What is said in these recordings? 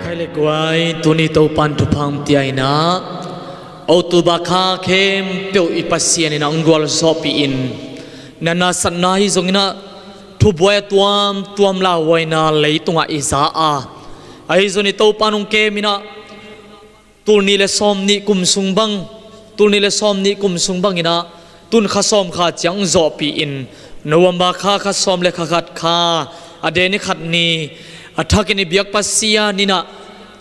รเล็กไว้ตุนิโตปันทุพังเตียนะเอาตุบาคาเข้มเปียวอิปัสเซียนนะองกวลซอปีอินนันนาสันนาฮิจงนะทุบไว้ตัวมลาไว้นาเลยตุงอิซาอาไอจนิโตปันองเกมินะตุนิเลซอมนิกุมซุงบังตุนิเลซอมนิกุมซุงบังอินะตุนข้าซอมข้าจังซอปีอินนวมบาข้าซอมเลข้าขัดข้าอเดนิขัดนีอัฐกินบิกปัสยานินะ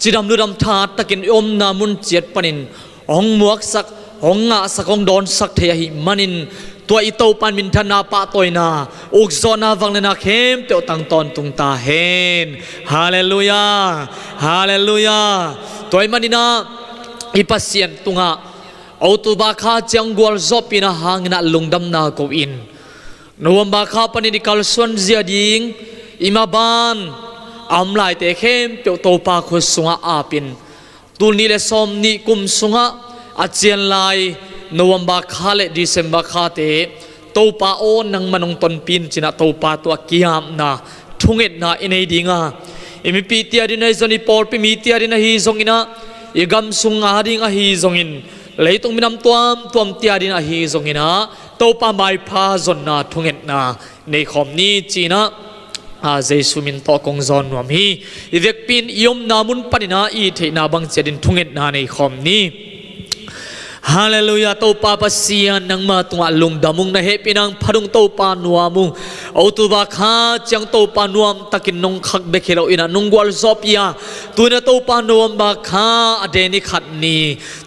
จิดำลุดำธาตะกินอมนามุนเจียดปนินองมวกสักองงะสักองดอนสักเทียหิมันินตัวอิโตปันมินธนาปะตอยนาอุกซอนาวังเลนาเข้มเปียวตังตอนตุงตาเฮนฮาเลลูยาฮาเลลูยาตัวมันินาอิปัสยันตุงะเอาตุบาคาจังกวลซอปินะหางนะลุงดำนาโกอินนวมบาคาปนิดิคัลส่วนเจียดิงอิมาบานอำลายเตะเข้มเปียวโตปาคุสุงะอาปินตุนีเลซอมนิกุมสุงะอาเจียนลายนวมบาคาเลดิเซมบาคาเตโตปาโอนังมันงตนปินจินะโตปาตัวกิยามนาทุงเอ็ดนาอินเอดิงาอิมิปีเตียดินไอซอนิปอลปิมีเตียดินฮีซงอินะอิกัมสุงอาดิงอาฮีซงอินเลยตรงมินำตัวมเตียดินอาฮีซงอินะโตปาไมพาซอนนาทุงเอ็ดนาในคอมนี้จีนะเจสุมินโตกงจอนวมฮีอีเวกปินยมนามุนปนินาอีเทนาบังเจดินทุงเอ็ดนาในคอมนี้ฮาเลลูยาโตปาปัสเซียนนังมาตุงอลุงดามุงนะเฮปินังพดุงโตปานัวมุงเอาตุบาคาจังโตปานวมตะกินนงขักเบเคโลอินะนงกวลซอปิยาตุนะโตปานวมบาคาอเดนิขัดนี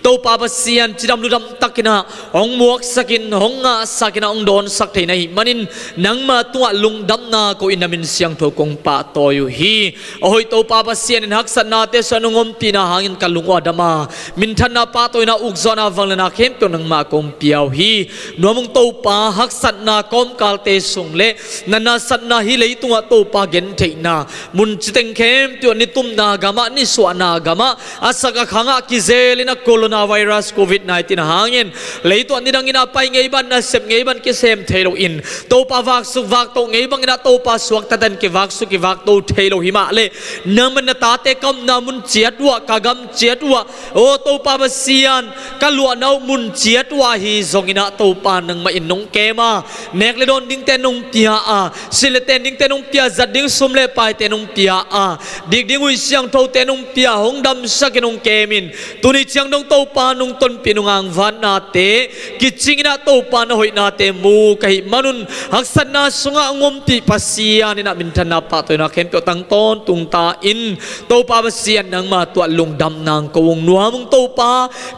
โตปาปัสเซียนจิดำลุดำตะกินะองมวกสักินองงะสักินะองโดนสักเทนะฮิมันินนังมาตุงอลุงดำนาโกอินามินเสียงโทกงปะโตอยู่ฮีโอ้ยโตปาปัสเซียนนักสันนาเตสนงมปีนะหางินกัลุงวาดามามินทันนาปะโตอินะอุกซอนาวังเลนาเข้มตัวนังมากรมเปียวฮีนัวมุงโตปาหักสัตนากรมกาลเตสุงเลนันนาสัตนาฮิเลยตัวโตปาเกนเทนามุนจิตงเข้มตัวนิตุมนากามะนิสวานากามะอาศักขังกิเซลินะโคโรนาไวรัสโควิด-19หางเงินเลยตัวนี้ดังอินาไปไงบันนะเสพไงบันกิเซมเทโลอินโตปาวักสุวักโตไงบังอินาโตปาสวกตัดันกิวักสุกิวักโตเทโลหิมะเลนังมันนาตาเตกัมนามุนเจียดวะกากมเจียดวะโอโตปาบเซียนกัลวะนามุนเจียดวะฮีซงอินาโตปานังมาอินนงเกมาเนกเลดอนดิ้งเตนงเปียอาสิเลเตนดิ้งเตนงเปียจัดดิ้งสมเลไปเตนงเปียอาดิกดิ้งวิเชียงโตเตนงเปียหงดำสักนงเกมินตุนิเชียงนงโตปานงตนปีนงอังวันนาเตกิจิงอินาโตปานหอยนาเตมูกหิมนุนหักสันนาสุงะงมปีปัสยานินามินธนาปะตัวนาเข้มเปียวตังต้นตุงตาอินโตปาปัสยานังมาตัวลุงดำนางกวงนัวมุงโตปา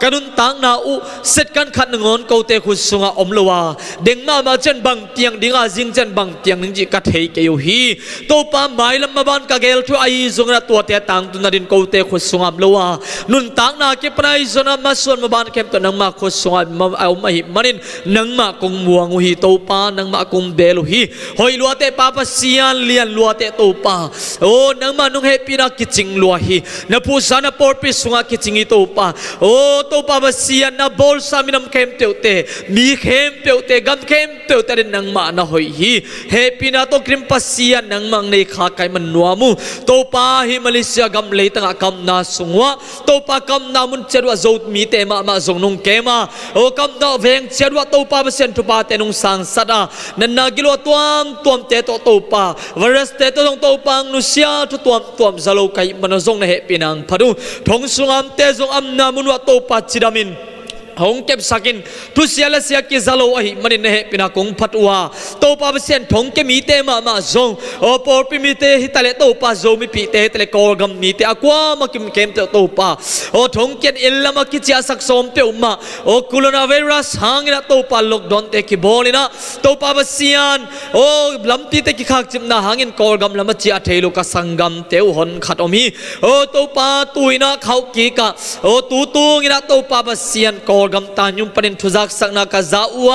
กันุนตังนาอุเสร็จกันขัดงอนเกาเตขุสุงะอมลวาเด้งมาเจนบังเตียงดิ้งอาจิงเจนบังเตียงนึงจิกัดเฮเกยฮีโตปาไม้ลำมาบันกะเกลทัวไอซุงะตัวเตตังตุนาดินเกาเตขุสุงะอมลวานุนตังนาเก็บไนซนะมาส่วนมาบันเข้มตัวนังมาขุสุงะมาเอามาหิมันินนังมากงมัวงูฮีโตปานังมากงเบลฮีหอยลัวเตปาปัสยานเลียนลัวเตโตปาโอ้นังมานุงเฮปีนักกิจิงลัวฮีนผู้สานปอร์ปิสุงะกิจิงโตปาโอ้โตปาปัสยานนบอลสามินำเข้มเตวเตมีเข้มเปียวเตกัมเข้มเปียวเตเดนังมานะหอยฮีเฮปีนาโตคริมปัสยานังมังในขาไกมันนัวมูโตปาฮิมาเลเซียกัมเลยตั้งกัมนาสุงวะโตปากัมนามุนเจดวะโจดมีเตมาจงนงเกมาโอกัมนาเวงเจดวะโตปาเปเซนทุปาเตนงสังสัดานันนากิโลตัวมเตโตปาวรัสเตโตตงปังนุเซียทุตัวมซาโลไกมันจงในเฮปีนังพดุทงสุงามเตจงอัมนามุนวะโตปาจิดามินหงเก็บสักินทุเสียละเสียกิซาโลอหิมันเนเหปินักงพัดว่าโตปาเปเซนทงเก็มีเตมาจงโอปอร์ปิมีเตฮิตาเลโตปาโจมิปีเตตเลกอร์กัมมีเตอากวามากิมเกมเตโตปาโอทงเก็นอิลลามากิจิอาสักสมเตอุมาโอคุลนาเวรัสหางนะโตปาล็อกดอนเตกิบอลินะโตปาเปเซียนโอลัมปีเตกิขักจิมนาหางินกอร์กัมลามาจิอาเทโลกาสังกัมเตอุหอนขัดอมีโอโตปาตุยนะเขากีกะโอตูงินะโตปาเปเซียนกอ อลกำตายุมปนินทุจักสักนักจ้าอัว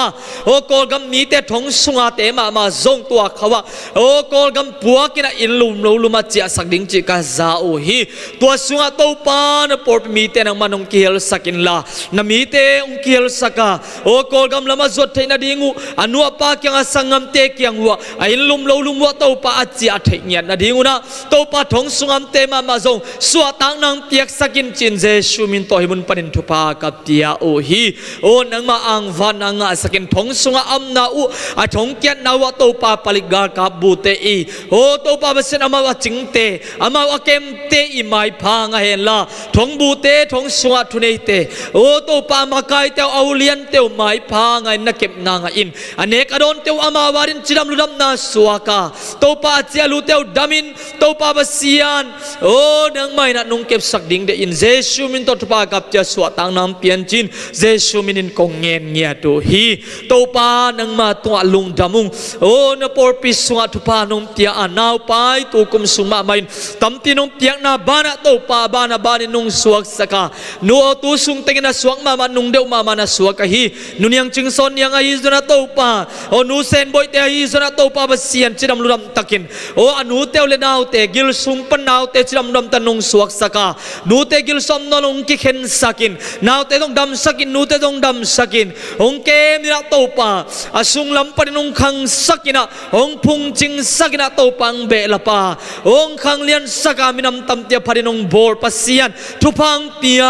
โอกอลกำนี้เตะทงสุงาเตมาจงตัวเขาว่าโอกอลกำปัวกินอินลุมลุมาเจียสักดิ่งจิกาจ้าอุฮีตัวสุงาตัวปานปอร์มีเตนังมันองกิลสักินลานามีเตองกิลสักโอกอลกำละมาจดเทนาดิ่งอนุปากียงสังงเตกียงหัวอินลุมวัวตัวปาอาเจียเทียนนาดิ่งนะตัวปาทงสุงามเตมาจงสวดตังนังเปียกสักินจินเจชูมินโตหิมุนปนินทุปากับเตียโอฮีโอนังมาอังวันนังสักินทงสุงอัมนาอุอาทงเกียนนาวะตัวปาปลิกากับบูเตอีโอตัวปาเบสินอามาวะจิงเตอามาวะเกมเตอิไมพังเฮลาทงบูเตทงสุงะทุเนเตโอตัวปามาไกเตวเอาเลียนเตวไมพังไงนักเก็บนางอินอเนกอดอนเตวอามาวารินจิดามลุดัมนาสวากาตัวปาเจียลูเตวดามินตัวปาเบสิยันโอนังไม่นันงเก็บสักดิ่งเดอินเจชูมินตัวทุปากับเจ้าสวดตังน้ำเปียนจินเจชูมินคงเงียนเงียตัวฮีตัวปานังมาตัวลุงดามุงโอ้นปอร์ปิสวดทุปานงเตียอนาวไปตัวกุมสุมาไม่ตั้มตีนงเปียกนาบานะตัวปาบานะบานินงสวกสกานัวตัวสุงเตงนะสวกมามันนงเดียวมานะสวกฮีนุนยังจึงสนยังไอซนะตัวปาโอ้นูเซนบอยเตอีซนะตัวปาบเสียนจิดำลุดำตะกินโอ้อนุเตวเลนาวเตกิลสุงปนนาวเตจิดำลุดำตะนงสวกสกานูเตกิลสมนลงกิเข็นสักินนาวเตต้องดำสักินนูเตต้องดำสักินองเกมนี่ละตัวปาอสุงลำปนนงคังสักินะองพุงจิงสักินะตัวปังเบลปาองคังเลียนสักามินำตำเตียพนงโบร์ปัสเซียนทุพังเปีย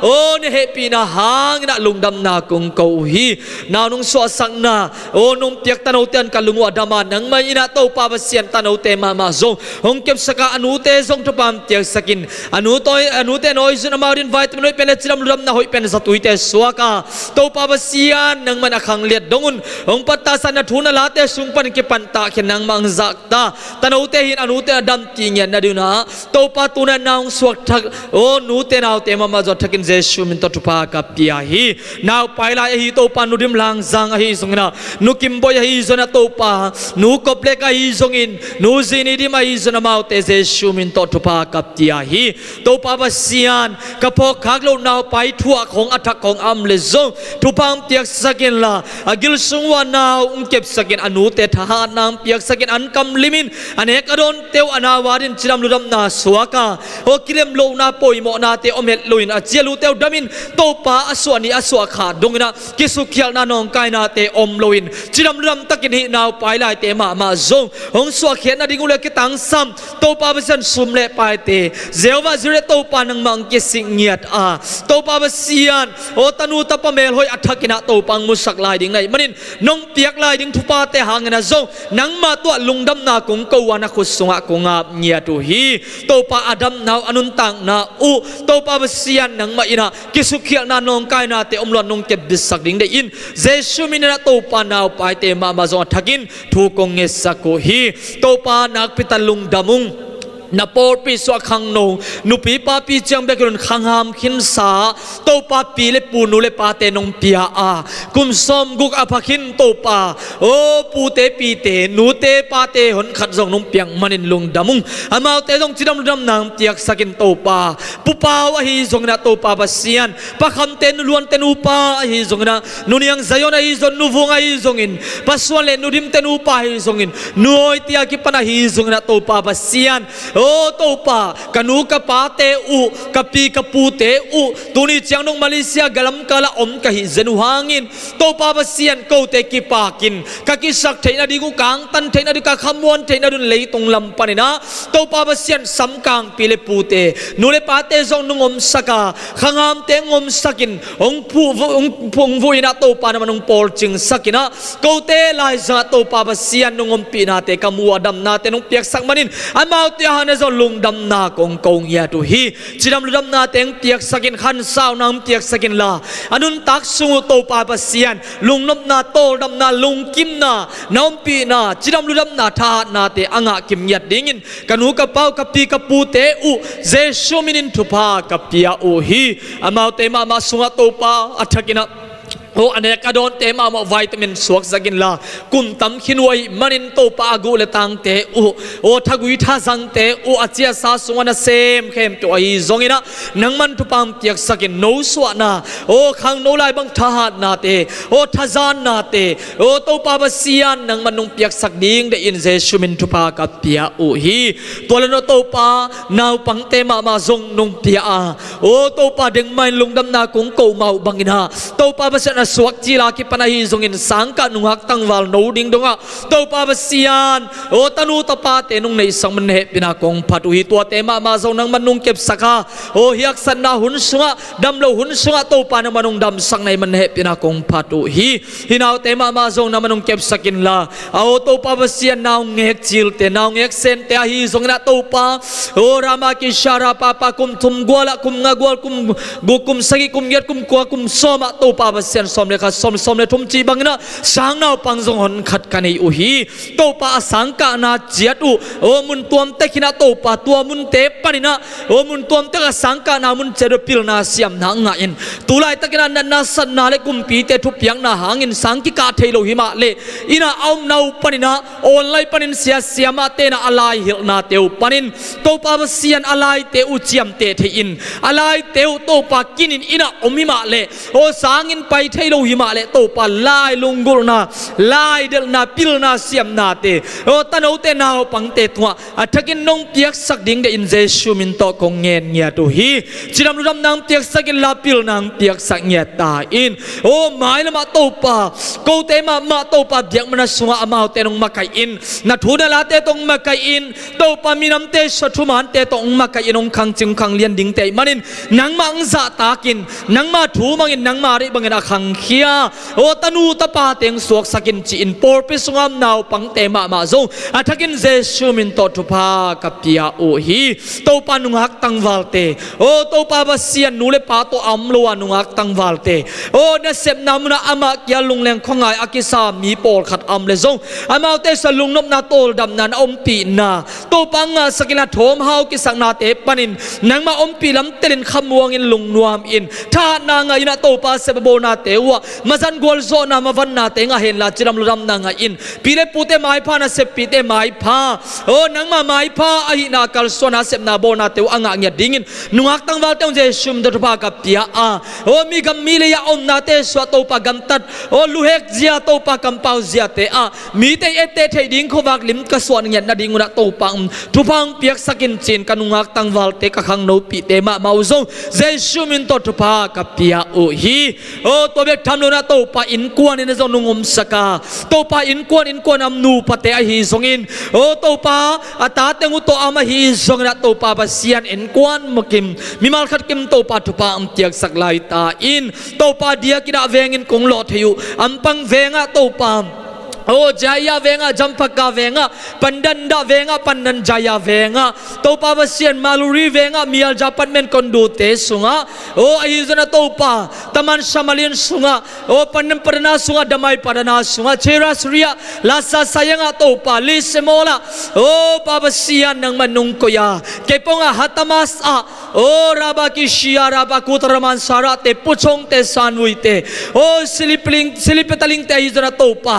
โอ้เนเฮปีนะหางนะลุงดำนากุงเกาฮีนาวนุงสวสังนาโอ้นุ่มเปียกตะโนเตียนกันลุงวัดมานังไม่นะตัวปาปัสเซียนตะโนเตมาจงองเก็บสักาอนุเตจงทุพังเตียกสักินอนุเตน้อยจุนมารินไวท์มันไม่เป็นจิรำลุดำนาหอยเป็นสตุยเตสวากาตัวปาปัสเซียนนังมันขังเลียดดงุนองปัตตาสันทุนลาเตสุงปันกิปันตาเขนังมังจักตาตะโนเตหินอนุเตดำติงยันนาดูนะตัวปาตุนันนางสวกทักโอ้นูเตนาวเตมาจดทักินเจชูมินตทุปากับปียฮีนาวไปลายฮีตัวปานุดิมลังจังฮีสงนะนูกิมบอยฮีจนะตัวปานูกบเลกฮีจงอินนูจีนีดิมาฮีจนะมาเตเจชูมินตทุปากับปียฮีตัวปาปัสเซียนกับพอขักเรานาวไปทั่วของอัฐของอัมเลซงทุพังเปียกสักินละอากิลสุงวานาวเก็บสักินอนุเตทหารนางเปียกสักินอันกำลิมินอเนกอดอนเตวอนาวารินจิรำลุดำนาสวากาโอกิเลมโลนาปอยโมนาเตอเมตลุยนอาเจียลูเตวดามินโตปาอสวนีอสวขาดงนะกิสุเขียนานองกายนาเตอมลุยนจิรำลุดำตะกินหินาวไปลายเตมาจงองสวเขียนนาดิงุเลกิตังซัมโตปาเปสันสุมเลไปเตเจวาจิเรโตปานังมังกิสิงเงียดโตปาเปเซียนโอตนูตะปะเมลหอยอัฐกินะโตปังมุสักลายดิงไงมันนินนงเปียกลายดิงทุปาเตหางนะจงนังมาตัวลุงดำนาคงกวานะคุสงะคงอาเงียตุฮีโตปาอดัมนาวอนุนตังนาอุโตปาเปเซียนนังมาอินะกิสุเขียนานองกายนาเตอมลอนนงเก็บดิสักดิงได้อินเจชูมินะโตปานาวไปเตมาจงทักินทุกงเงสักฮีโตปานักพิตาลุงดามุงนับปอร์ปีสวขังนงนุปีปาปีเจียงเบกรุนขังหามขินสาโตปาปีเลปูนุเลปาเตนงเปียกุมซอมกุกอภคินโตปาโอปูเตปีเตนูเตปาเตหนขัดจงนงเปียงมันินลุงดามุงอามาเตจงจิดำดำนางเตียกสกินโตปาปุปาวะฮีจงนะโตปาปัสเซียนปะคำเตนล้วนเตนูปาฮีจงนะนุนยังใจยอนฮีจงนูวงฮีจงอินปัสวันเลนูดิมเตนูปาฮีจงอินนูไอเตียกิปนะฮีจงนะโตปาปัสเซียนโอโตปากนูกปาเตอุกปีกปูเตอุตุนีเจียงนงมาเลเซียกลัมกะละอมกะหิเจนุหางินโตปาปัสเซียนโกเตกิปากินกะกิสักเทนาดิกุกังตันเทนาดิกะขมวนเทนาดุนเลยตงลำปานินะโตปาปัสเซียนสัมกังปีเลปูเตนูเลปาเตจงนงอมสกาขงามเตงอมสกินองผู้พงวุยนะโตปานมันงปอลจิงสกินะโกเตลายจะโตปาปัสเซียนนงอมปีนาเตกมัวดำนาเตนงเปียกสักมันินอามาเตียฮานะจลุงดำนากงกงยาตุฮีจิดำลุดำนาเตงเปียกสกินขันสาวนำเปียกสกินลาอนุนตักสุงโตปาปัสเซียนลุงนบนาโตดำนาลุงกิมนาน้องปีนาจิดำลุดำนาทานาเตอ่างะกิมยัดดิ่งินกันูกะเป้ากับปีกับปูเตอุเจชูมินินทุพากับปียาโอฮีอามาเตมาสุงโตปาอัฐกินะโอ โอ้อันนี้กระโดนเตะมาวิตามินสวกสกินลากุมตั้มขินไว้มันอินโตปากูเลตังเตะโอ้ทักวิท่าสังเตะโอ้อาเจียสาสวนะเซมเข้มตัวไอ้จงอินะนังมันทุปามเปียกสกินโนสวนาโอ้ขังโนไลบังทหารนาเตโอ้ทัจานนาเตโอ้โตปาบเซียนนังมันนุ่งเปียกสักดิ้งเดอินเจชุมินทุปากับเปียโอ้ฮีตัวเลนโตปานาวปังเตมาจงนุ่งเปียโอ้โตปาดึงไม่ลุงดำนากุงโกมาบังอินะโตปาบเซียนสวกจีลาคิปนาฮีจงอินสังกัดนุ่งหักตั้งวาลโนดิ้งดงะโตปาบเซียนโอ้ตนูตปาเตนุ่งในสังมันเหปินากงพัดอุหิตัวเตมาจงนังมันนุ่งเก็บสักโอ้เฮียกสันนาหุนสุงะดำโลหุนสุงะโตปานังมันนุ่งดำสังในมันเหปินากงพัดอุหิฮินาวเตมาจงนังมันนุ่งเก็บสักินลาเอาโตปาบเซียนนาวเงกจิลเตนาวเงกเซนเตฮีจงนะโตปาโอ้รามากิชาราปาปาคุมทุมกัวละคุมงากัวคุมกุคุมสกิคุมเย็ดคุมกัวคุมสมะโตปาบเซียนสมเลขาสมเลทุมจีบังนะสังนาวปังจงหนขัดกันในอุหิโตปาสังกานาเจียดูโอ้มุนตัวมเตกินาโตปาตัวมุนเตปานินะโอ้มุนตัวมเตกสังกานามุนเจดปิลนาเสียมนางอินตุลายตะกินานันนาสันนาเลกุมปีเตทุบยังนาหางอินสังกิกาเทโลหิมาเลอินาเอานาวปานินะออนไลปานินเสียเสียมาเตนะอะไรหิลนาเตวปานินโตปาบเซียนอะไรเตอุเจียมเตเทอินอะไรเตวโตปากินินอินาอมิมาเลโอสังอินไปเทโลหิมาเลโตปาลายลุงกุลนาลายเดลนาปิลนาเสียมนาเตโอตะโนเตนาปังเตตัวอัฐกินนงเปียกสักดิ่งเดอินเจชูมินโตคงเงียเงียตุฮีจิรำรุดำนางเปียกสักินลาปิลนางเปียกสักเงียตาอินโอ้หมายละมาโตปาโกเตมาโตปาเบียกมันสุงอามาเตนงมาไกอินนัทูนาลาเตตงมาไกอินโตปามีน้ำเตชทุมานเตตงมาไกอินองคังจึงคังเลียนดิ่งเตมันินนังมาอังซาตากินนังมาถูมังอินนังมาริบังอินอาคังเขียโอ้ตนูตปาเตงสวกสักินจีอินปอร์ปิสุงามนาวปังเตมาจงอัฐกินเจชูมินโตทุพากับเปียโอฮีโตปานุงหักตังวาลเตโอโตปาบเซียนนูเลปาโตอัมลวานุงหักตังวาลเตโอเนเซมนามุนาอามาเกียลุงเลงของไงอากิสามีปอลขัดอัมเลจงอามาเตสลุงนบนาโตดำนันอมปีนาโตปังสกินาโถมเฮากิสังนาเตปันินนังมาอมปีลำเตลินขมวงอินลุงนวมอินท่านางอินาโตปาเซบโบนาเตวะมาจันกอลโซนามาวันนาเตงเห็นลาจิรำลุดำนางอินปีเลปูเตไม้พานาเซปีเตไม้พาโอ้นังมาไม้พาอหินากัลโซนาเซมนาโบนาเตวอ่างเงียดิ่งนุงักตั้งวาลเตงเจชุมเดทุพากับเปียโอ้มีกัมมีเลยอมนาเตสวะโตปากัมตัดโอ้ลูเฮกเจียโตปากัมเปาเจียเตมีเตเอเตเทดิ่งขวักลิมกสวนเงียนาดิ่งอุณโตปังทุพังเปียกสกินจีนกันุงักตั้งวาลเตกขังโนปีเตมามาอุซงเจชุมินโตทุพากับเปียโอฮีโอ้ตัวเบกทำโนนาโตปาอินกวนอินจงนุงอมสกาโตปาอินกวนอัมนูปะเตอฮีซงอินโอ้โตปาอัตาเตงุโตอามาฮีซงนะโตปาบเซียนอินกวนมกิมมิมัลขัดกิมโตปาทุปาอัมเตียกสักลายตาอินโตปาเดียกิดาเวงินคงหลอดเทยุอัมปังเวงะโตปาโอ้จายาเวงะจัมปกาเวงะปันดันดาเวงะปันนันจายาเวงะโตปาบเซียนมาลูรีเวงะมีอัลจาปันเมนคอนดูเตสุงะโอ้ไอซนะโตปาตะมันชามาลินสุงะโอ้ปันนันปรนาสุงะดมัยปรนาสุงะเชราสเรียลาซาไซยังะโตปาลิเซโมลาโอ้ปาบเซียนนังมันนุงโกยาเกปงะฮัตมาสอะโอ้ราบากิชิอาราบากุตรมันสาระเตปุชงเตซานวุยเตโอ้สิลิปตลิงเตไอซนะโตปา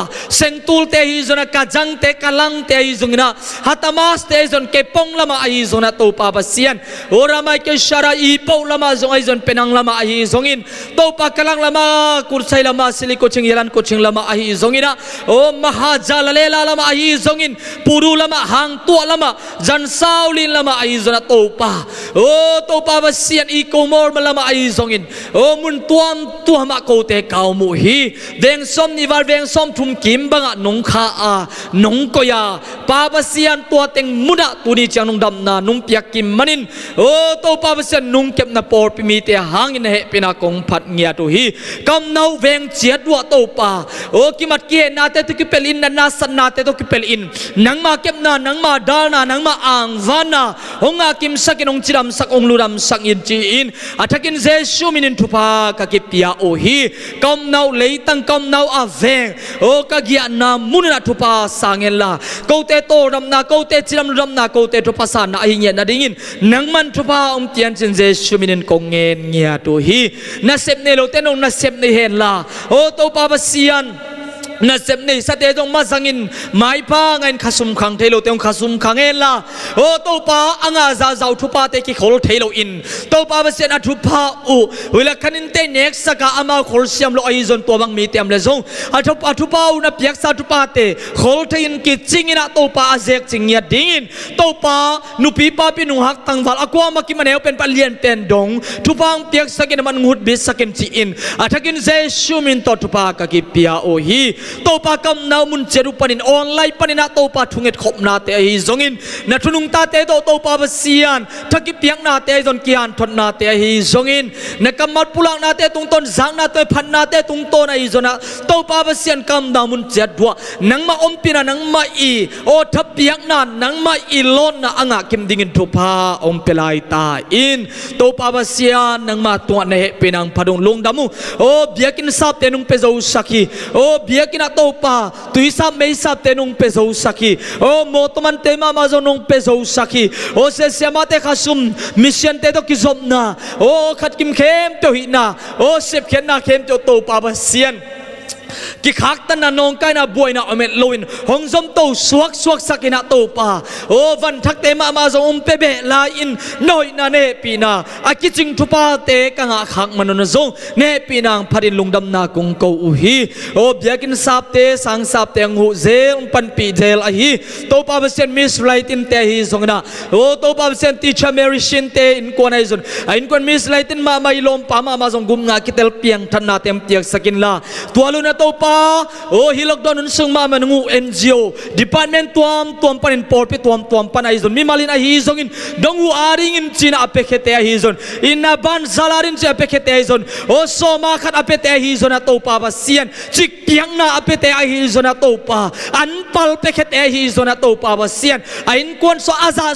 ตูลเตฮิจนะกะจังเตกะลังเตฮิจนะฮัตมาสเตฮิจนเกปงลามาไอฮิจนะโตปาบเซียนโอรามาเกชาราอีปอลามาจงไอจนเป็นอังลามาไอฮิจงอินโตปากะลังลามากุรไซลามาสิลิโกชิงยันโกชิงลามาไอฮิจงอินะโอมหาจาลเลลาลามาไอฮิจงอินปูรูลามาหางตัวลามาจันซาวลินลามาไอฮิจนะโตปาโอโตปาบเซียนอีโกมอร์มาลามาไอฮิจงอินโอมุนตัวมาโกเตกาวมุฮีเวงซอมนิวาร์เวงซอมทุมกิมบังนงคานงก็ยาปาบเซียนตัวเต็งมุดะตัวนี้จังนงดำนานุ่งเปียกกิมมันินโอ้ตัวปาบเซียนนุ่งเก็บนาปอร์ปิมีเตหางอินเหปินากงพัดเงียตุฮีกำนาเวงเจียดวัวตัวปาโอ้กิมัดเกียนาเตตุกิเปลินนาสันนาเตตุกิเปลินนังมาเก็บนานังมาดาลนานังมาอ่างวานาองอากิมสักินองจิรำสักองล lu dam sang in chi in athakin Jesu minin thupa ka ki pia o hi kom nau leitang kom nau aveng o ka gia na munna thupa sangen la ko te to ram na ko te chiram ram na ko te thupa sa na hi nge na dingin nangman thupa tian chin Jesu minin kongen ngia tu hi na sep ne lo te nong na sep ne hen la o to pa Pasian na sep nei sa te jong ma sangin mai pa ngain khasum khang thelo teong khasum khangel la o to pa anga za zau thu pa te ki khol thelo in to pa Pasian a thu pa u wila khanin te next saka ama khol siam lo ai zon to bang mi tem le zong a thu pa u na piak sa thu pa te khol thein ki chingina to pa azek chingya dingin to pa nu pi pa pi nu hak tangwal akwa ma ki maneu pen palien pen dong thu pang piak sakin man ngut bis sakin chi in athakin Jesu min to thu pa ka ki pia o hi to pa kam nau mun cheru panin online panina to pa thunget khop na te hi zongin na thunung ta te to pa Pasian thaki piak na te zon kian thot na te hi zongin na kamat pulang na te tung ton zang na te phan na te tung ton ai zona to pa Pasian kam nau mun chet dua nang ma ompina nang ma i o thap piak na nang ma i lon na anga kim dingin thu pa ompelai ta in to pa Pasian nang ma to na he pinang phadung long damu o biakin sap te nung pe zo saki o biakin to pa tuisa mei sap te nung pe zo saki o motoman te ma ma zo nung pe zo saki o se sema te khasum mission te to kizom na o khat kim khem to hi na o sep khen na khem to pa Pasian ki khak tan na nong kai na Boih na omet loin hong zom to suak sakina to pa o van thak te ma zo pe be la in noi na ne pi na a ki ching thu pa te ka nga khak manon zo ne pi nang pharin lungdam na kung ko u hi o biakin sap te sang sap te ngu zel pan pi zel a hi to pa Pasian miss right in te hi zong na o to pa Pasian teacher Mary Shin te in ko na zon in kon miss right in ma mai lom pa ma zong gum nga kitel piang than na tem tiak sakin la tualu na to pa o hi lockdown nun sung ma manungu NGO department tuam panin porpi tuam panai zon mi malin a hi zongin dongu aring in china apekhete a hi zon inna ban zalarin che apekhete a zon o so ma khat apete a hi zon a to pa Pasian chik piang na apete a hi zon a to pa an pal pekhete a hi zon a to pa Pasian ain kon so aza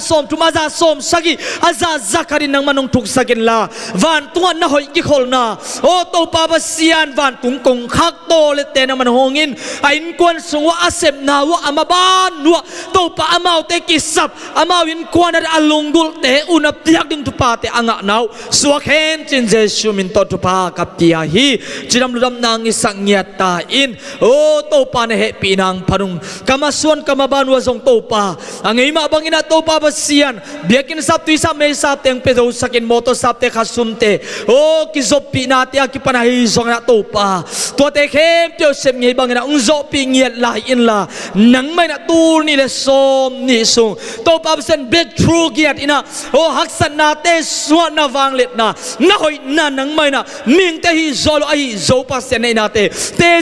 som sagi aza zakarin nang manung thuk sakin la van tuan na hoi ki khol na o to pa Pasian van tung kong khak to le te na man hongin ain kon sungwa asep na wa amaban wa to pa amau te kisap amau in kon ar alungul te una piak ding tu pa te anga nau suak hen chin Jesu min to tu pa kaptia hi chiram ludam nang isang ta in o to pa ne he pinang pharung kamasuan kamaban wa zong to pa angai ma bangina to pa Pasian biakin sap tu sa me sap teng pe do sakin moto sap te khasum te o ki zop pi na te ki panahi zong na to pa to te khem te sem ngai bangina ung zo pi ngiat la in la nang mai na tu ni le som ni sung to pa Pasian breakthrough giat ina o haksan na te suat na wang let na hoi na nang mai na ming te hi zolo ai zo Pasian nei na te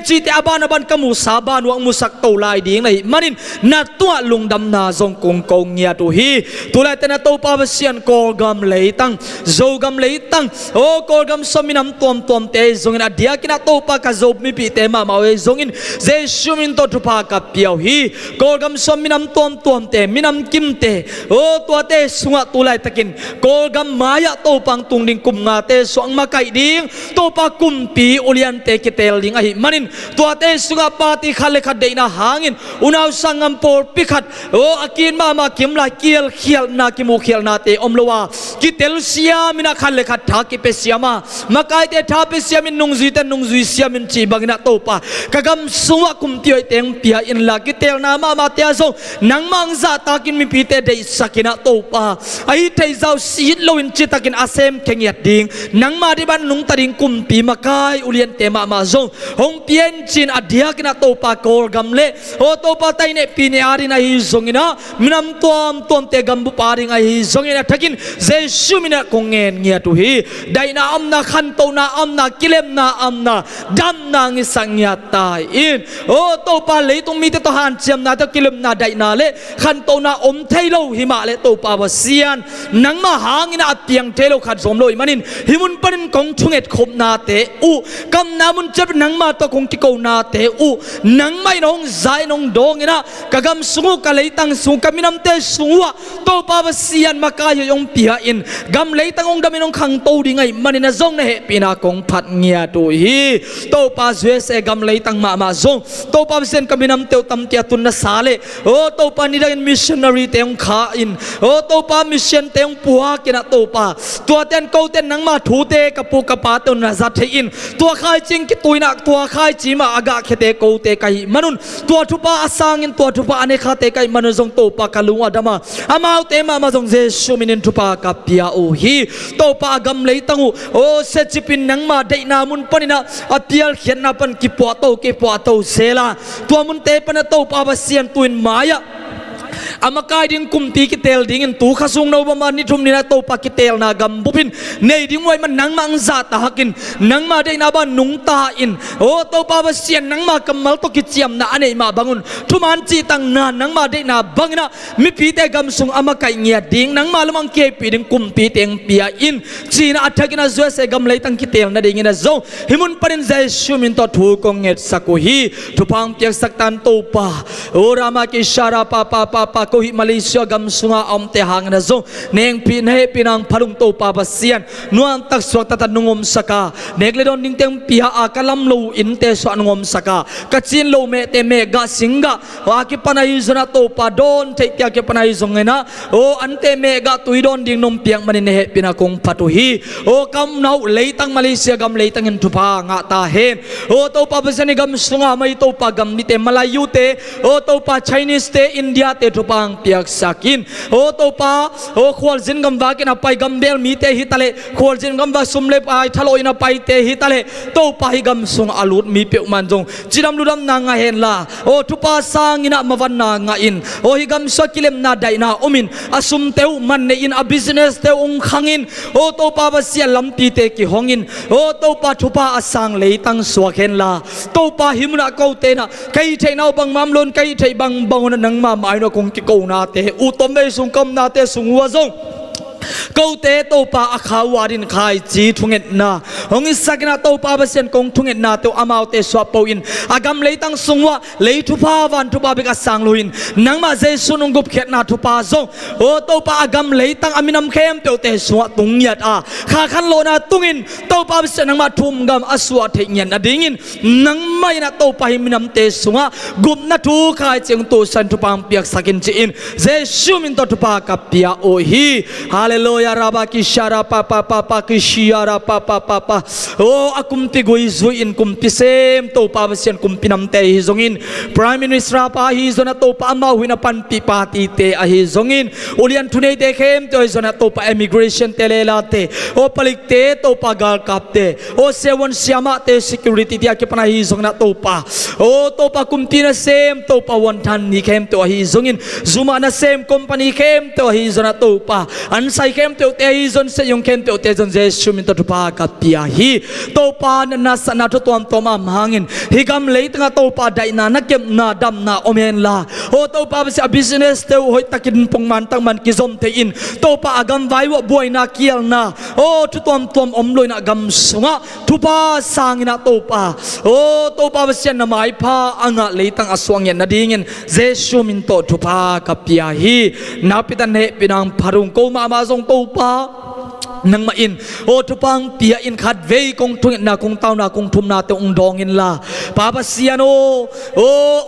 chi te aban kamu saban wang musak to lai ding nei manin na tua lungdam na zong kong kong nya tu hi tu lai te na to pa Pasian kol gam leitang zo gam leitang o kol gam sominam tom te zong na dia kina to pa ka zo mi pi te ma we zongin Jesu min to tu pa ka piao hi kol gam sominam tom te minam kim te o to te sunga tu lai takin kol gam maya to pang tung ding kum nga te so ang makai ding to pa kum pi ulian te kitel ding ai manin to te sunga pati khale khat de na hangin unaw sangam por pikhat o akin ma kim la kiel khial na ki mu khial na te omlowa kitel sia mina khale khat tha ki pe siama makai te tha pe siamin nung zui siamin chi bangina to pa kagam suwa kum tioi teng pia in la kitel na ma te zo nang mang za takin mi pi te de sakina to pa ai thei zau sit lo in chi takin asem khengiat ding nang ma di ban nung taring kum pi makai ulien te ma zo hong pien chin adia kina to pa kol gam le o to pa tai ne pi ne ari na hi zongina minam tom te gambu paring ai zongina thakin Jesu mina kongen ngia tu hi dai na amna khan to na amna kilem na amna dam na ngi sangya ตายอินโอ้โตปาเลยต้องมีแต่ทหารเจียมนาตะกิลมนาได้นาเลขันโตนาอมเทโลหิมาเลโตปาวเซียนนังมาหางินาเปียงเทโลขัดสมโลยมันินหิมุนปนินกงชุงเอ็ดขบนาเตอูกำนามุนจะนังมาตะคงกิโกนาเตอูนังไม่น้องใจน้องดงงินากะกำสุงกะเลยตังสุงกะมินำเตสุงวะโตปาวเซียนมากายยงเปียอินกำเลยตังองดามิน้องขังโตดิไงมันินซงเนเหปีนากงพัดเงียตุฮีโตปาเสเสกำเลยตังมาซงโตปาวเซียนกะมินำเตวตัมเตียตุนนาสาเลโอ้โตปานิดาอินมิชชันนารีเตงขาอินโอ้โตปามิชชันเตงปัวกินะโตปาตัวเต้นเกาเต้นนังมาถูเตกะปูกะปาเตนนาซัดเทอินตัวขายจริงกิตุยนักตัวขายจีมาอากาเขเตเกาเตไกมนุนตัวทุปาอาสังอินตัวทุปาอเนคาเตไกมนุนซงโตปากะลุงอดามาอามาเตมามาซงเจชูมินินทุปากะเปียโอฮีโตปากำเลยตังโอ้เซจิปินนังมาได้นามุนปนินะอเปียลเขียนนาปันกิปัวโตกิปัวโตเซลาตัวมุนเตปนะโตปาบเซียนตุนมายะอามาคายดิ้งกุมตีกิเตลดิ้งตูขสุงโนบมานิทุมนินาโตปากิเตลนากำบุพินในดิ้งไว้มันนังมังซาตาฮักินนังมาได้นาบ้านนุงตาอินโอโตปาบเซียนนังมากัมมัลโตกิเจียมนาอันเอมาบังุนทุมันจีตังนานังมาได้นาบังนะมิปีเตกำสุงอามาคายเงียดิ้งนังมาลมังเกปีดิ้งกุมปีเตงเปียอินจีนาอัฐกินาซัวเซกำเลยตังกิเตลนาดิ้งนะโจหิมุนปรินใจชูมินโตทูกงเงตสักุฮีทุพังเปียกสักตันโตปาโอรามากิชาราปาko hi Malaysia gam sunga om te hang na zo neng pin he pinang phalung to pa Pasian nuang tak swak ta nungom saka negle don ding teng pia a kalam lo in te so nungom saka kachin lo me te me ga singa wa ki panai zona to pa don te tia ki panai zongena o ante me ga tui don ding nom piang manin he pina kong patu hi o kam nau leitang Malaysia gam leitang in thupa nga ta hen o to pa Pasian gam sunga mai to pa gam ni te Malayu te o to pa Chinese te India te pang piak sakin o to pa o khwal jin gam wa ke na pai gam bel mi te hitale khwal jin gam wa sumle pai thaloi na pai te hitale to pa hi gam sung alut mi pe man jong chiram ludam na nga hen la o thu pa sang ina mawan na nga in o hi gam so kilem na dai na omin asum teu man ne in a business te ung khangin o to pa ba sia lam ti te ki hongin o to pa thu pa asang le tang swak hen la to pa himna ko te na kai thei nau bang mam lon kai thei bang bang na nang ma mai no kong ki ko na te u tom nei sung kam na te sung wa zong câu tế tàu pa akhaw warin khai chi thunget na hong isakina tàu pa Pasian kong thunget na teu amau te swap po in agam leitang sungwa leitu pa van tu pa bika sang luin nangma jesu nong gup khet na tu pa zong o tàu pa agam leitang aminam khem teu te swat tungyat a kha khan lo na tungin tàu pa Pasian nangma thum gam aswa the nyen adingin nangmai na tàu pa himinam te sunga gup na thu khai cheng tu san tu pang piak sakin chi in jesu min to tu pa kapia o hi Haleluya raba kishara papa kishara papa oh akumti goi zuin kumti sem to pa Pasian kumpinam te hi zongin prime minister pa hi zona to pa ma huina pan pi party te a hi zongin ulian thunei te khem to zona to pa immigration te lela te o palik te to pa gal kap te o sewon siama te security te ke pana hi zongna to pa o to pa kumti na sem to pa won than ni khem to hi zongin zuma na sem company khem to hi zona to pa an sai kem teu te hi zon se yong kem teu te zon jesu min to pa ka pia hi to pa na sana to tom toma mangin hi gam leitanga to pa dai na na kem na dam na omen la o to pa se business teu hoi takin pungman tang man ki zom te in to pa agam vai wo boy na kial na o to tom om loi na gam sunga tu pa sangina to pa o to pa se na mai pa anga leitang aswang yan na dingin jesu min to tu pa ka pia hi na pitan he pinang parung ko ma zong to pa nang ma in o tupang pia in khat vei kong thung na kong taw na kong thum na te ong dong in la pa Pasian o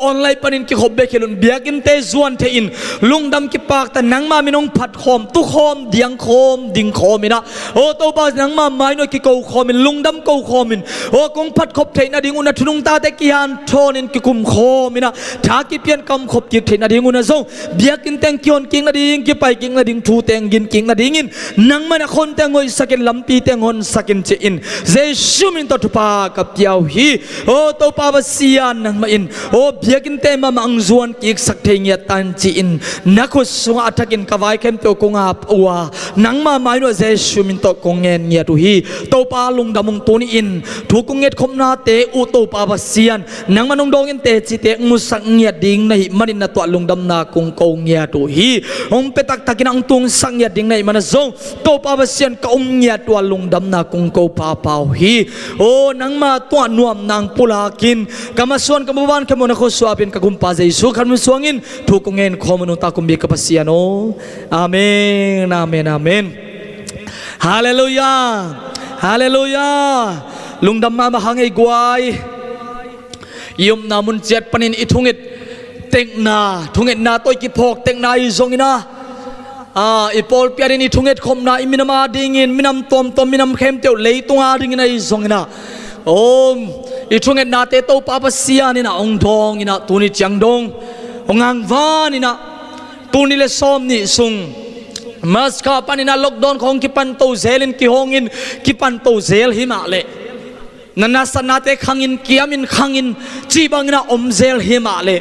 online panin ki khobbe khelun biakin te zuan the in lungdam ki pak ta nang ma minong phat khom tu khom diang khom ding khom ina o to pa nang ma mai no ki ko khom in lungdam ko khom in o kong phat khop the na ding una thunung ta te ki han thon in ki kum khom ina tha ki pian kam khop ki the na ding una zong biakin teng kion king na ding ki pai king na ding thu teng gin king na ding in nang ma na khon te ngoi sakin lampi te ngon sakin che in Jesu min to thupa ka piao hi o to pa Pasian nang ma in o biakin te ma ang zuan ki sak thengya tan chi in nakhus sunga athakin kawai kem to konga wa nang ma mai no Jesu min to kongen nya tu hi to pa lung damung tu ni in thu konget khomna te u to pa Pasian nang manung dong in te chi te musak nya ding nei manin na to lung dam na kung ko nya tu hi ong petak takin ang tung sang nya ding nei mana zong to pa Pasian ka nya to lung dam na kung ko pa pau hi o nang ma to nuam nang pulakin kamaswan kamuban kamuna ko suapin kagumpa Jesu kan musuangin thu kongen khomunu ta kumbi ka Pasian o amen amen amen hallelujah hallelujah lungdam ma mahangai guai yum namun jet panin ithungit tekna thungit na toy ki phok tekna I zongina ipol piarin ithungit khomna iminama dingin minam tom tom minam khem teu leitunga dingina I zongina om ithungit na te to pa Pasian ina ong dong ina tuni changdong ongang van ina tuni le som ni sung mas ka panina lockdown khong ki pan to zelin ki hongin ki pan to zel himale nanasa nate khangin kiamin khangin chibangina omzel himale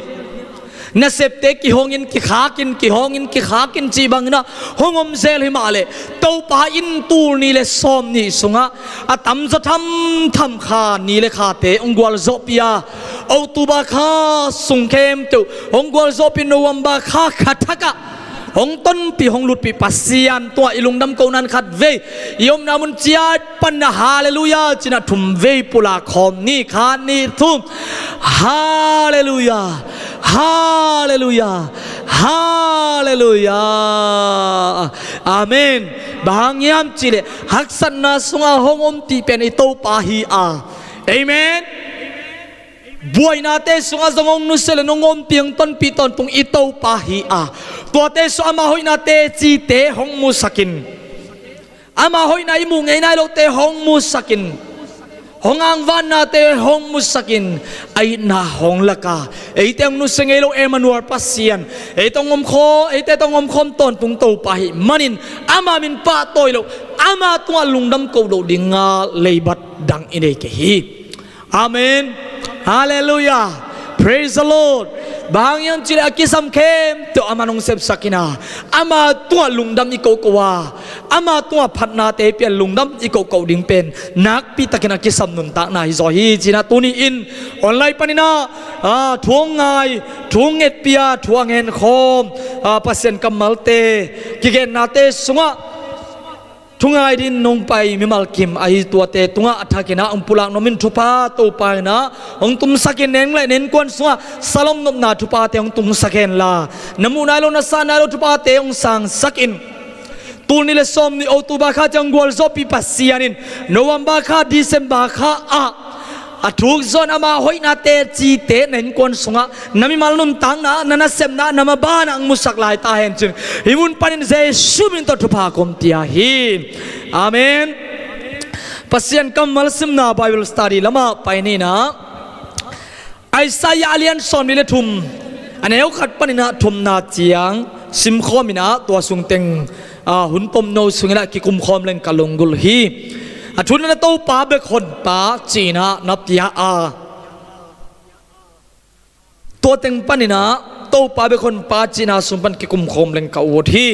na septe ki hongin ki khakin chibangina hongom zel himale to pa in tur ni le som ni sunga atam tham kha ni le khate ongwal zopia autuba kha sungkem tu ongwal zopin nowamba kha khathaka hong ton pi hong lut pi Pasian tua ilung dam ko nan khat ve yom namun chia pan na hallelujah china thum ve pula khom ni khan ni thum hallelujah hallelujah hallelujah amen bangyam chile haksan na sunga hongom ti pen ito pa hi a amen buai nate sunga zongong nusele nongom piang ton piton pung ito pa hi a tuate so ama hoi nate chi te hong mu sakin ama hoi na imu ngai nai lo te hong mu sakin hongang van nate hong mu sakin ai na hong laka ei teng nu sengei lo Emmanuel Pasian ei tong om kho ei te tong om khom ton pung to pa hi manin ama min pa toy lo ama tua lungdam ko lo dinga leibat dang ine ke hi amen hallelujah praise the Lord bangyang chile akisam kem to amanong sep sakina ama tua lungdam iko kowa ama tua phatna te pian lungdam iko ko ding pen nak pi takina kisam nun ta na hi zo hi china tuni in online panina thuang ngai thuang et pia thuang hen khom Pasian kammal te kigen na te sunga tungai din nong pai mimal kim ai tua te tunga athakina ang pulang nomin thupa to pai na ong tum sakin neng lai nen kon sunga salom nom na thupa te ong tum saken la namuna lo na sana lo thupa te ong sang sakin tuni le som ni otuba kha jangwal zo pi Pasianin November kha December kha athuk zon ama hoi na te chi te nen kon sunga nami malnum tang na nana sem na nama bana ang musak lai ta hen chin himun panin Jesu min to thupa kom tia hi amen Pasian kammal simna Bible study lama paini na Isai alian son mile thum aneu khat panina thum na chiang sim khomina to sung teng hun pom no sungina ki kum khom leng kalungul hi athun na to pa be khon pa china napia to teng panina to pa be khon pa china sumpan ki kum khom leng ka u thi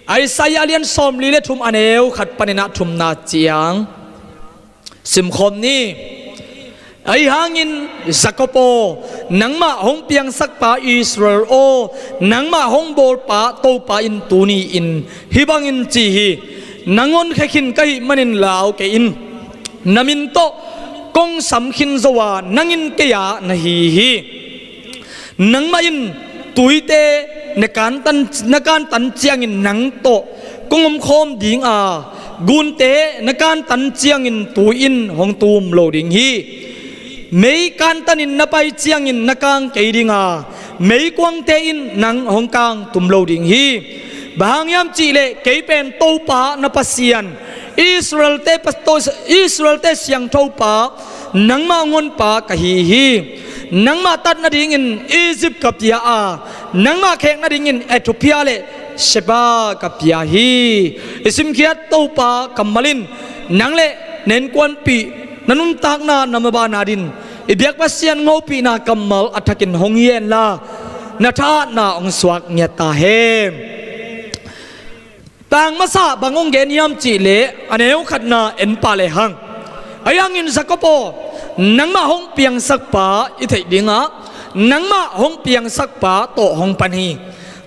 Isai alian som li le thum aneu khat panina thum na chiang sim khom ni ai hangin Zakopo nangma hong piang sakpa Israel o nangma hong bol pa to pa in tuni in hibangin chi hi nangon khekhin kai manin lao ke in namin to kong samkhin zawa nangin ke ya na hi nangma in tuite nakan tan chiang in nang to kongom khom ding gunte nakan tan chiang in tu in hong tum lo ding hi mấy can tan in napai chiang in nakang ke dinga mấy quang te in nang hong kang tum lo ding hi bangyam chi le ke pen to pa na Pasian Israel te siang to pa nang ma ngon pa ka hi nang ma tat na ding in Egypt kapia nang ma khek na ding in Ethiopia le เชปากับยาฮีอิสิมเคียตตัวปากัมมาลินนังเล่เน้นกวนปีนันุนตากนานำมาบานาดินอิเบียกปัสยันงอปีนากัมมัลอัฐกินหงเย็นลานาทานาองสวกเงียตาเฮมต่างมาซาบางองเกนยามจีเลอันเอวขัดนาเอ็นปาเลหังอายังอินสักโปนังมาหงเปียงสักปาอิเทดิงะนังมาหงเปียงสักปาโตหงปันฮี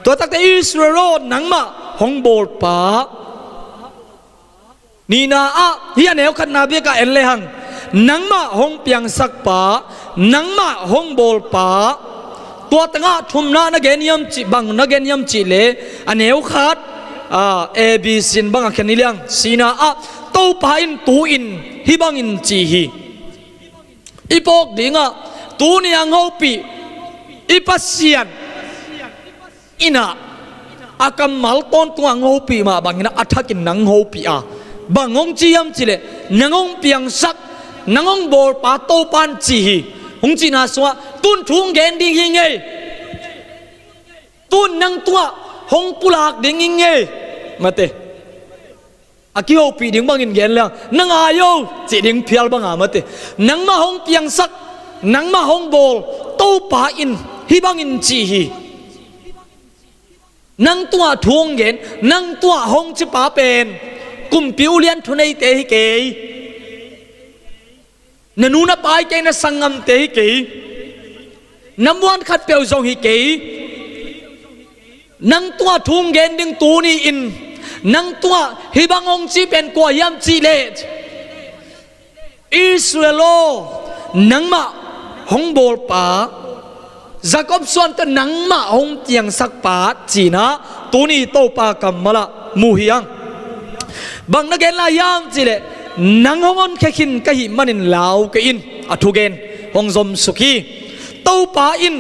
ตัวตักแต่อิสราเอลนังมาหงโบลปานีนาอะเฮียเนวขัดนาเบียกะเอ็นเลหังนังมาหงเปียงสักปานังมาหงโบลปาตัวตั้งะทุมนานักเกนยมจีบังนักเกนยมจีเลอันเนวขัดเอบีสินบังแค่นี้เลี้ยงสีนาอะตู้ปาอินตูอินฮิบังอินจีฮีอีพอกดิ่งะตูนี่ยังเอาปีอีปัสเซียนอินะอากัมมัลต้นตัวเอาปีมาบางอินะอัฐกินนังเอาปีบางองจียมจีเลนังองเปียงสักนังองโบลปาตู้ปันจีฮีหงจีน่าสวะตุนทุ่งเกนดิ่งยิงเงตุนนังตัวหงปุลากดิ่งยิงเงมาเตอากิโอปีดิ่งบางอินเกนแล้วนังอายุจีดิ่งเพียลบางมาเตนังมาหงเปียงสักนังมาหงโบลตู้ปาอินฮิบางอินจีฮีนังตัวทุ่งเกนนังตัวหงจิปาเป็นกุมปิวเลียนทุนไอเตฮิเกยนนูนับไปเกยนสังงมเตฮิเกยน้ำวันขัดเปียวจงฮิเกยนังตัวทุ่งเกนดึงตูนี่อินนังตัวฮิบังองจีเป็นกว่ายามจีเลตอิสราเอลนังมาหงโบลปาจากอบส่วนตัวนังมาหงเตียงสักปาจีนะตูนี่โตปากัมมาละมูฮิยังบางนักเกนลายามจีเลนังหงอนแค่ขินกะหิมันินลาวกะอินอทุเกนหงซอมสุขีโตปาอิน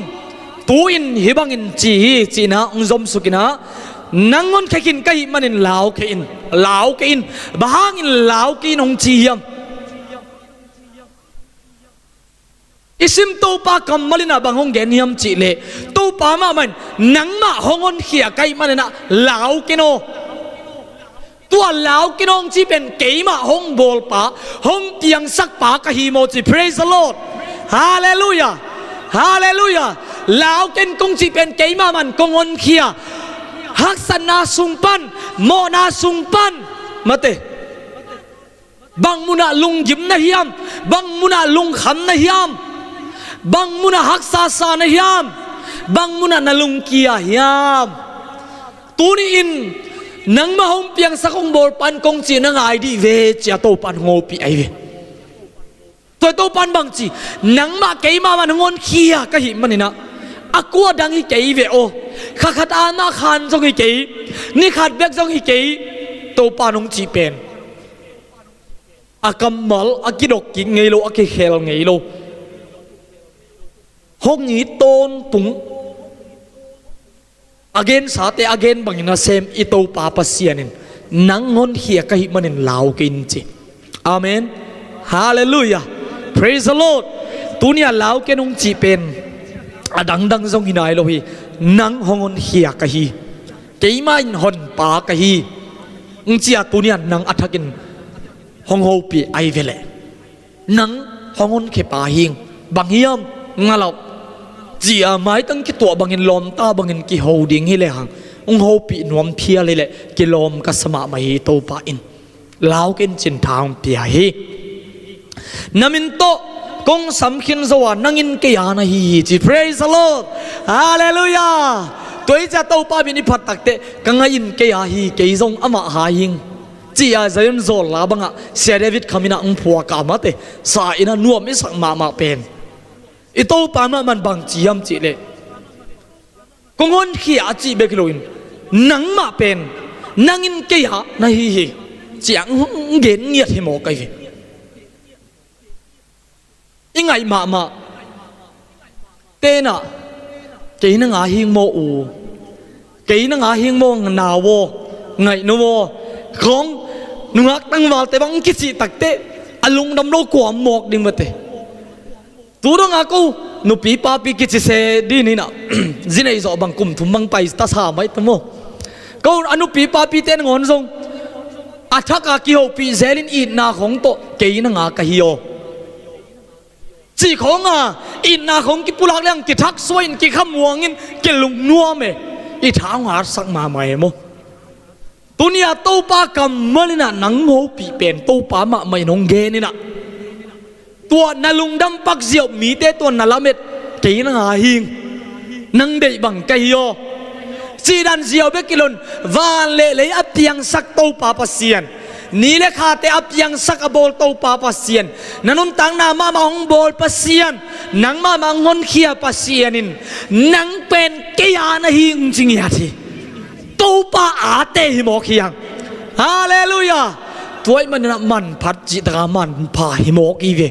ตูอินฮิบังอินจีนะหงซอมสุกินะนังงอนแค่กินไก่มันอินลาวแค่อินลาวแค่อินบางอินลาวกินองจียมอิสิมตูปากัมมาลินาบางฮงเกนยมจีเลตูปามามันนังมาฮงอนเขียไก่มันนะลาวกินโอตัวลาวกินองจีเป็นเก๋มาฮงโบลปาฮงเตียงสักปากะฮีโมจี praise the Lord ฮาเลลูยาฮาเลลูยาลาวกินกงจีเป็นเก๋มามันกงอนเขียฮักษนาสุงปันโมนาสุงปันมาเตบางมุนาลุงยิ้มนะฮิยามบางมุนาลุงขำนะฮิยามบางมุนาฮักษาสานะฮิยามบางมุนานาลุงเกียฮิยามตูนี่อินนังมาหงเปียงสักองโบลปันกงจีนังไอดีเวจีโตปันโงปีไอเวตัวโตปันบางจีนังมาเกยมามันงอนเขียกะหิมันนี่นะอากัวดังฮิเกยเวโอข้าขัดอาณาคารจงฮิเกยนี่ขัดเบกจงฮิเกยโตปานงจีเป็นอากัมมัลอากิดอกกิไงโลอากิเขลไงโลหงนี้โตนตุงอาเกนสาเตอาเกนบางนาเซมอิโตปาปัสเซียนินนังงอนเฮียกะหิมันินลาวกินจีอาเมนฮาเลลูยา praise the Lord ตัวนี้ลาวเกนงจีเป็นดังจงหินายโลฮีนังหงอนเฮียกะฮีเกยมาอินหอนปากะฮีอุ้งเจียตัวนี้นังอัฐกินหงโฮปีไอเวเลนังหงอนเขปาหิงบางเฮียมงาเราเจียไม้ตั้งกี่ตัวบางเงินลมตาบางเงินกี่โฮดิ้งฮิเลหังอุ้งโฮปีนวมเพียเลยแหละกี่ลมกัสมาไม่โตปาอินลาวกินจินทางเปียฮีนามินโตกงสำคินสวรรค์นั่งอินเกียนะฮีจี praise the Lord ฮาเลลูยาตัวอีจะโตป้าบินิพัดตักเตกังอินเกียฮีเกียงอามาหายิงจีอาจะยันโซลาบังอะเสียเดวิดคามินาอุ้งผัวกามาเตสาอินานัวมิสังมาเป็นอีโตป้ามันบังจียมจีเลกงอนขี้อาจีเบกโลอินนังมาเป็นนั่งอินเกียนะฮีจีอังเงินเงียดให้หมอไก่ยังไงมาเต้น่ะเกยนังอาหิงโมอูเกยนังอาหิงโมนาวไงนัวของนุงักตั้งวาลแต่บางกิจตักเตะอลุงดำโลกวามหมอกดิ่งมาเตะตัวดงอากูนุปีปาปีกิจเสดีนี่นะจินไอจอบางกุมทุ่มบางไปตาสาไม่ตั้งโม ก็อนุปีปาปีเตนงอนทรงอาทักอากิโฮปีเซลินอินนาของโตเกยนังอากะฮิโอจีของอินนาของกิปุลักเลี้ยงกิทักสวยกิขมวงินกิลุงนัวเมอีท้าวหาสักมาใหม่โมตุนียโตปากำมัลน่ะนังโฮปีเป็นโตปามาไม่นงเกนี่นะตัวนาลุงดำปักเสียวมีเตตัวนาลาเม็ดเกยนังอาหิงนังเดบังกะฮิโอจีดันเสียวเบกิลนวานเละอับยังสักโตปาปัสเซียนนี่เลขาเตอับยังสักบอลโตปาปัสเซียนนันตังนามามาองบอลปัสเซียนนังมามังอนเขียปัสเซียนินนังเป็นเกียนหิงจริงยาทีโตปาอาเตหิโมขียังฮาเลลูยาตัวมันน่ะมันพัดจิตรามันพาหิโมกีเว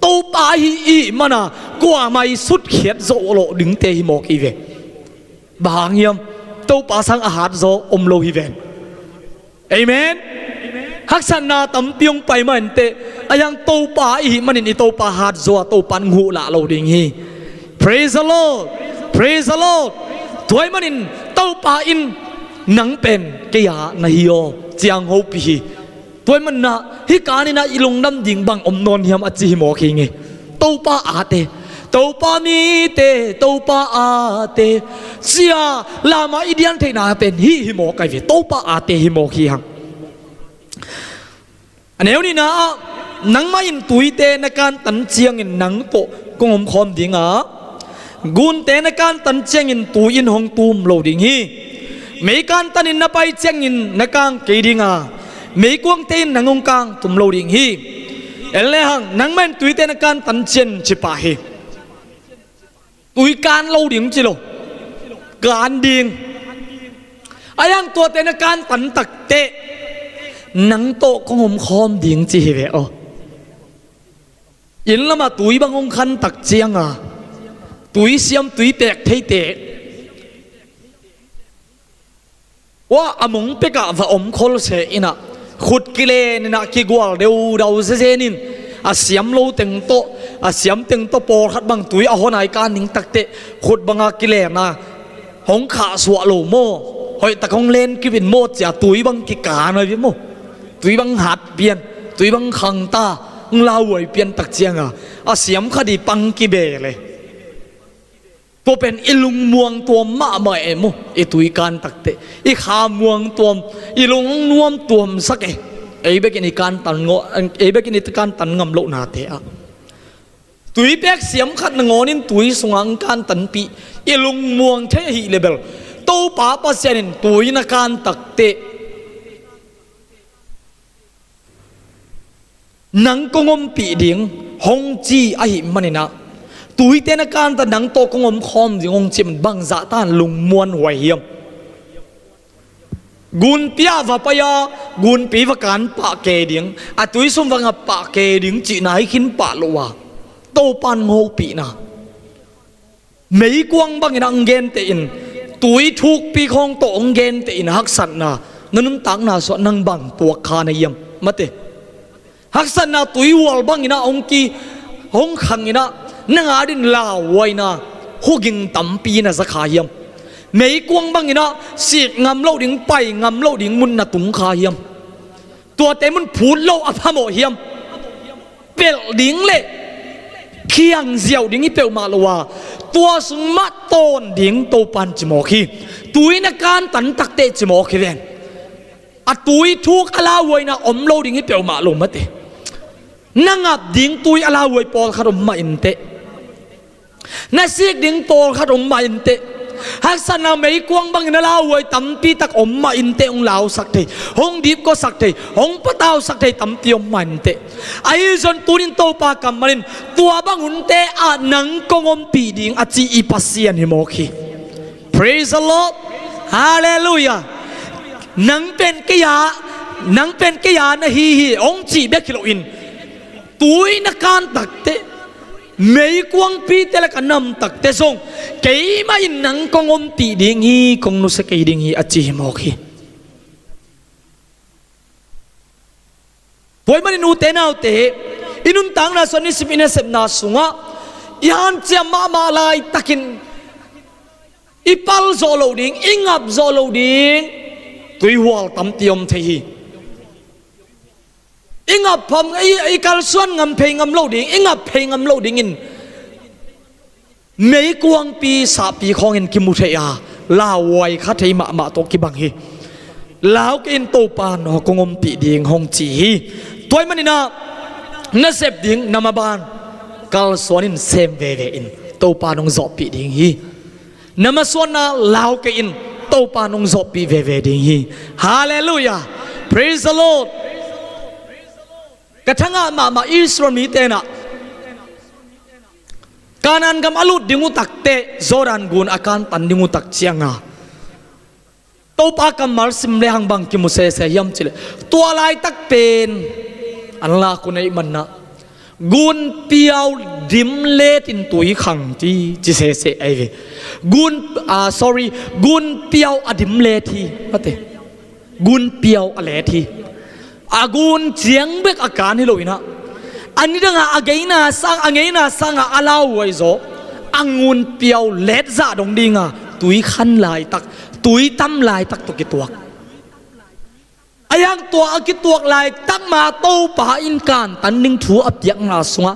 โตปาหิอีมันน่ะกว่าไม่สุดเขียดโซโลดึงเตหิโมกีเวบางยามโตปาสังอาหารโซอมโลหิเวนเอเมนฮักษณาตั้มเปียงไปมันเตอายังโตปาอีมันนี่โตปาหาดโซโตปันหูละโลดิ่งฮี praise the Lord praise the Lord ถวยมันนี่โตปาอินนังเป็นเกียร์นายโยเจียงโฮปีถวยมันนะฮิการนี่นะอีลงน้ำดิ่งบังอมนอนเฮียมอจิฮิโมคิงโตปาอาเตโตปามีเตโตปาอาเตเสียลามาอีเดียนเทนาเป็นฮิโมไกเวโตปาอาเตฮิโมคีหังอันนี้นะนังมาอินตุยเตในการตันเชียงอินนังโตกงอมคอมดิ่งกุนเตในการตันเชียงอินตุยินหงตูมโลดิ่งฮีไม่การตันอินนับไปเชียงอินในการเกดิ่งไม่กวงเตนนังองกางตุมโลดิ่งฮีเอลเลหังนังมันตุยเตในการตันเชียนจิปาฮีตุยการโลดิ่งจิโลการดิ่งอายังตัวเตในการตันตักเตนังโตกงอมคอมดิ่งจีเวอยินละมาตุยบางองคันตักเจียงตุยเสียมตุยแตกเทเตว่าอมงเปกะว่าอมคอลเสอินะขุดกิเลนนะกิกวาลเดวดาวเซนินเสียมโลเต็งโตเสียมเต็งโตปอขัดบางตุยเอาหนายการนิ่งตักเตขุดบางกิเลนะหงขาสวะโลโมหอยตะคงเลนกิวินโมจะตุยบางกิกาหน่อยพี่โมตุยบังหัดเปลี่ยนตุยบังขังตาลาววยเปลี่ยนตักเจียงเสียมคดีปังกิเบเลยตัวเป็นอิลุงมวงตัวมะไม่เอโมไอตุยการตักเตอีขามวงตัวอีลุงนวมตัวสักไอเบกินิการตันงอไอเบกินิการตันงำโลนาเตะตุยเป๊กเสียมขัดงอนินตุยสงางการตันปีอีลุงมวงเทหิเลเบลโตป้าปัสเซนินตุยนักการตักเตนังกงอมปีดิ่งฮงจีไอมันนี่นะตุยเตนการแต่นังโตกงอมคอมดิ่งฮงจีมันบังซาตานลุงมวนหวยเฮียมกุนปียวปยากุนปีวการปะเกดิ่งตุยสมวังปะเกดิ่งจีนายขินปะโลวาโตปันโฮปีนะไม่กวางบังนังเกนเตอินตุยทุกปีของโตองเกนเตอินฮักสันนะนั่นตักนาสวนังบังตัวคานเยี่ยมมาเตฮักษณะตุยวอลบังอินะองกีฮงขังอินะนังอาดินลาวไว้นะฮุกิงตัมปีนะสักขายมไม่กวงบังอินะสีงำเล่าดิ่งไปงำเล่าดิ่งมุนนะตุงขายมตัวเต็มันพูดเล่าอภโมเฮียมเปลดิ่งเละเคียงเสียวดิ่งอีเปลมาลวาตัวสมัตโตนดิ่งโตปันจิโมคีตุยนักการตันตักเตจิโมคีเวนตุยทุกอลาวยนะอมโลดิ่งอีเปลมาลงมาเตนังอับดิ่งตุยอลาวยปอลขดมมาอินเตนักสิกดิ่งปอลขดมมาอินเตฮักษณะไม่กวงบังนาลาวยตั้มปีตักอมมาอินเตองลาวสักทีหงดีบก็สักทีหงปะเต้าสักทีตั้มปีอมมาอินเตไอ้จนตุนินโตปากำมันตัวบังอุนเตนังกงอมปีดิ่งจีอีปัสเซียนฮิโมคี praise the Lord hallelujahนังเป็นกิยานะฮีองจีเบกิโลอินตุยนักการตักเตไม่กวงปีเตละกันนำตักเตทรงเกี่ยมาอินนังกงอมปีดิ่งฮีกงนุสเกยดิ่งฮีอจีโมกีพอยมันนูเตนเอาเตอินุนตังนาสนิสิมินเสบนาสุงะยันเจียมาลายตักิน ipal zolo ding ingap zolo ding tui wal tam tiom thei ingap phom ai kal suan ngam phei ngam lo ding ingap phei ngam lo ding in mấy quang pi sa pi khong in kimu thei a la wai kha thei ma to ki bang hi lao ke in to pan ho kongom pi ding hong chi hi toy manina na sep ding namaban kal suanin sem ve in to pa nong zo pi ding hi nama suana lao ke in to pa nong zo pi ve ding hi hallelujah praise the Lord kathanga ma Israel mi te na kanan gam alut dingu takte zoran gun akan tan dingu tak chianga to pa kammal sim le hang bang ki mu se yam chile to lai tak pen an la ku nei man na gun piao dim le tin tui khang ti se ai ve gun gun piao adim le thi ate gun piao ale thi agun chiang bek akan hi loina ani danga againa sang alaw wai zo angun piao let za dong dinga tui khan lai tak tui tam lai tak to ki tuak ayang to ki tuak lai tak ma to pa in kan tan ning thu apyak nga sunga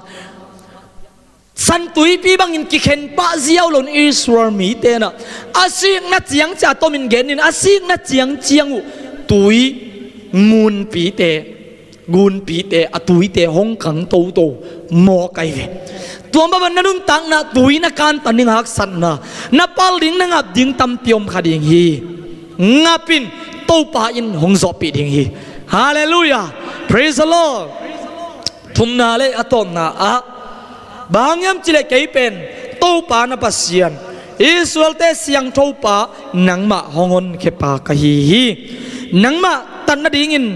san tui pi bang in ki khen pa ziaw lon Israel mi te na asik na chiang cha to min gen in asik na chiang tui ngun pi te gun pi te atui te hong kang to mo kai ve tuam ba ban nanung tang na tui na kan taning hak san na pal ding na ngap ding tam piom khading hi ngapin to pa in hong zo pi ding hi hallelujah praise the Lord thum na le atom na a bangyam chile kai pen to pa na pasian Israel te siang to pa nangma hongon khe pa ka hi nangma tan na ding in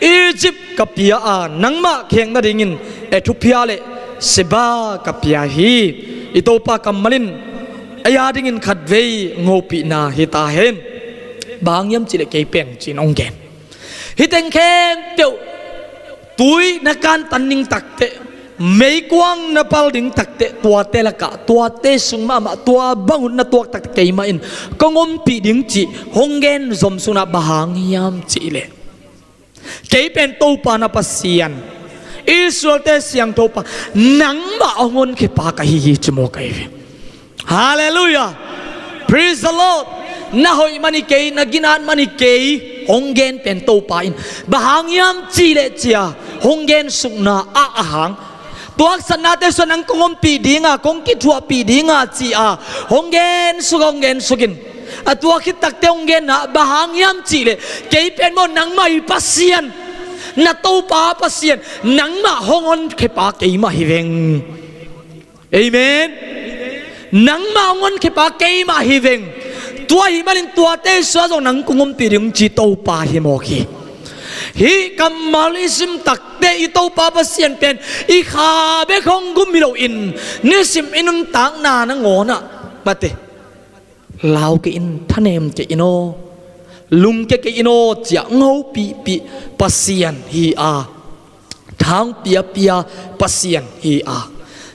Egypt kapia a nangma kheng na ding in Ethiopia le seba kapia hi itopa kammalin aya ding in khatvei ngopi na hita hen bangyam chile kei peng chin onggen hiteng khem teu tui na kan tanning takte mei kwang na pal ding takte tua te laka tua te sungma ma tua bangun na tuak tak kei ma in kongom pi ding chi honggen zom suna bangyam chile kei pen to pa na pasian Israel te siang to pa nang ba ongon ke pa ka hi chmo kai hallelujah praise the Lord na hoi mani kei na ginan mani kei honggen pen to pa in bahangyam chile chia honggen sukna a ahang tuak sana te sonang kongom pi dinga kong ki thua pi dinga chi a honggen sukin atua ki tak te honggen na bahangyam chile kei pen mo nang mai pasian na to pa pasian nang ma hongon ke pa kei ma hiveng amen nang ma hongon ke pa kei ma hiveng tua hi malin tua te so zo nang kungom pi ring chi to pa hi mo ki hi kamalism tak te i to pa pasian pen i kha be khong gum mi lo in ni sim inun tak na na ngona mate lao ke in thanem ke ino lung ke ino chia ngau pi pasian hi a thang pia pasian hi a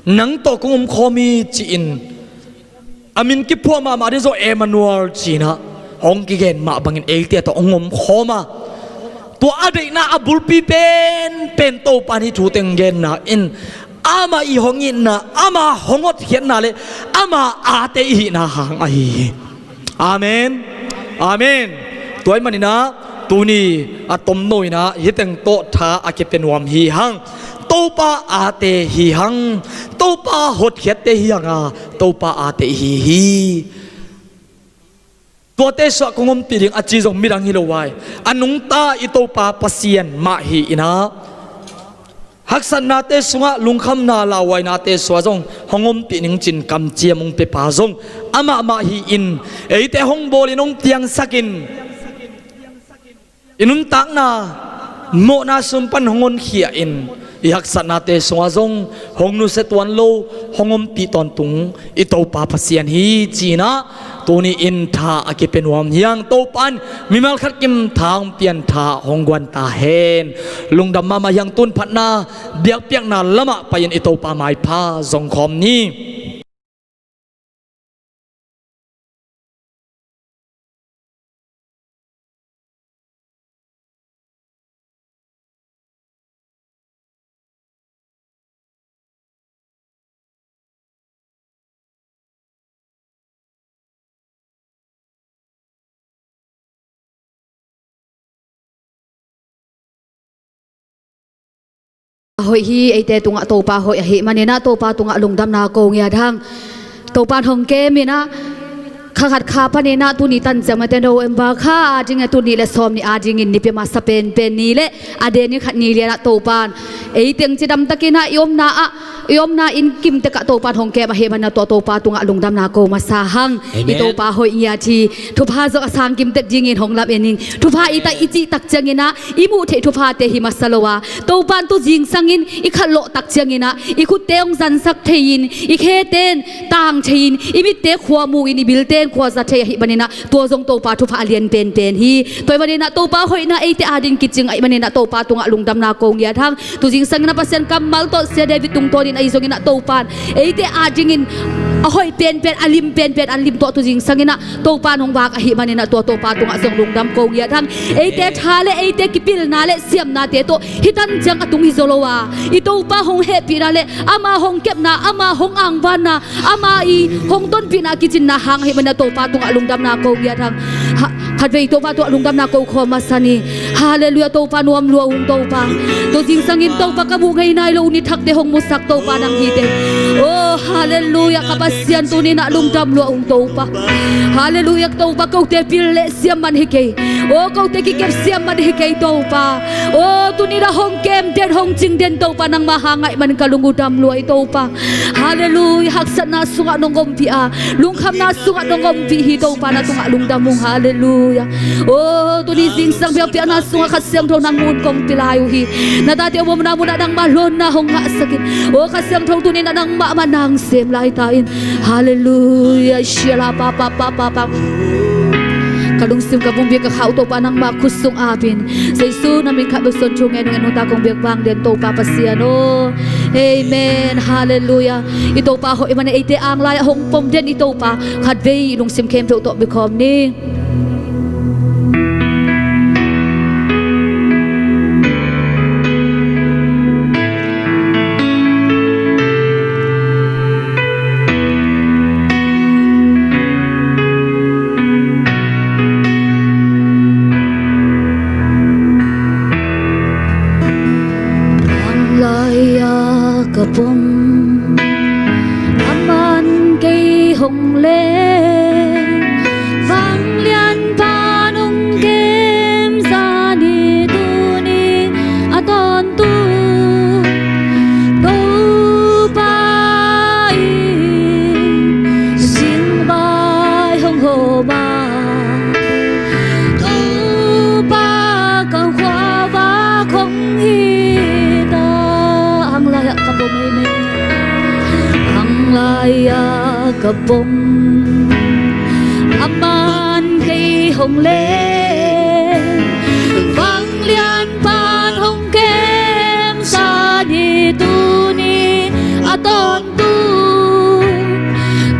nang to kongom khomi chi in amin ki phua ma de zo Emmanuel china hong ki gen ma bangin elte to ongom khoma to ade na abul pi pen to pani thu teng gen na in ama i hongin na ama hongot hian na le ama ate hi na hang ai amen amen toy manina tuni atom noi na hiteng to tha akipen wam hi hang topa ate hi hang topa hot khiat te hi hanga topa ate hi to te so kongom piring achi jong mirang hi lo wai anung ta i topa pasian ma hi ina haksan na te sunga lungkham na lawai na te swajong hongom pining chin kam chiamung pe pa jong ama ma hi in eite hong bolinong tiang sakin inun tak na mo na sumpan hongon khia in ihak sanate songazong hongnu setuan lo hongom pi ton tung ito pa pasian hi china tuni in tha akipenwam hiang to pan mimal khat kim thang pian tha hongwan ta hen lungdam mama yang tun phatna biakpiakna lama payin ito pa mai pha zong khom ni hội hi ấy té tung tổ pa hội hi mà nên na tổ pa tung lùng đam na cô nghe thang tổ pa hong ke mi na khát khá pa nên na tu ni tan chama tên đâu em ba kha chính là tu ni le som ni ajing in nipi ma sapen pen ni le ade ni khat ni le na tổ pan ấy tiếng chỉ đam takina yom na in kim te ka to pa hong ke ma he man to pa tunga lungdam na ko ma sa hang i to pa hoi ya thi thu pha zo sang kim te jing in hong lam ening thu pha ita ichi tak changina i mu the thu pha te hi masalowa to pan tu jing sangin i khalo tak changina i khu teong zan sak thein i khe ten tang thein i mi te khwa mu in i bil ten khwa za the hi banina to jong to pa thu pha lian pen hi toy banina to pa hoi na ei te adin kiching ai banina to pa tunga lungdam na ko ngia thang tu jing sangina pasian kammal to se David tung to ai zong ina to pan ei te ajing in ahoy pen alim to jing sangina to pan hong wak hi manina to pa tunga song lungdam ko ya thang ei te thale ei te kipil na le siam na te to hitan jang atung izolowa i to pa hong happy na le ama hong kep na ama hong ang ban na ama i hong ton pina kitchen na hang hi manina to pa tunga lungdam na ko ya thang khatwei to pa to lungdam na ko kho masani hallelujah to pa nuam luang to pa to jing sangin to pa kamu ngai nai lo ni thak te hong musak to pa nang hite oh hallelujah kapasian tu ni na lungdam lo ung to pa hallelujah to pa kau te pil le siam man hike oh kau te ki kep siam man hike to pa oh tu ni da hong kem den hong jing den to pa nang mahangai man kalungudam lo ai to pa hallelujah haksan na sunga nongom pi a lungkham na sunga nongom pi hi to pa na tunga lungdam mong hallelujah oh tu ni jing sang biakpiakna sunga khasyam tho nang mun kong pilayu hi na ta te mo na mo na nang malon na hong ha sakit oh khasyam tho tu ni na nang ma manang sem lai ta in hallelujah shira pa kalung sim ka bung biak ka khau to pa nang ma khusung apin jaisu na min kha be son chung en en ta kong biak bang den to pa pasian oh amen hallelujah ito pa ho imane ite ang lai hong pom den ito pa khat ve lung sim kem to bikom ni kapom aman cây hồng lên vang lian panung kem ra ni tu ni aton tu tu bai xin bai hồng hồ ba tu ba càng khoa và không hi ta ang lai kapom ang lai kapom aman cây hồng lên vang lian pan hồng kem sa ni tu ni aton tu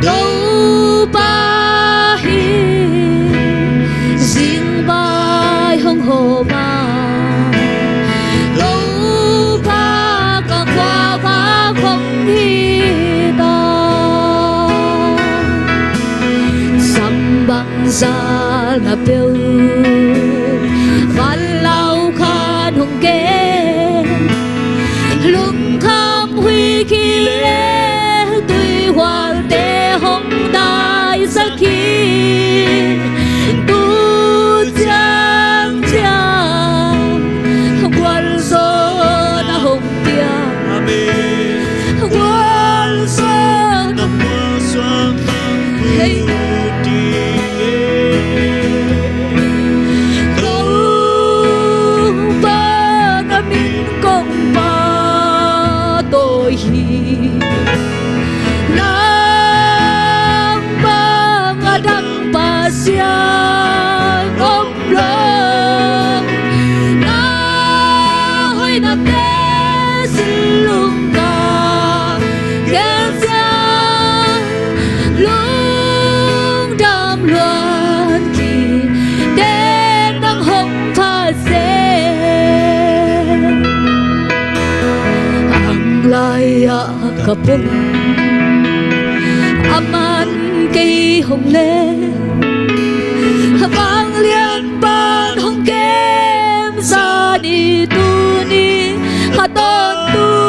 đâu ba hi xin bai hồng hồ ba đâu ba cả qua và không hi ta sam bang ra na bêu van lao khan hồng kem lung tham huy khi lễ tuy hoàng tế hồng đại sa khi tu chang chang quan số na hồng tia quan số na mưa xoang hey Pasian om long na hoi na te silung ka gelsa lung dam luan ki den dang hong pha se ang lai kapong aman cây hồng lên vang lian pan hong kem sa ni tu ni ha ton tu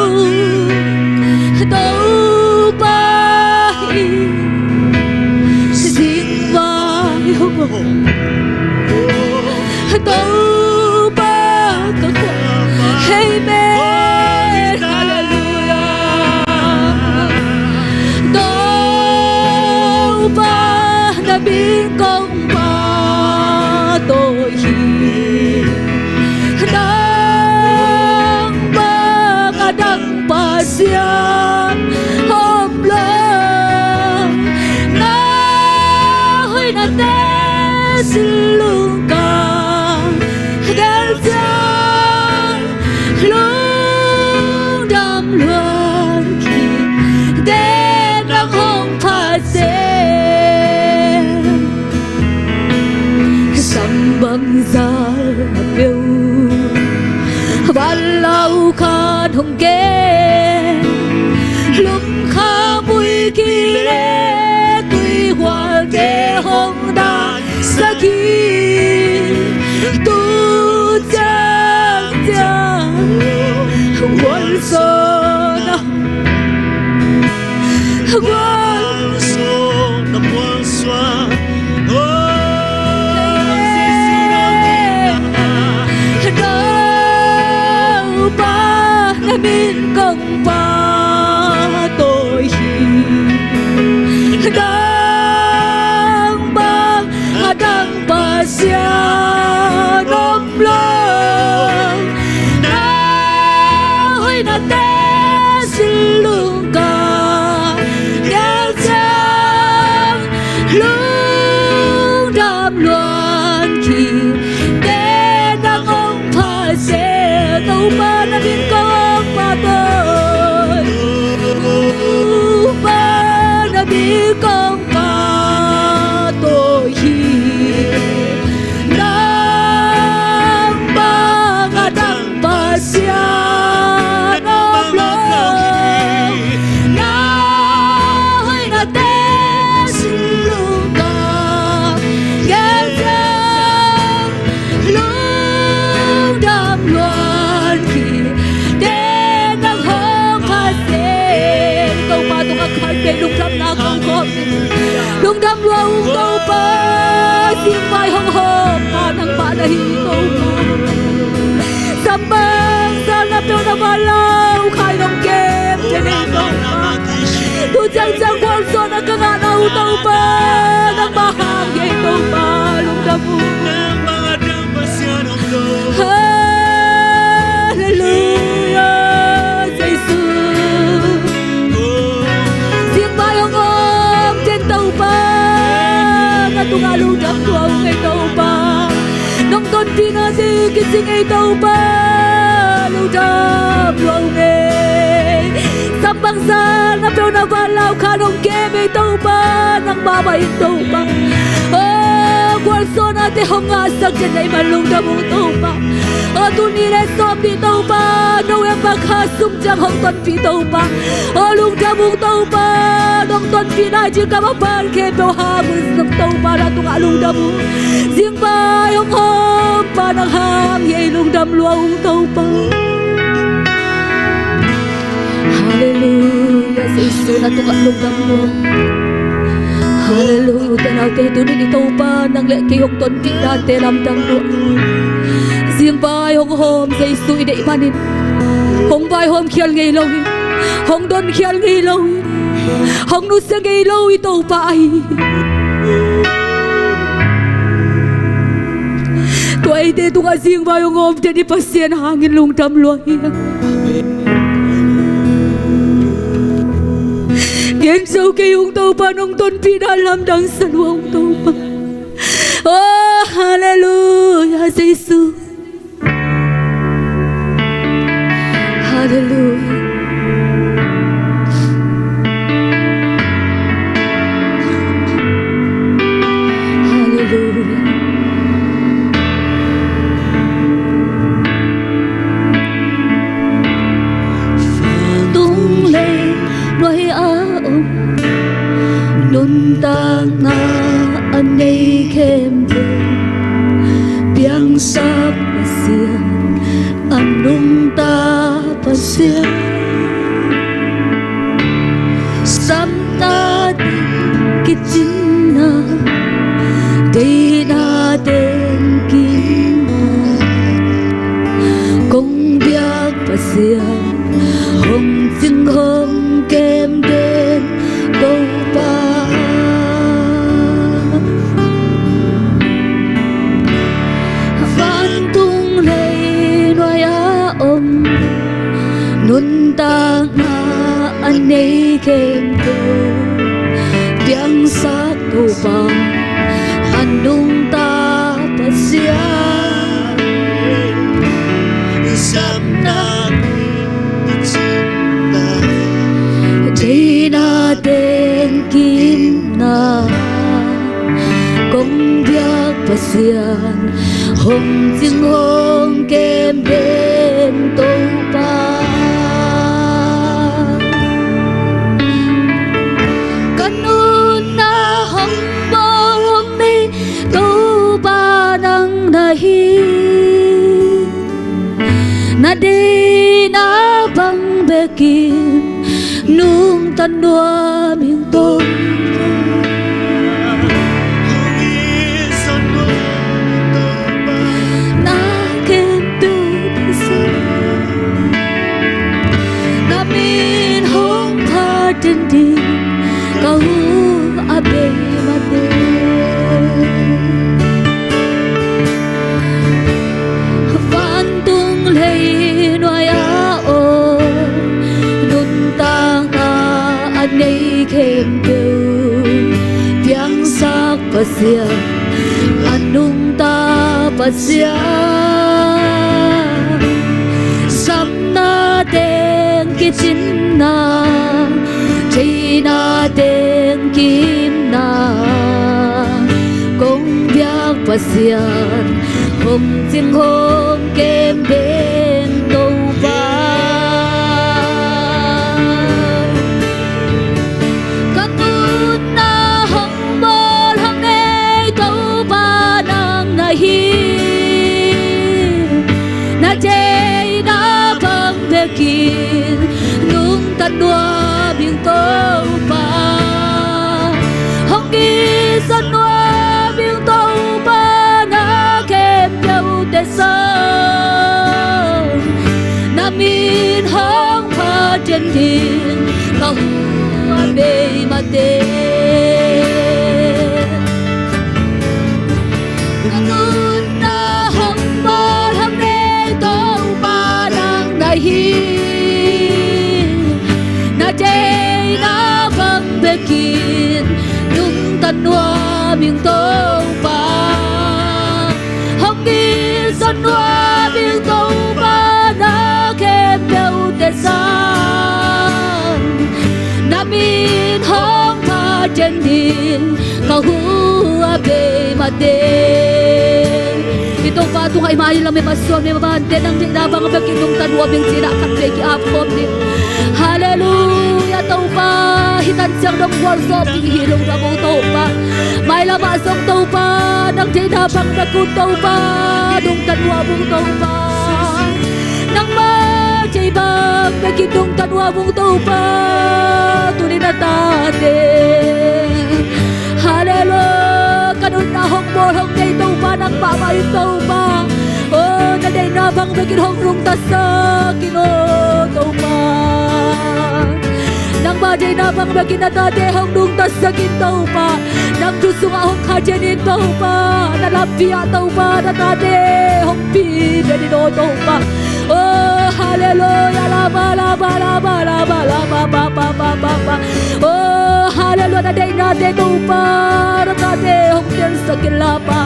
biến công ba tội hi đang ba ngã đăng Pasian hôm lương ngã hơi nà tê xin lương ca gel giang lương đam loan khi đê đang hông Pasian sambang zal biểu ban lâu khan hồng kê lúc kha bùi kỳ lê tuy hoa kê hồng đà sa kỳ tu chang chang quân sơn quân sơn năm quân xoa min công ba tội hi đang bang đang Pasian ôm lương na hơi na tê xin lương ca nghe chăng lương đam loan khi đê đang ông Pasian tàu ba na min công biết con ba tội hi đang ba ngã đăng Pasian ôm lương na hơi na tê xin lương ca nghe chăng lương đam loan khi đê đang hông Pasian câu ba tung ác khai bê lung rắm na không có lung đam lâu câu ba tiếng mai hong hong ba nang ba na hi câu ba sambang sa na pyo na ba lao khai nong kem trên đây câu ba tu chang chang quang so na ka nga na câu ba nang ba hang ye câu ba lung đam lu hallelujah Jesus tiếng mai hong hong trên tàu ba nga tu nga lu đam tuang ngay tàu ba nong ton pina di kising ngay tàu ba lu đam tuang ngay sambang sa na pyo na ba lao kha nong ke ngay tàu ba nang ba ba tàu ba qual so na te hong nga sak chen nei man lung đam tàu ba tu ni le som di tàu ba no em ba kha sum jang hong ton pi tàu ba lung đam tàu ba nong ton pi na ji ka ba ban ke to ha mus nam tàu ba ra tu nga lung đam riêng ba hong hong ba nang ham ye lung đam luang tàu ba hallelujah Jesus na tu nga lung đam luang hallelujah tanaw te tu ni tàu ba nang le ke hong ton pi na te lam dang luang riêng ba hong hom Jesus dei panin hong vai hom khial ngei lo hong don khial ngei lo hong nu se ngei lo I tàu ba ai tuai te tu nga riêng ba hong hom te di Pasian hangin lung đam luang gen sau ke hong tàu ba nong ton pi da lam dang san hong tàu ba oh hallelujah Jesus hallelujah hallelujah tung lên nói ôm nôn ta na anh ngay khem biang sắc Pasian anh nung ta Pasian sam ta kitchen na day na den kim công biak Pasian hồng chừng hồng kem đến câu ba nun ta nga anay kem teu tiếng sắc tu bằng anung ta pasian Samna cinta Jina den kim na công việc pasian hồng jing hong kem bên tu pa kanun na hong bo hong ni tu pa nang dahi na đi na băng bê kia nung tan đua miệng tôi na kêu tu sa na min hong tha trên đi câu abe mate van tung lei noai a o nun ta nga anei kem keu tiếng sắc pasian anung ta pasian samna ten ki chin na china ten kim na công việc pasian hồng jing hong kem bên tu ba kanun na hong bol hong nei tu ba nang na hi na chei na bang ve kin nung tan đua miếng tu ba hong ki san đua miếng tu ba na kem dâu te sơn na min hong pha trên thiên không bê mà tê kanun na hong bol hong nei tu ba nang na hi na chei na vang về kin nung tan đua miếng tu ba hong ki san đua miếng tu ba na kem dâu te san na min hong pha trên thiên câu hu abe ma te ito pa tung ay mai lam mason me mabante nang na bang bekinung tan đua miếng sila kat ki apom ni hallelujah tau pa hitan siang dong wal so pi hilong ra mo tau pa mai la ma song tau pa nang te na bang bekun tau pa dung tan đua bung tau pa nang ma chei bang bekinung tan đua bung tau pa tu ni na ta te hallelujah kanun na hong bol hong nei tau pa nang pa mai tau pa oh na dei na bang bekin hong rung ta sa kino tau pa nang ba dei na bang bekin na ta te hong dung ta sa kin tau pa nang tu sunga hong kha jenin tau pa na lapia tau pa na ta te hong pi de di do tau pa oh hallelujah la ba la ba la ba la ba la ba ba ba ba ba ba oh hallelujah na dei na te tau pa na ta te hong ten sa kin la pa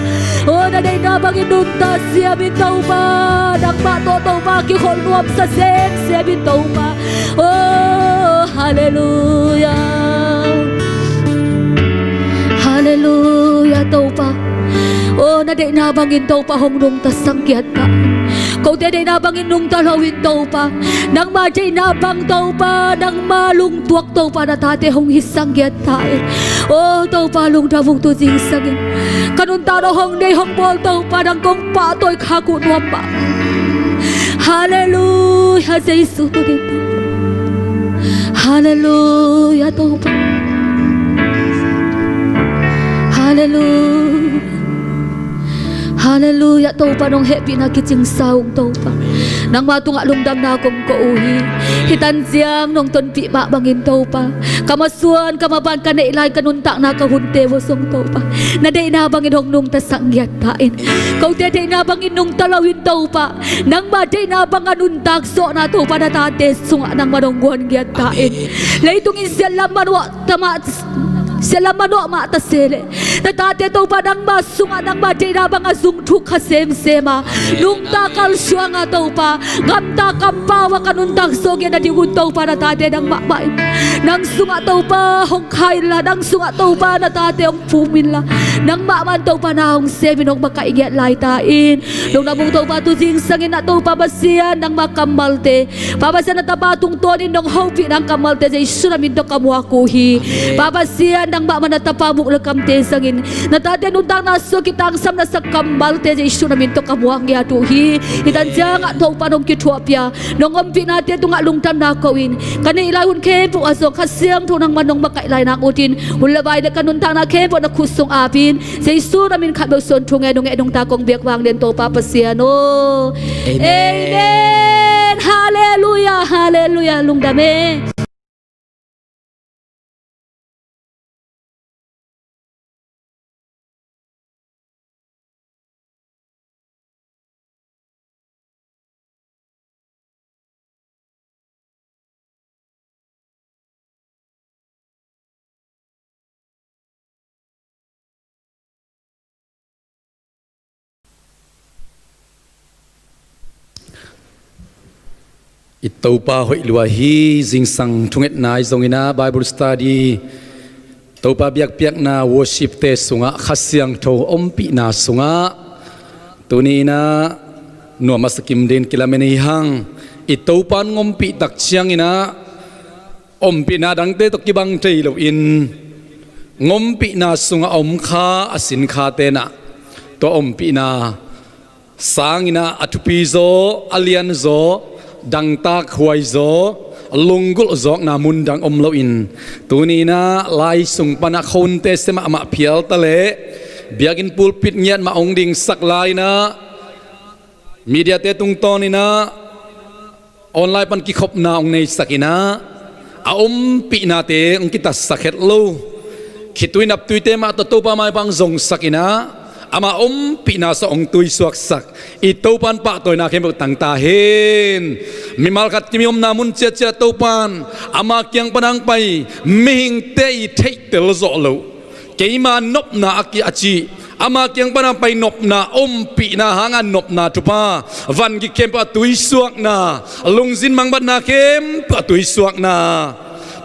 oh na dei na bang indun ta sia bin tau pa nang ba to tau pa ki khol nuam sa sen sia bin tau pa oh hallelujah hallelujah tau pa oh na dei na bangin tau pa hong nung ta sang kiat pa câu te dei na bangin nung ta lawin tau pa nang ma chei na bang tau pa nang ma lung tuak tau pa na ta te hong hisang kiat ta oh tau pa lung ta vung tu jing sang kanun ta do hong dei hong bol tau pa nang kong pa toy kha ku nuam pa hallelujah Jesus tu din hallelujah tau pa hallelujah hallelujah tau pa nong happy na kiching saung tau pa nang matunga lungdam na akong kauhi hitan siyang nung ton pi ma bangin tau pa kamasuan kamaban ka na ilay kanuntak na kahunte wasong tau pa na day na bangin hong nung tasanggyat tain kau day na bangin nung talawin tau pa nang ba day na bangan untak so na tau pa na tate sunga nang manongguan gyat tain laitong isyalam manwa tama sila manok ma tasele natate to pa nang masunga nang badai na bang azung thuk khasem sema nung takal syanga to pa gamta kampawa kanun tak soge na digun to pa natate nang ma nang sunga to pa hong khaila nang sunga to pa natate ong pumila nang man to pa na hong seminong makaigyat laitain nung nabung to pa tu jing sangin na to pa Pasian nang makamalte Pasian na tabatung tonin nong hopi nang kamalte jay suramin to kamuakuhi Pasian nang manatapamuk na kamte sangin natate nundang naso kitang sam na sa kambal te isu namin to kamuang ya tuhi itan jang to panong kitwapya nong ampi natin to nga lungtam na kawin kani ilahun kempo aso kasyang to nang manong makailay na utin ulabay na kanuntang na kempo na kusong apin sa isu namin kabeson tungay nung edong takong biakwang din to Pasian no amen hallelujah hallelujah lungdame Ito pa hoi luahi zingsang tunget na izongina Bible study to pa biakpiakna worship te sunga khasyang to ompi na sunga tunina no masakim din kilameni hang ito pan ngompi takchiang ina ompi na dang te to kibang te lo in ngompi na sunga omkha asin kha te na to ompi na sangina atupizo alian zo dang tak huai zo lungul zok na mundang omlo in tunina lai sung pana khonte sema ma phial tale biagin pulpit ngiat ma ongding sak lai na media te tung tonina online pan ki khop na ong nei sakina a pi na te ong kita sakhet lo khituin ap tuite ma to pa mai pang zong sakina ama pi na sa ong tui suak sak ito pan pa toy na kem tang tahin mimalkat kimiom namun cia cia topan ama kyang panang pai mihing te I take tel zo lo keima nop na aki achi ama kyang panang pai nop na pi na hangan nop na tupa van gi kem pa tui suak na lungzin mangbat na kem pa tui suak na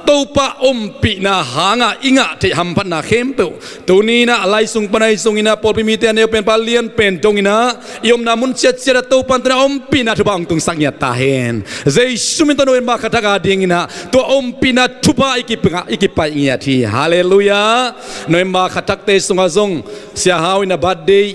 topa pi na hanga inga te hampat na kempo tunina alai sung panai sungina pol pimite ane pen palian pen tongina iom namun cia cia topan tena pi na tubang tung sangnya tahen zai suminta noen ba kata dingina to pi na tupa ikipa ingia ti haleluya noen ba katak te sunga zong sia hawina birthday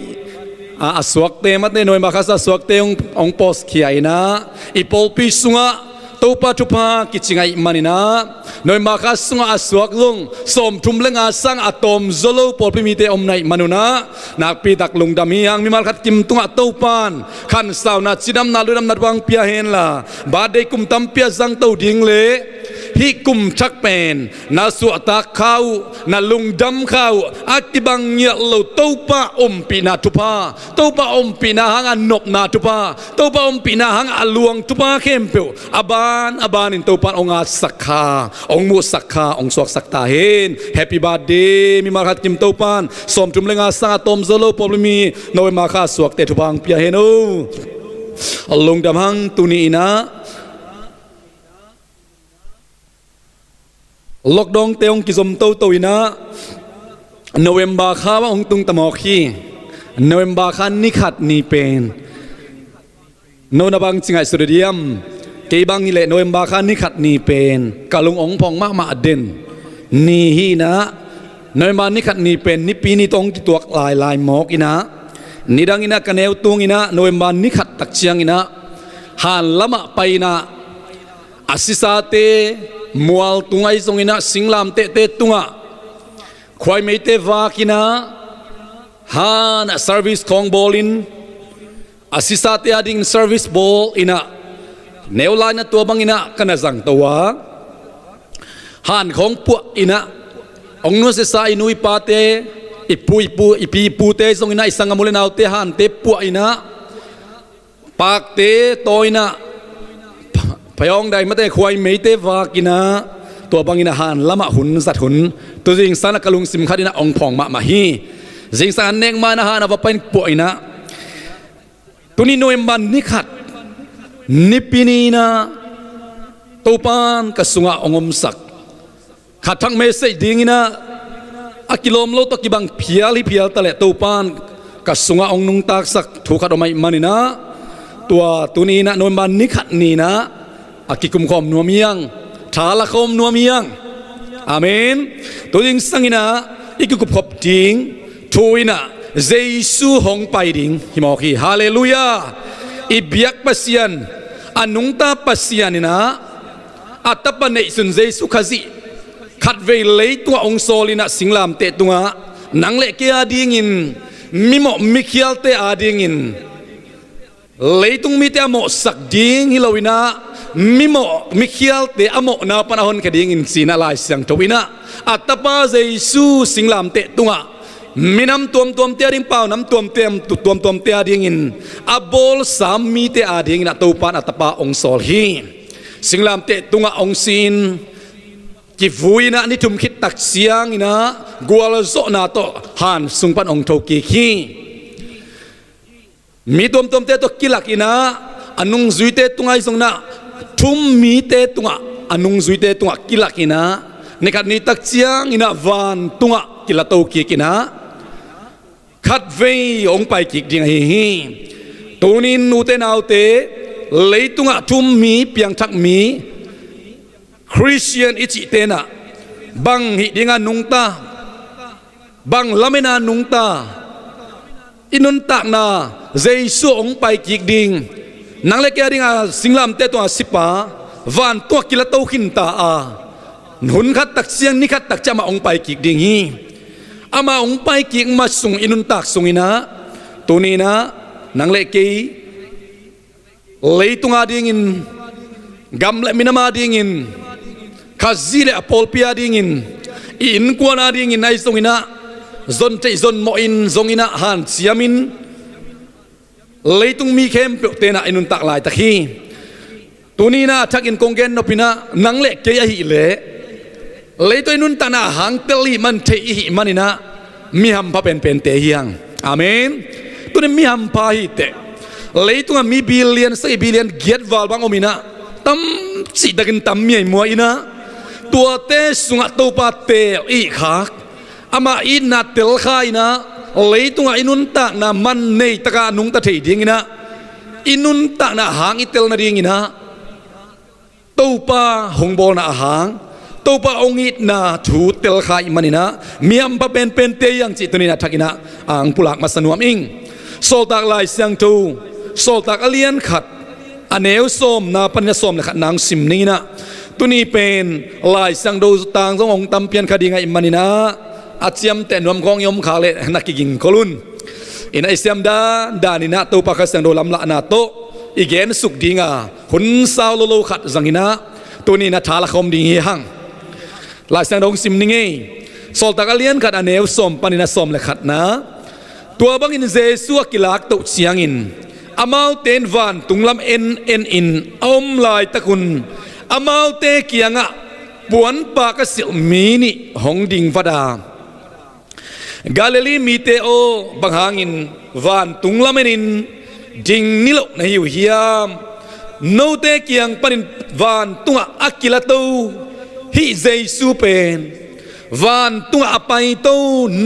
aswak te mat ne noen ba kasa aswak te ong pos kia ina ipol pi sunga topa tupa kichingai manina noi maka sunga aswak lung som tumlenga sang atom zolo polpimite omnai manuna nakpi tak lung damiang mimalkat kim tunga topan kan sauna chidam naludam nadwang pia hen la badai kum tampia zang tau ding le hi kum chak pen na su atak kau na lung dam kau akibang nya lo topa pi na tupa topa pi na hang anop na tupa topa pi na hang aluang tupa kempeu abanin topan ong sakha ong mu sakha ong suak saktahin happy birthday mi marhat kim topan som tumlenga sang atom zolo problemi noe makha suak te tupang pia heno alung damhang tuni ina lockdown teong kizom to ina November kha ong tung tamokhi November khan nikhat ni pen no na bang chingai stadium kay bang ile November khan nikhat ni pen kalung ong pong ma den ni hi na November nikhat ni pen Nipi ni tong ki tuak lai mok ina nidang ina kaneu tung ina November nikhat tak chiang ina han lama paina asisate mual tungai song ina singlam te tunga khwai mei te vakina han service kong bolin asisate ading service ball ina แนวลายนะตัวบังอินะกันนะจังตัวหานของพวกอินะองนุสสายนุยปาเตอีปีปูเตทรงอินะอิสังกมุเลนเอาเตหานเตพวกอินะปากเตโตอินะพยองใดมาเตควายไม่เตวากินะตัวบังอินะหานละมะหุนสัตหุนตัวจริงสานกลุงสิมขัดินะองพองมะมาฮีจริงสานเนงมานะหานว่าเป็นพวกอินะตัวนี้โนเอมบันนิขัดนิปินีนะตัวปานกสุงะองมสักขัดทั้งเมสเซจดิ้งนะอากิโลมโลตกิบังเพียลิเพียตะเลตัวปานกสุงะองนุงตากสักถูกขัดออกมามันนี่นะตัวนี้นะโนเอมบันนิขัดนี่นะอากิคุมคอมนัวเมียงทาละคมนัวเมียงอาเมนตัวยิงสังอินะอีกกุบขบดิ้งทูอินะเจซูหงไปดิ้งฮิมอคีฮาเลลูยาอีเบียกปัสยันอนุงตาปัสยันนี่นะอัตปะเนสุนเจซูขจิขัดเวเลยตัวองโซลินะสิงลามเตตัวนังเล็กอาดิ้งินมิโมมิเคียลเตอาดิ้งินเลยตุงมิเตอโมสักดิ้งฮิโลวินะมิโมมิเคียลเตอโมนาปนาฮอนคดิ้งินสีนาลายเสียงทวินะอัตปะเจซูสิงลามเตตัวมีน้ำตัวเตียดิ้งเปล่าน้ำตัวเตียดิ้งินอับบอลสามมีเตอาดิ้งินตัวปานอัตปะองโซลฮีสิงลามเตตัวองซีนกิฟุยนะนี่ทุมคิดตักเสียงนะกัวลโซนาโตหันสุงปันองโทกีคีมีตัวเตตัวกิลักอินะอนุงจุยเตตุงไอสงนะทุมมีเตตุงอนุงจุยเตตุงกิลักอินะนี่กัดนี่ตักเสียงอินะวันตุงกิลาโตกีกินะขัดเวองไปกิกดิ่งฮีตัวนี้นูเตนเอาเตเลยตุงทุมมีเปียงทักมีคริสเตียนอิจิเตนะบังหิดิงานุงตาบังละเมนานุงตาอินุนตักนาเจซูองไปกิกดิ่งนังเล็กดิ่งสิงลามเตตัวสิปาวันตัวกิลาโตขินตาหุนขัดตักเสียงนี่ขัดตักจะมาองไปกิกดิ่งฮีอามาองไปกิกมาส่งอินุนตักส่งอินะตัวนี้นะนังเล็กเลยตุงอาดิ่งินกำเล็มินามาดิ่งินข้าซีเลอพอลพิอาดิ่งินอินกวนอาดิ่งินในส่งอินะจนเจจนโมอินส่งอินะฮันเสียมินเลยตุงมีเข้มเปเตนะอินุนตักลายตะคีตัวนี้นะทักอินกงเกนนพินะนังเล็กเกยหิเล่เลยตัวนุนตานาหางเตลีมันเทอิมันนี่นะมีหัมพะเป็นเตเฮียงอาเมนตัวนี้มีหัมพาหิเตเลยตัวมีบิลเลียน4 บิลเลียนเกียรติวาลบังอมินะตั้มสิตะกินตั้มมีไอ้มัวอินะตัวเตสุงะตัวปาเตอีขักอามาอินาเตลข้าอินะเลยตัวอินุนตานามันเนตะกานุงตะเทดิงอินะอินุนตานาหางอิเตลนาดิงอินะตัวปาหงโบนาหางตัวปะองอิดนาถูเตลขายมันนี่นะมีอัมพะเป็นเตยังจิตตัวนี้นะทักอินะอ่างปุลักมาสนวมอิงโซลตักลายเสียงตูโซลตักอเลียนขัดอเนวส้มนาปัญญาส้มเลยขัดนางสิมนี่นะตัวนี้เป็นลายเสียงดูต่างสององค์ตำเพียนคดีไงมันนี่นะอาเจียมแต่นวมของยมขาเลนักกิงกลุนอินไอเสียมดานี่นะตัวปะกเสียงดูลำละนาโตอีเกนสุกดีงาหุนสาวโลขัดสังอินะตัวนี้นะทาละคมดีหังลายเสียงดงสิมนี่ไงโซลตักเลียนขัดอเนวส้มปานินาส้มเลยขัดนะตัวบังอินเจสัวกิลักตุเสียงอินอามาเตนวันตุงลำเอ็นอินอมลายตะกุนอามาเตเกียงะปวนปากเสียมีนี่หงดิงฟดากาเลลีมีเตโอบังหางินวันตุงลำเอ็นดิงนิโลในหิวเฮียมโนเตเกียงปานินวันตุงอักกิลาตูฮิเจซูเป็นวันตุงอภัยโต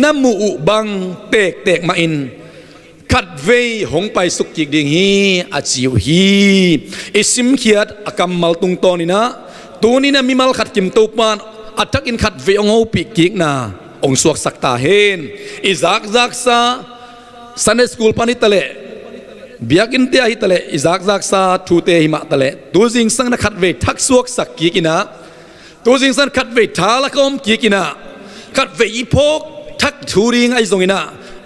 น้ำมูบังเตกมาอินขัดเวหงไปสุกิกดิ่งฮีอาจิวฮีอิสิมเขียดอากัมมัลตุงตอนี่นะตัวนี้นะมีมัลขัดกิมตูปานอัตักอินขัดเวองเอาปีกิกนาองสวกสักตาเฮนอิซักซาซันเดย์สคูลปานิตะเลเบียกินเตียฮิตะเลอิซักซาทูเตหิมะตะเลตัวจริงสังนักขัดเวทักสวกสักกิกินะตัวจริงสันขัดเวทาละคมกิกินะขัดเวอีพกทักทูริงไอซงอินะ